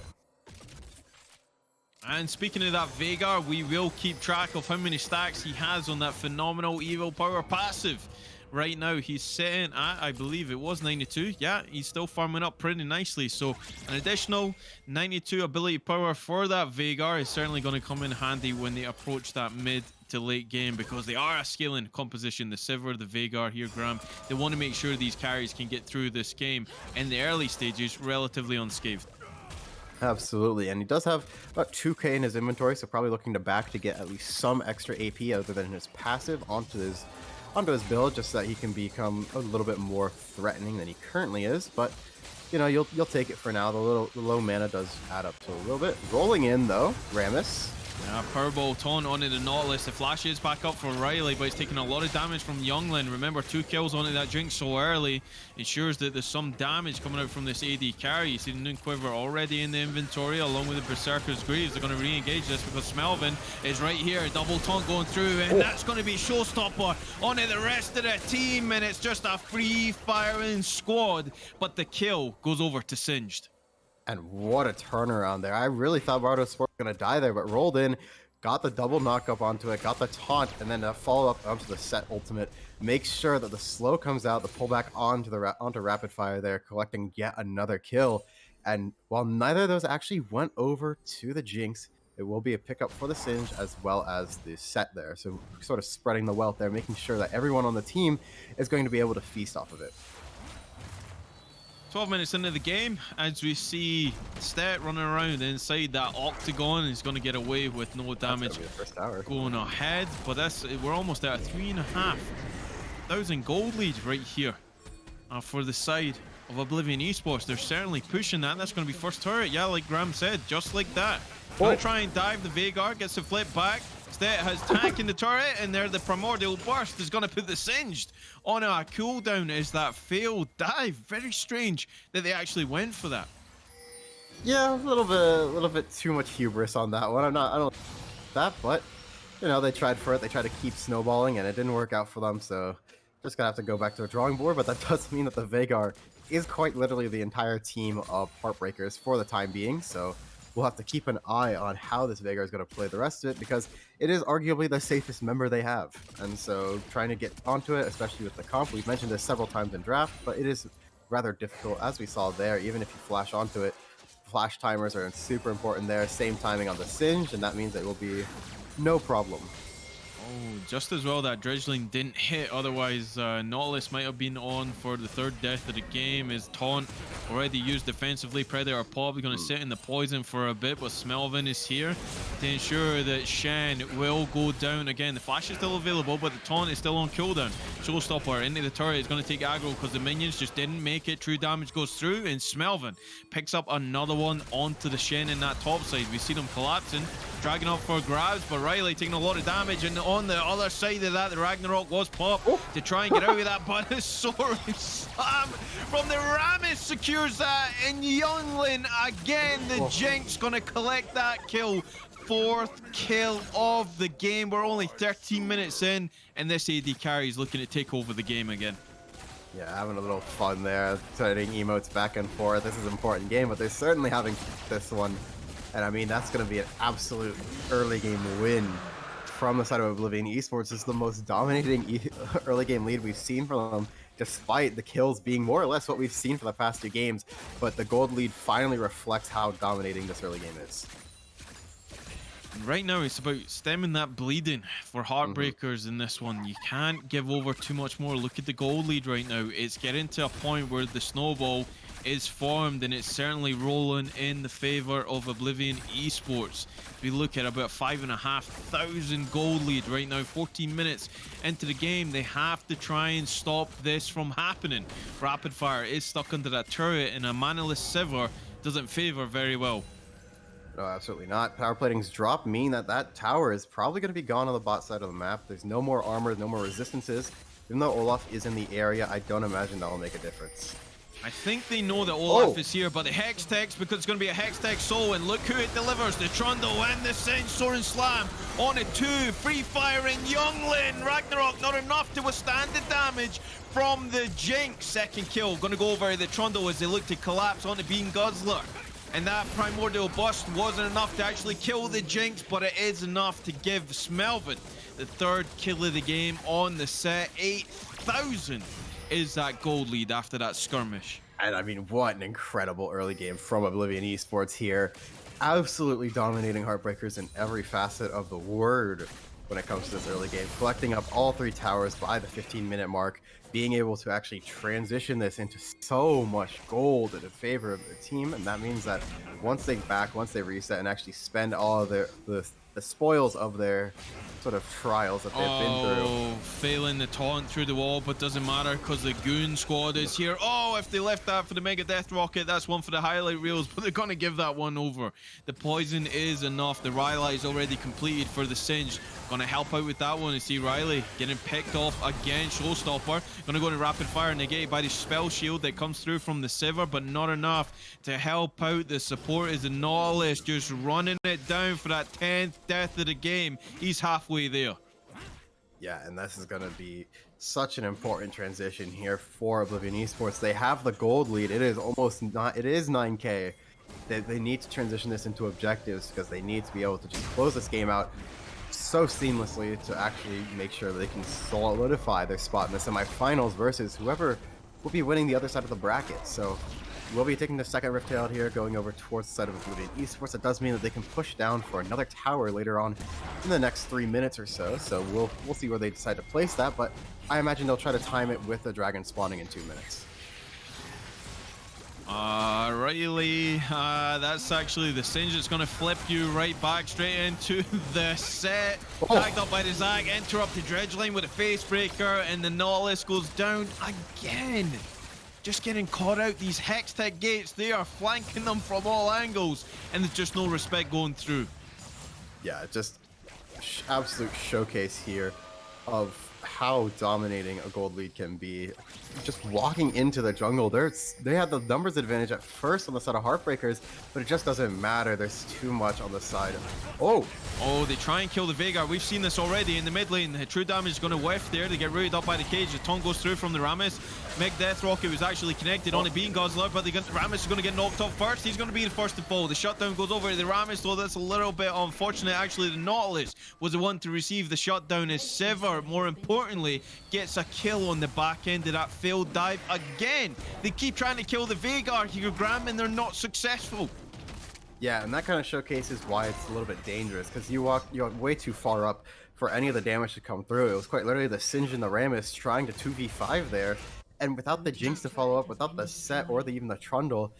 And speaking of that Veigar, we will keep track of how many stacks he has on that phenomenal Evil Power passive. Right now, he's sitting at, I believe it was 92. Yeah, he's still farming up pretty nicely. So an additional 92 ability power for that Veigar is certainly going to come in handy when they approach that mid to late game, because they are a scaling composition. The Sivir, the Veigar here, Graham, they want to make sure these carries can get through this game in the early stages relatively unscathed. Absolutely, and he does have about 2k in his inventory, so probably looking to back to get at least some extra AP other than his passive onto his build, just so that he can become a little bit more threatening than he currently is. But you know, you'll take it for now. The low mana does add up to a little bit. Rolling in though, Rammus. Powerball taunt onto the Nautilus. The flash is back up for Riley, but he's taking a lot of damage from Youngling. Remember, 2 kills onto that Jinx so early ensures that there's some damage coming out from this AD carry. You see the Noon Quiver already in the inventory, along with the Berserker's Greaves. They're going to re-engage this because Smelvin is right here. Double taunt going through, and that's going to be showstopper onto the rest of the team, and it's just a free-firing squad, but the kill goes over to Singed. And what a turnaround there. I really thought Bardo Sport was going to die there, but rolled in, got the double knock up onto it, got the taunt, and then a follow-up onto the set ultimate. Makes sure that the slow comes out, the pullback onto rapid fire there, collecting yet another kill. And while neither of those actually went over to the Jinx, it will be a pickup for the Singe as well as the set there. So sort of spreading the wealth there, making sure that everyone on the team is going to be able to feast off of it. 12 minutes into the game, as we see Stet running around inside that octagon, he's going to get away with no damage going ahead. But we're almost at a 3,500 gold lead right here for the side of Oblivion Esports. They're certainly pushing that. That's going to be first turret. Yeah, like Graham said, just like that. Going to try and dive the Veigar, gets the flip back. Stet has tank in the turret, and there the Primordial Burst is going to put the Singed on a cooldown as that failed dive. Very strange that they actually went for that. Yeah, a little bit too much hubris on that one. I don't that, but you know, they tried for it. They tried to keep snowballing, and it didn't work out for them. So just gonna have to go back to the drawing board. But that does mean that the Veigar is quite literally the entire team of Heartbreakers for the time being. So we'll have to keep an eye on how this Veigar is going to play the rest of it, because it is arguably the safest member they have. And so trying to get onto it, especially with the comp, we've mentioned this several times in draft, but it is rather difficult, as we saw there. Even if you flash onto it, flash timers are super important there. Same timing on the Singe, and that means it will be no problem. Oh, just as well that Dredgeling didn't hit, otherwise Nautilus might have been on for the third death of the game. His taunt already used defensively. Predator probably going to sit in the poison for a bit, but Smelvin is here to ensure that Shen will go down again. The flash is still available, but the taunt is still on cooldown. Showstopper into the turret is going to take aggro because the minions just didn't make it. True damage goes through, and Smelvin picks up another one onto the Shen in that top side. We see them collapsing, dragging up for grabs, but Riley taking a lot of damage, and on the other side of that, the Ragnarok was popped to try and get out of that, but a sword slam from the Rammus secures that, and Younglin again, the Jinx gonna collect that kill. 4th kill of the game. We're only 13 minutes in, and this AD carry is looking to take over the game again. Yeah, having a little fun there, sending emotes back and forth. This is an important game, but they're certainly having this one. And I mean, that's going to be an absolute early game win from the side of Oblivion Esports. This is the most dominating early game lead we've seen from them, despite the kills being more or less what we've seen for the past 2 games. But the gold lead finally reflects how dominating this early game is. Right now, it's about stemming that bleeding for Heartbreakers in this one. You can't give over too much more. Look at the gold lead right now. It's getting to a point where the snowball is formed, and it's certainly rolling in the favor of Oblivion Esports. We look at about 5,500 gold lead right now, 14 minutes into the game. They have to try and stop this from happening. Rapid Fire is stuck under that turret, and a manaless Sivir doesn't favor very well. No, absolutely not. Power plating's drop mean that that tower is probably going to be gone on the bot side of the map. There's no more armor, no more resistances. Even though Olaf is in the area, I don't imagine that will make a difference. I think they know that Olaf is here, but the Hextech, because it's going to be a Hextech soul, and look who it delivers, the Trundle and the Singe Soaring Slam on a 2, free firing Younglin. Ragnarok not enough to withstand the damage from the Jinx. Second kill, going to go over the Trundle as they look to collapse onto Bean Guzzler. And that Primordial Burst wasn't enough to actually kill the Jinx, but it is enough to give Smelvin the 3rd kill of the game on the set. 8,000 is that gold lead after that skirmish. And I mean, what an incredible early game from Oblivion Esports here. Absolutely dominating Heartbreakers in every facet of the word when it comes to this early game. Collecting up all 3 towers by the 15-minute mark, being able to actually transition this into so much gold in favor of the team. And that means that once they reset and actually spend all of the spoils of their sort of trials that they've been through. Failing the taunt through the wall, but doesn't matter because the Goon Squad is here. Oh, if they left that for the Mega Death Rocket, that's one for the highlight reels, but they're going to give that one over. The poison is enough. The Rylai is already completed for the Singe. Going to help out with that one. You see Riley getting picked off again. Showstopper. Going to go to rapid fire, negated by the spell shield that comes through from the Sivir, but not enough to help out. The support is the Nautilus, just running it down for that 10th death of the game. He's halfway there. Yeah, and this is going to be such an important transition here for Oblivion Esports. They have the gold lead. It is almost not. It is 9K. They need to transition this into objectives because they need to be able to just close this game out so seamlessly to actually make sure they can solidify their spot in the semifinals versus whoever will be winning the other side of the bracket. So we'll be taking the second Rift out here, going over towards the side of Oblivion Esports. It does mean that they can push down for another tower later on in the next 3 minutes or so. So we'll see where they decide to place that, but I imagine they'll try to time it with the dragon spawning in 2 minutes. Riley, that's actually the Singe that's going to flip you right back straight into the set. Tagged up by the Zag, interrupted Dredgeline with a face breaker, and the Nautilus goes down again. Just getting caught out. These Hextech gates, they are flanking them from all angles, and there's just no respect going through. Yeah, just absolute showcase here of how dominating a gold lead can be. Just walking into the jungle, they had the numbers advantage at first on the side of Heartbreakers, but it just doesn't matter. There's too much on the side. Oh, they try and kill the Veigar. We've seen this already in the mid lane. The true damage is going to whiff there. They get rooted up by the cage. The taunt goes through from the Rammus. Meg Death Rocket was actually connected on it being Guzzler, but the Rammus is going to get knocked off first. He's going to be the first to fall. The shutdown goes over to the Rammus, though that's a little bit unfortunate. Actually, the Nautilus was the one to receive the shutdown as Sever, more importantly, gets a kill on the back end of that failed dive again. They keep trying to kill the Veigar here, Graham, and they're not successful. yeah, and that kind of showcases why it's a little bit dangerous, because you walk way too far up for any of the damage to come through. It was quite literally the Singe and the Rammus trying to 2v5 there, and without the Jinx to follow up, without the set or even the Trundle,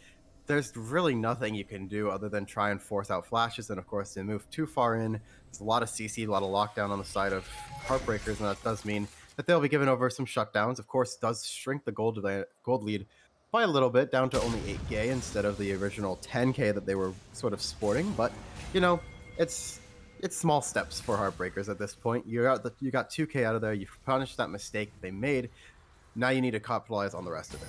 there's really nothing you can do other than try and force out flashes. And of course, they move too far in. There's a lot of CC, a lot of lockdown on the side of Heartbreakers, and that does mean that they'll be given over some shutdowns. Of course, it does shrink the gold lead by a little bit, down to only 8k instead of the original 10k that they were sort of sporting. But you know, it's small steps for Heartbreakers at this point. You got 2k out of there. You've punished that mistake they made. Now you need to capitalize on the rest of it.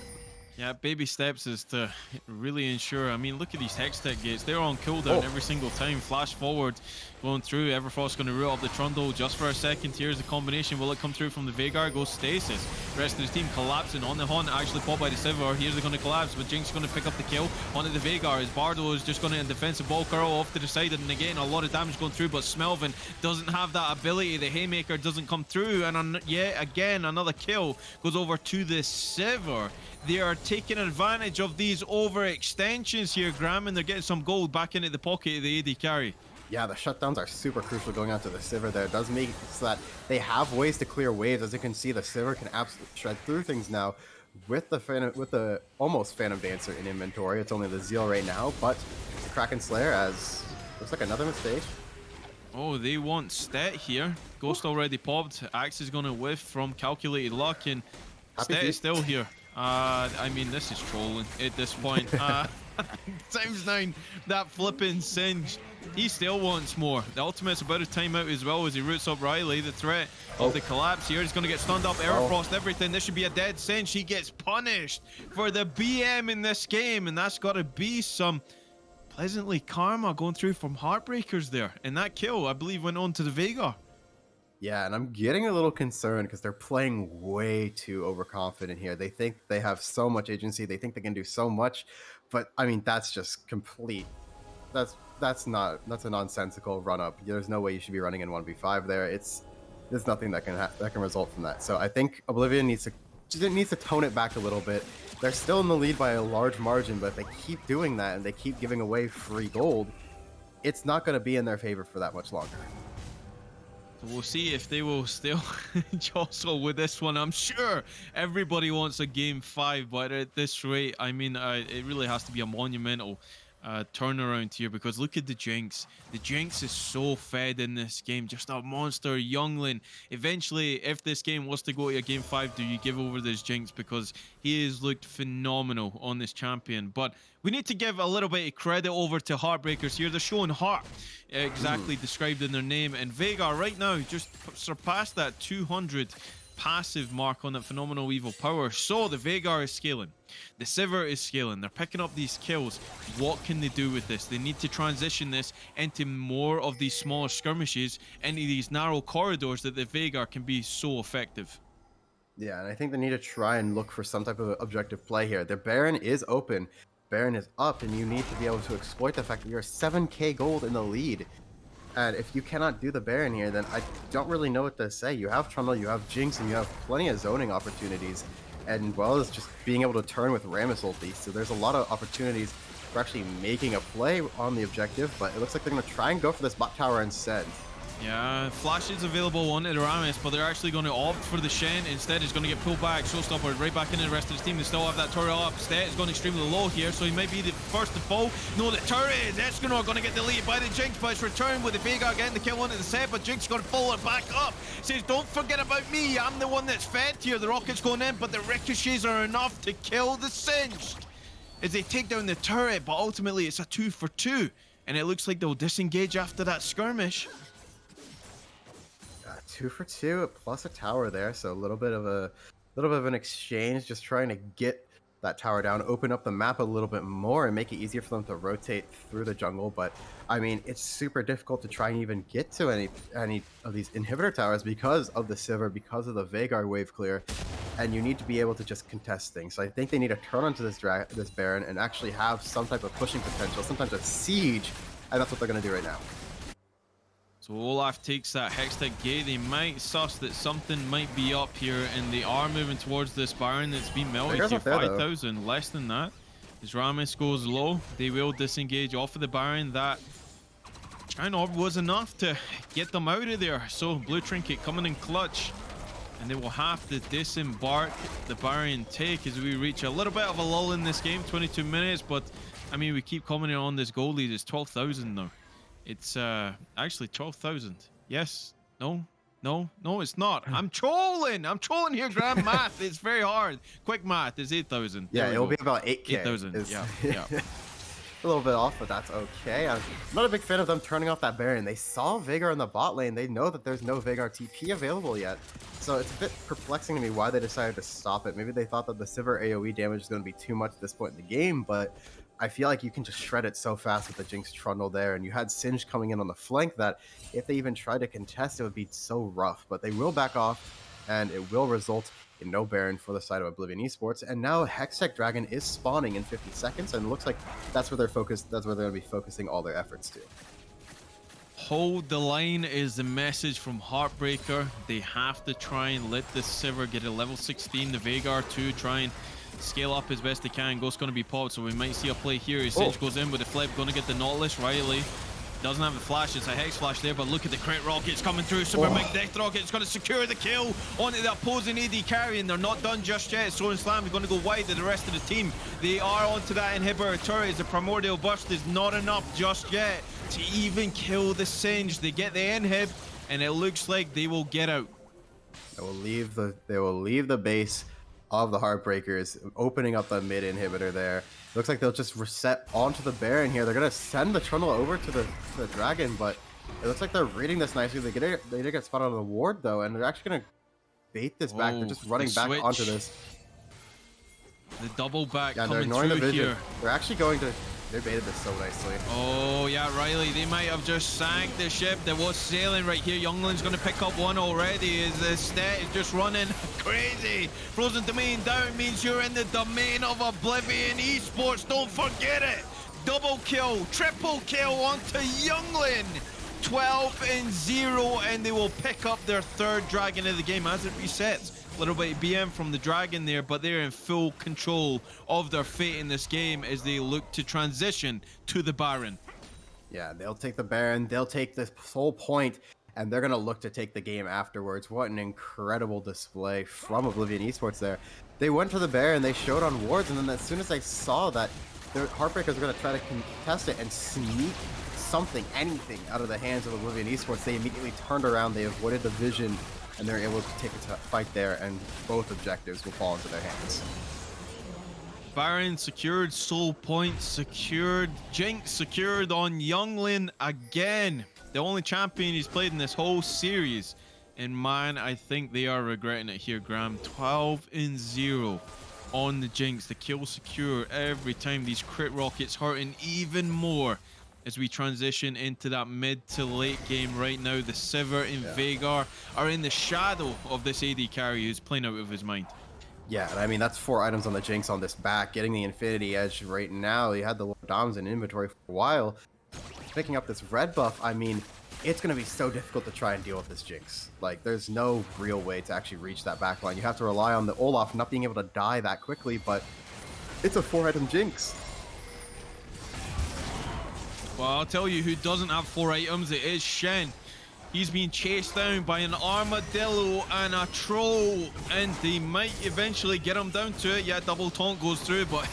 Yeah, baby steps is to really ensure. I mean, look at these Hextech gates. They're on cooldown every single time. Flash forward, going through. Everfrost's going to root up the Trundle just for a second. Here's the combination. Will it come through from the Veigar? Goes Stasis. Rest of the team collapsing on the Hunt. Actually popped by the Sivir. Here's going to collapse, but Jinx is going to pick up the kill onto the Veigar. As Bardo is just going to defensive ball curl off to the side, and again, a lot of damage going through, but Smelvin doesn't have that ability. The Haymaker doesn't come through, and yet again, another kill goes over to the Sivir. They are taking advantage of these overextensions here, Graham, and they're getting some gold back into the pocket of the AD carry. Yeah, the shutdowns are super crucial going out to the Sivir there. It does make it so that they have ways to clear waves. As you can see, the Sivir can absolutely shred through things now with the almost Phantom Dancer in inventory. It's only the Zeal right now, but Kraken Slayer, as looks like another mistake. Oh, they want Stet here. Ghost already popped. Axe is going to whiff from Calculated Luck, and Stet is still here. I mean, this is trolling at this point. Times 9, that flipping Singe. He still wants more. The ultimate's about to time out as well as he roots up Riley. The threat of the collapse here is going to get stunned up. Aerofrost, everything. This should be a dead Singe. He gets punished for the BM in this game, and that's got to be some pleasantly karma going through from Heartbreakers there. And that kill, I believe, went on to the Veigar. Yeah, and I'm getting a little concerned because they're playing way too overconfident here. They think they have so much agency. They think they can do so much, but I mean, that's just complete. That's a nonsensical run up. There's no way you should be running in 1v5 there. There's nothing that can result from that. So I think Oblivion needs to tone it back a little bit. They're still in the lead by a large margin, but if they keep doing that and they keep giving away free gold, it's not going to be in their favor for that much longer. We'll see if they will still jostle with this one. I'm sure everybody wants a game 5, but at this rate, I mean, it really has to be a monumental turnaround here, because look at the Jinx. The Jinx is so fed in this game, just a monster youngling. Eventually, if this game was to go to a game 5, do you give over this Jinx? Because he has looked phenomenal on this champion. But we need to give a little bit of credit over to Heartbreakers here. They're showing heart, exactly described in their name. And Veigar right now just surpassed that 200 passive mark on that phenomenal evil power. So the Veigar is scaling. The Sivir is scaling. They're picking up these kills. What can they do with this? They need to transition this into more of these smaller skirmishes, into these narrow corridors that the Veigar can be so effective. Yeah, and I think they need to try and look for some type of objective play here. The Baron is open. Baron is up, and you need to be able to exploit the fact that you're 7k gold in the lead. And if you cannot do the Baron here, then I don't really know what to say. You have Trundle, you have Jinx, and you have plenty of zoning opportunities, and well as just being able to turn with Rammus ulti. So there's a lot of opportunities for actually making a play on the objective, but it looks like they're going to try and go for this bot tower instead. Yeah, flash is available onto the Rammus, but they're actually going to opt for the Shen. Instead, it's going to get pulled back. Showstopper right back into the rest of the team. They still have that turret up. Stet is going extremely low here, so he might be the first to fall. No, the turret is Escanor going to get deleted by the Jinx, but it's returned with the Veigar getting the kill onto the set, but Jinx is going to follow it back up. Says, don't forget about me. I'm the one that's fed here. The rocket's going in, but the ricochets are enough to kill the Singed as they take down the turret, but ultimately it's a 2 for 2, and it looks like they'll disengage after that skirmish. 2 for 2 plus a tower there, so a little bit of an exchange, just trying to get that tower down, open up the map a little bit more and make it easier for them to rotate through the jungle. But I mean, it's super difficult to try and even get to any of these inhibitor towers because of the Sivir, because of the Veigar wave clear, and you need to be able to just contest things. So I think they need to turn onto this Baron and actually have some type of pushing potential, sometimes a siege, and that's what they're going to do right now. So Olaf takes that Hextech gate. They might suss that something might be up here, and they are moving towards this Baron that's been melted to 5,000, less than that. As Rammus goes low, they will disengage off of the Baron. That Giant Orb was enough to get them out of there. So Blue Trinket coming in clutch, and they will have to disembark the Baron take as we reach a little bit of a lull in this game, 22 minutes. But I mean, we keep commenting on this goal lead. It's 12,000 now. It's actually 12,000. Yes. No, it's not. I'm trolling here, Graham. Math, it's very hard. Quick math is 8,000. Yeah, it'll be about 8K. 8,000. Yeah. A little bit off, but that's okay. I'm not a big fan of them turning off that Baron. They saw Veigar in the bot lane. They know that there's no Veigar TP available yet. So it's a bit perplexing to me why they decided to stop it. Maybe they thought that the Sivir AoE damage is going to be too much at this point in the game, but I feel like you can just shred it so fast with the Jinx Trundle there, and you had Singed coming in on the flank that if they even tried to contest, it would be so rough. But they will back off, and it will result in no Baron for the side of Oblivion Esports. And now Hextech Dragon is spawning in 50 seconds, and it looks like that's where they're focused. That's where they're going to be focusing all their efforts to. Hold the line is the message from Heartbreaker. They have to try and let this Sivir get a level 16. The Veigar too, try and scale up as best they can. Ghost's going to be popped, so we might see a play here. Sage goes in with the flip, going to get the Nautilus. Riley doesn't have a flash. It's a Hex flash there, but look at the crit rockets coming through. Super Mech Death Rocket's going to secure the kill onto the opposing AD carry, and they're not done just yet. Soren Slam is going to go wide to the rest of the team. They are onto that inhibitor turret. The Primordial Burst is not enough just yet to even kill the Singe. They get the inhib, and it looks like they will get out. They will leave the base of the Heartbreakers, opening up the mid inhibitor there. Looks like they'll just reset onto the Baron here. They're gonna send the Trundle over to the Dragon, but it looks like they're reading this nicely. They did get spotted on the ward though, and they're actually gonna bait this back. They're just running back onto this. The double back yeah, coming they're ignoring through the vision. here. They're actually going to. They baited this so nicely. Oh, yeah, Riley, they might have just sank the ship that was sailing right here. Youngling's going to pick up one already as the Stet is just running crazy. Frozen Domain down means you're in the domain of Oblivion Esports. Don't forget it. Double kill, triple kill onto Youngling. 12-0, and they will pick up their third dragon of the game as it resets. A little bit of BM from the Dragon there, but they're in full control of their fate in this game as they look to transition to the Baron. Yeah, they'll take the Baron, they'll take this whole point, and they're going to look to take the game afterwards. What an incredible display from Oblivion Esports there. They went for the Baron, they showed on wards, and then as soon as they saw that the Heartbreakers were going to try to contest it and sneak something, anything out of the hands of Oblivion Esports, they immediately turned around, they avoided the vision, and they're able to take a fight there, and both objectives will fall into their hands. Baron secured, Soul Point secured, Jinx secured on Youngling again. The only champion he's played in this whole series. And man, I think they are regretting it here, Graham. 12-0 on the Jinx. The kill secure every time. These crit rockets hurting even more as we transition into that mid to late game right now. The Sivir and Veigar are in the shadow of this AD carry who's playing out of his mind. Yeah, and I mean, that's 4 items on the Jinx on this back. Getting the Infinity Edge right now. He had the Doms in inventory for a while. Picking up this red buff, I mean, it's going to be so difficult to try and deal with this Jinx. Like, there's no real way to actually reach that backline. You have to rely on the Olaf not being able to die that quickly, but it's a 4-item Jinx. Well, I'll tell you who doesn't have 4 items. It is Shen. He's being chased down by an armadillo and a troll, and they might eventually get him down to it. Yeah, double taunt goes through, but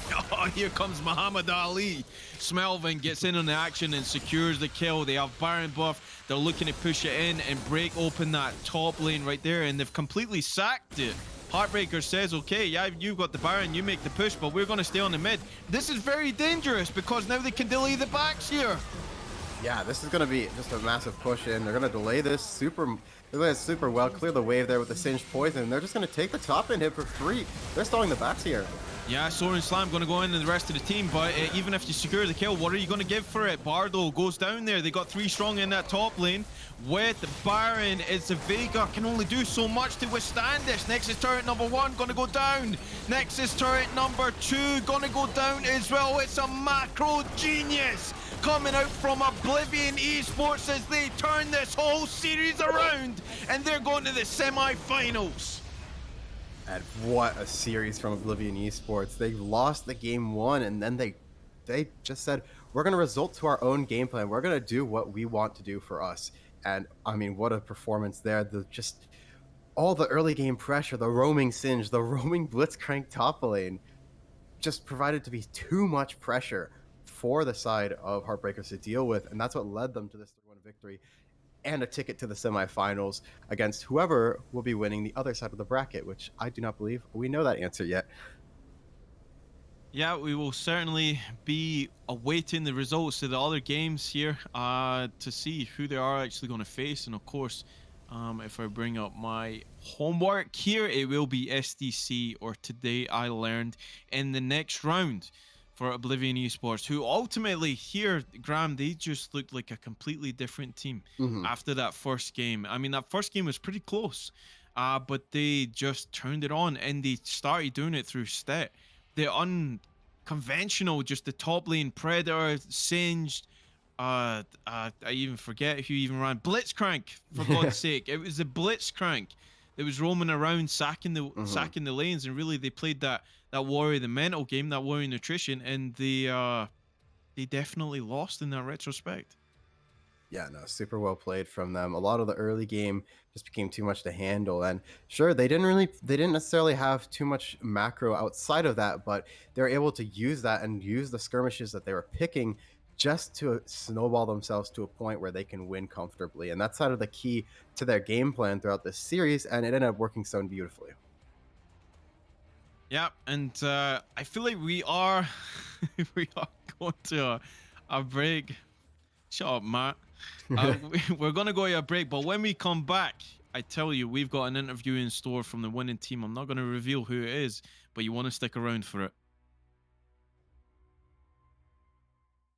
here comes Muhammad Ali. Smelvin gets in on the action and secures the kill. They have Baron buff. They're looking to push it in and break open that top lane right there, and they've completely sacked it. Heartbreakers says, okay, yeah, you've got the Baron, you make the push, but we're going to stay on the mid. This is very dangerous because now they can delay the backs here. Yeah, this is going to be just a massive push in. They're going to delay this super well, clear the wave there with the Singed Poison. They're just going to take the top end hit for free. They're stalling the backs here. Yeah, Soren Slam going to go in and the rest of the team, but even if you secure the kill, what are you going to give for it? Bardo goes down there. They got 3 strong in that top lane. With the Baron, it's the Vega can only do so much to withstand this. Nexus turret number 1 going to go down. Nexus turret number 2 going to go down as well. It's a macro genius coming out from Oblivion Esports as they turn this whole series around, and they're going to the semi-finals. And what a series from Oblivion Esports. They lost the game 1, and then they just said, we're going to resort to our own game plan. We're going to do what we want to do for us. And I mean, what a performance there. Just all the early game pressure, the roaming Singe, the roaming Blitzcrank top lane just provided to be too much pressure for the side of Heartbreakers to deal with. And that's what led them to this 3-1 victory and a ticket to the semifinals against whoever will be winning the other side of the bracket, which I do not believe we know that answer yet. Yeah, we will certainly be awaiting the results of the other games here to see who they are actually going to face. And of course, if I bring up my homework here, it will be SDC, or Today I Learned, in the next round for Oblivion Esports, who ultimately here, Graham, they just looked like a completely different team after that first game. I mean, that first game was pretty close, but they just turned it on and they started doing it through Stet. The unconventional, just the top lane Predator, Singed, I even forget who even ran. Blitzcrank, for God's sake. It was the Blitzcrank that was roaming around, sacking the lanes, and really they played that warrior, the mental game, that warrior nutrition, and they definitely lost in that retrospect. Yeah, no, super well played from them. A lot of the early game just became too much to handle, and sure, they didn't necessarily have too much macro outside of that, but they were able to use that and use the skirmishes that they were picking just to snowball themselves to a point where they can win comfortably. And that's sort of the key to their game plan throughout this series, and it ended up working so beautifully. Yeah, and I feel like we are going to a break. Shut up, Matt. We're going to go to a break, but when we come back, I tell you, we've got an interview in store from the winning team. I'm not going to reveal who it is, but you want to stick around for it.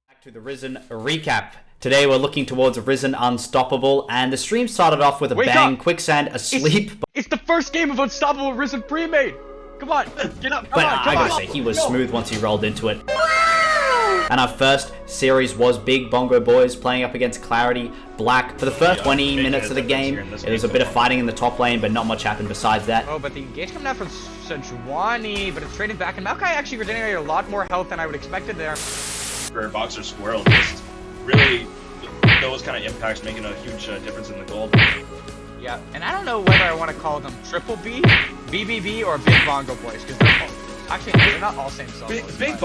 Back to the Risen recap. Today we're looking towards Risen Unstoppable, and the stream started off with a bang. Quicksand asleep. It's the first game of Unstoppable Risen Premade. Come on, get up. But I gotta say, he was smooth once he rolled into it. And our first series was Big Bongo Boys playing up against Clarity Black. For the first 20 minutes of the game, it was a bit of fighting in the top lane, but not much happened besides that. Oh, but the engage coming out from Sejuani, but it's trading back, and Maokai actually regenerated a lot more health than I would expected there. For Boxer Squirrel, just really those kind of impacts making a huge difference in the gold. Yeah, and I don't know whether I want to call them Triple B, BBB, or Big Bongo Boys, because they're not all same solo. Big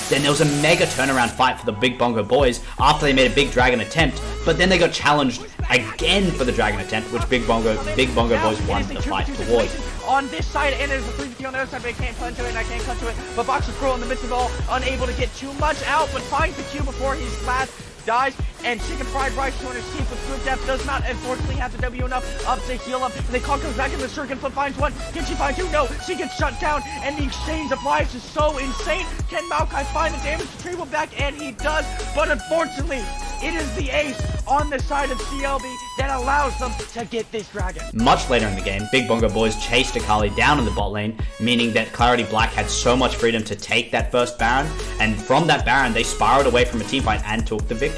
Then there was a mega turnaround fight for the Big Bongo Boys after they made a big dragon attempt, but then they got challenged again for the dragon attempt, which Big Bongo Boys won the fight towards. On this side, and there's a 3v2 on the other side, but I can't punch to it, and I can't cut to it. But Boxer Squirrel in the midst of it all, unable to get too much out, but finds the Q before he's last. Dies, and Chicken Fried Rice 200 teeth with good depth does not unfortunately have the W enough up to heal up. And they call comes back in the circuit, flip finds one. Can she find two? No, she gets shut down, and the exchange of lives is so insane. Can Maokai find the damage to Treble back? And he does, but unfortunately, it is the ace on the side of CLB that allows them to get this dragon. Much later in the game, Big Bongo Boys chased Akali down in the bot lane, meaning that Clarity Black had so much freedom to take that first Baron, and from that Baron, they spiraled away from a teamfight and took the victory.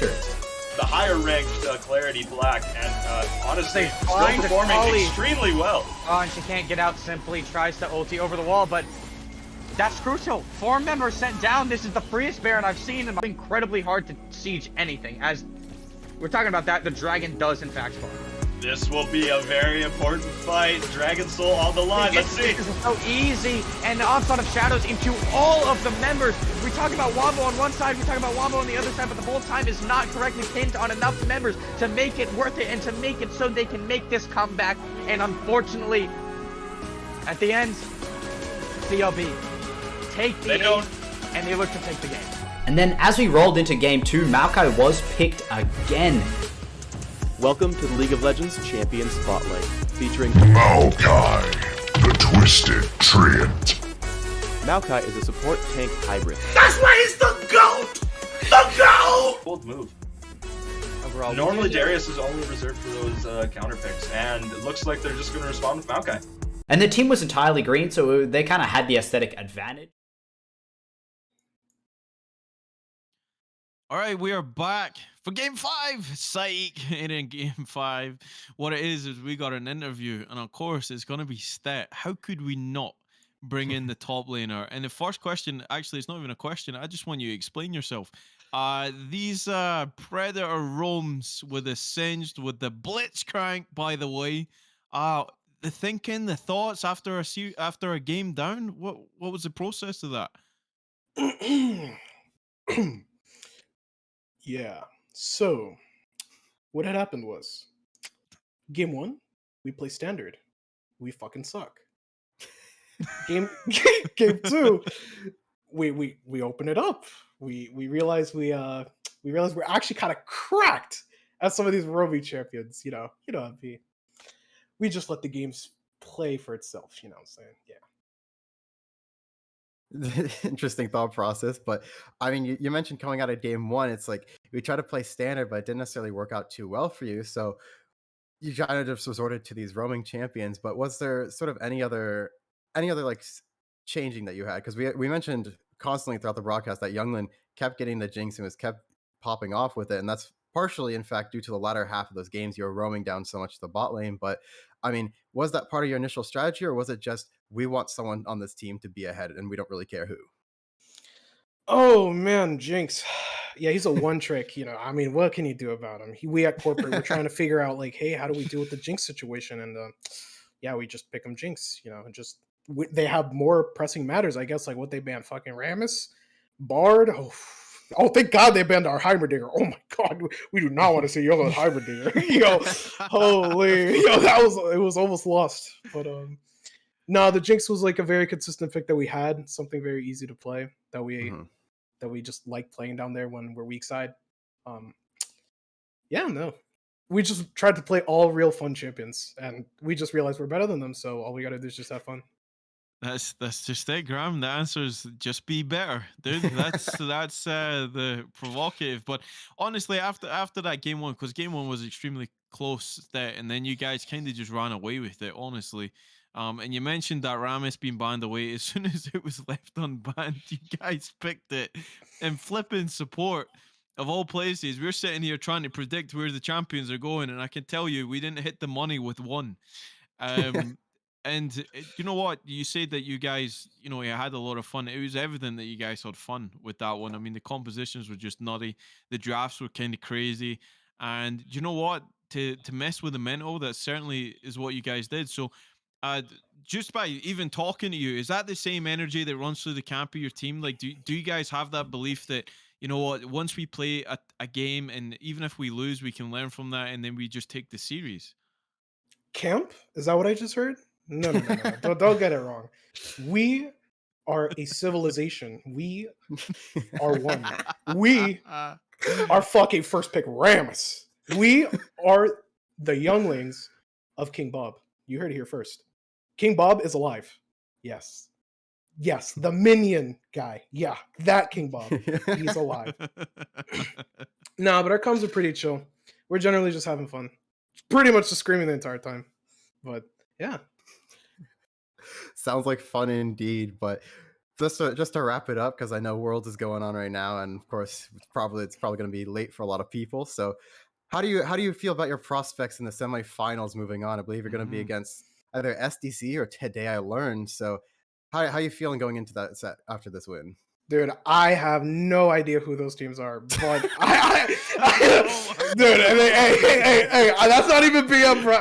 The higher ranked Clarity Black, and honestly, still performing extremely well. Oh, and she can't get out simply, tries to ulti over the wall, but that's crucial. 4 members sent down. This is the freest Baron I've seen, and it's incredibly hard to siege anything. As we're talking about that, the dragon does in fact spawn. This will be a very important fight. Dragon Soul on the line. Let's see. This is so easy, and the onslaught of shadows into all of the members. We talk about Wombo on one side, we talk about Wombo on the other side, but the whole time is not correctly pinned on enough members to make it worth it and to make it so they can make this comeback. And unfortunately, at the end, CLB take the don't. and they look to take the game. And then as we rolled into game 2, Maokai was picked again. Welcome to the League of Legends Champion Spotlight, featuring Maokai, the Twisted Treant. Maokai is a support tank hybrid. That's why he's the GOAT! The GOAT! Bold move. Overall, Normally Darius is only reserved for those counter picks, and it looks like they're just going to respond with Maokai. And the team was entirely green, so they kind of had the aesthetic advantage. All right, we are back for game 5. Psych! And in game 5, what it is we got an interview, and of course, it's going to be Stet. How could we not bring in the top laner? And the first question, actually, it's not even a question. I just want you to explain yourself. These Predator roams with the Singed, with the Blitzcrank, by the way. The thinking, the thoughts after a game down. What was the process of that? Yeah. So, what had happened was, game 1, we play standard. We fucking suck. Game 2, we open it up. We realize we're actually kind of cracked at some of these roaming champions. You know, we just let the games play for itself. You know what I'm saying? Yeah. Interesting thought process, but I mean, you mentioned coming out of game 1, it's like we try to play standard, but it didn't necessarily work out too well for you, so you kind of just resorted to these roaming champions. But was there sort of any other like changing that you had? Because we mentioned constantly throughout the broadcast that Younglin kept getting the jinx and was kept popping off with it, and that's partially, in fact, due to the latter half of those games you were roaming down so much to the bot lane. But I mean, was that part of your initial strategy, or was it just we want someone on this team to be ahead and we don't really care who? Oh man, Jinx. Yeah, he's a one trick, you know. I mean, what can you do about him? We at corporate, we're trying to figure out like, hey, how do we deal with the Jinx situation? And yeah, we just pick him Jinx, you know, and just they have more pressing matters, I guess, like what they banned fucking Rammus, Bard. Oh, thank God they banned our Heimerdinger. Oh my God, we do not want to see yellow Heimerdinger. Yo, holy, yo, it was almost lost. But no, the Jinx was like a very consistent pick that we had, something very easy to play that we just like playing down there when we're weak side. Yeah, no, we just tried to play all real fun champions, and we just realized we're better than them. So all we gotta do is just have fun. That's just it, Graham. The answer is just be better, dude. That's the provocative. But honestly, after that game 1, because game 1 was extremely close, and then you guys kind of just ran away with it, honestly. And you mentioned that Rammus being banned away. As soon as it was left unbanned, you guys picked it. And flipping support, of all places, we're sitting here trying to predict where the champions are going, and I can tell you we didn't hit the money with one. And you know what? You said that you guys, you know, you had a lot of fun. It was evident that you guys had fun with that one. I mean, the compositions were just nutty. The drafts were kind of crazy. And you know what? To mess with the mental, that certainly is what you guys did. So just by even talking to you, is that the same energy that runs through the camp of your team? Like, do you guys have that belief that, you know what, once we play a game and even if we lose, we can learn from that and then we just take the series? Camp? Is that what I just heard? No. Don't get it wrong. We are a civilization. We are one. We are fucking first pick Rammus. We are the younglings of King Bob. You heard it here first. King Bob is alive. Yes, the minion guy. Yeah, that King Bob. He's alive. Nah, but our comms are pretty chill. We're generally just having fun. Pretty much just screaming the entire time. But yeah. Sounds like fun indeed. But just to wrap it up, because I know Worlds is going on right now, and of course it's probably going to be late for a lot of people. So how do you feel about your prospects in the semifinals moving on? I believe you're going to be against either SDC or Today I Learned. So how are you feeling going into that set after this win? Dude, I have no idea who those teams are, but Oh my dude, God. hey, that's not even BM, bro.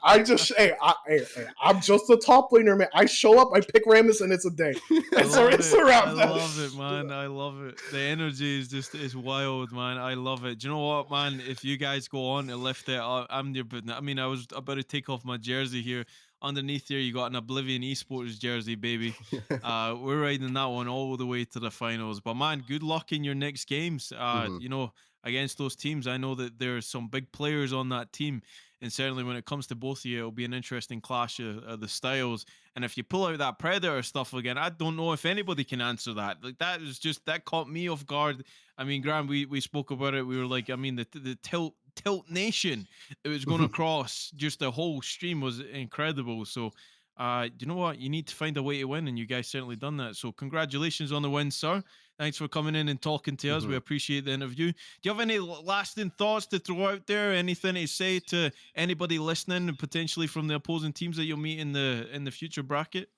I'm just a top laner, man. I show up, I pick Rammus, and it's a day. It's a wrap. I love it, man. I love it. The energy is just is wild, man. I love it. Do you know what, man? If you guys go on to lift it, I'm your. I mean, I was about to take off my jersey here. Underneath here, you got an Oblivion Esports jersey, baby. We're riding that one all the way to the finals. But man, good luck in your next games. You know, against those teams, I know that there's some big players on that team, and certainly when it comes to both of you, it'll be an interesting clash of the styles. And if you pull out that Predator stuff again, I don't know if anybody can answer that. Like that is just that caught me off guard. I mean, Graham, we spoke about it. We were like, I mean, the tilt nation it was going across just the whole stream was incredible. So you know what, you need to find a way to win, and you guys certainly done that. So congratulations on the win, sir. Thanks for coming in and talking to us. We appreciate the interview. Do you have any lasting thoughts to throw out there? Anything to say to anybody listening and potentially from the opposing teams that you'll meet in the future bracket?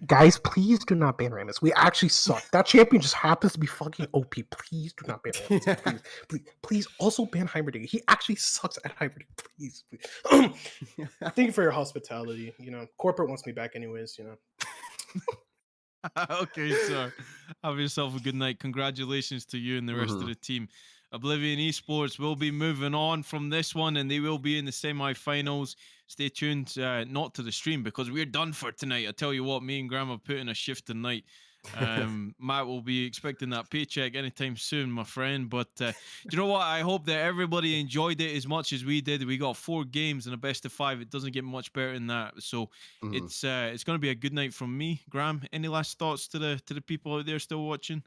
Guys, please do not ban Rammus. We actually suck. That champion just happens to be fucking OP. Please do not ban Rammus. Please. Also ban Heimerdinger. He actually sucks at Heimerdinger. Please. Thank you for your hospitality. You know, corporate wants me back anyways, you know. Okay, sir. Have yourself a good night. Congratulations to you and the rest of the team. Oblivion Esports will be moving on from this one, and they will be in the semi-finals. Stay tuned, not to the stream, because we're done for tonight. I tell you what, me and Graham have put in a shift tonight. Matt will be expecting that paycheck anytime soon, my friend. But you know what? I hope that everybody enjoyed it as much as we did. We got 4 games and a best of 5. It doesn't get much better than that. So it's going to be a good night from me. Graham, any last thoughts to the people out there still watching?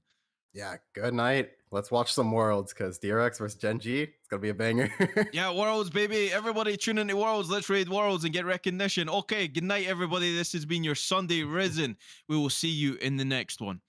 Yeah, good night. Let's watch some Worlds, because DRX versus Gen G, it's gonna be a banger. Yeah, Worlds, baby. Everybody tune into Worlds. Let's raid Worlds and get recognition. Okay, good night, everybody. This has been your Sunday Risen. We will see you in the next one.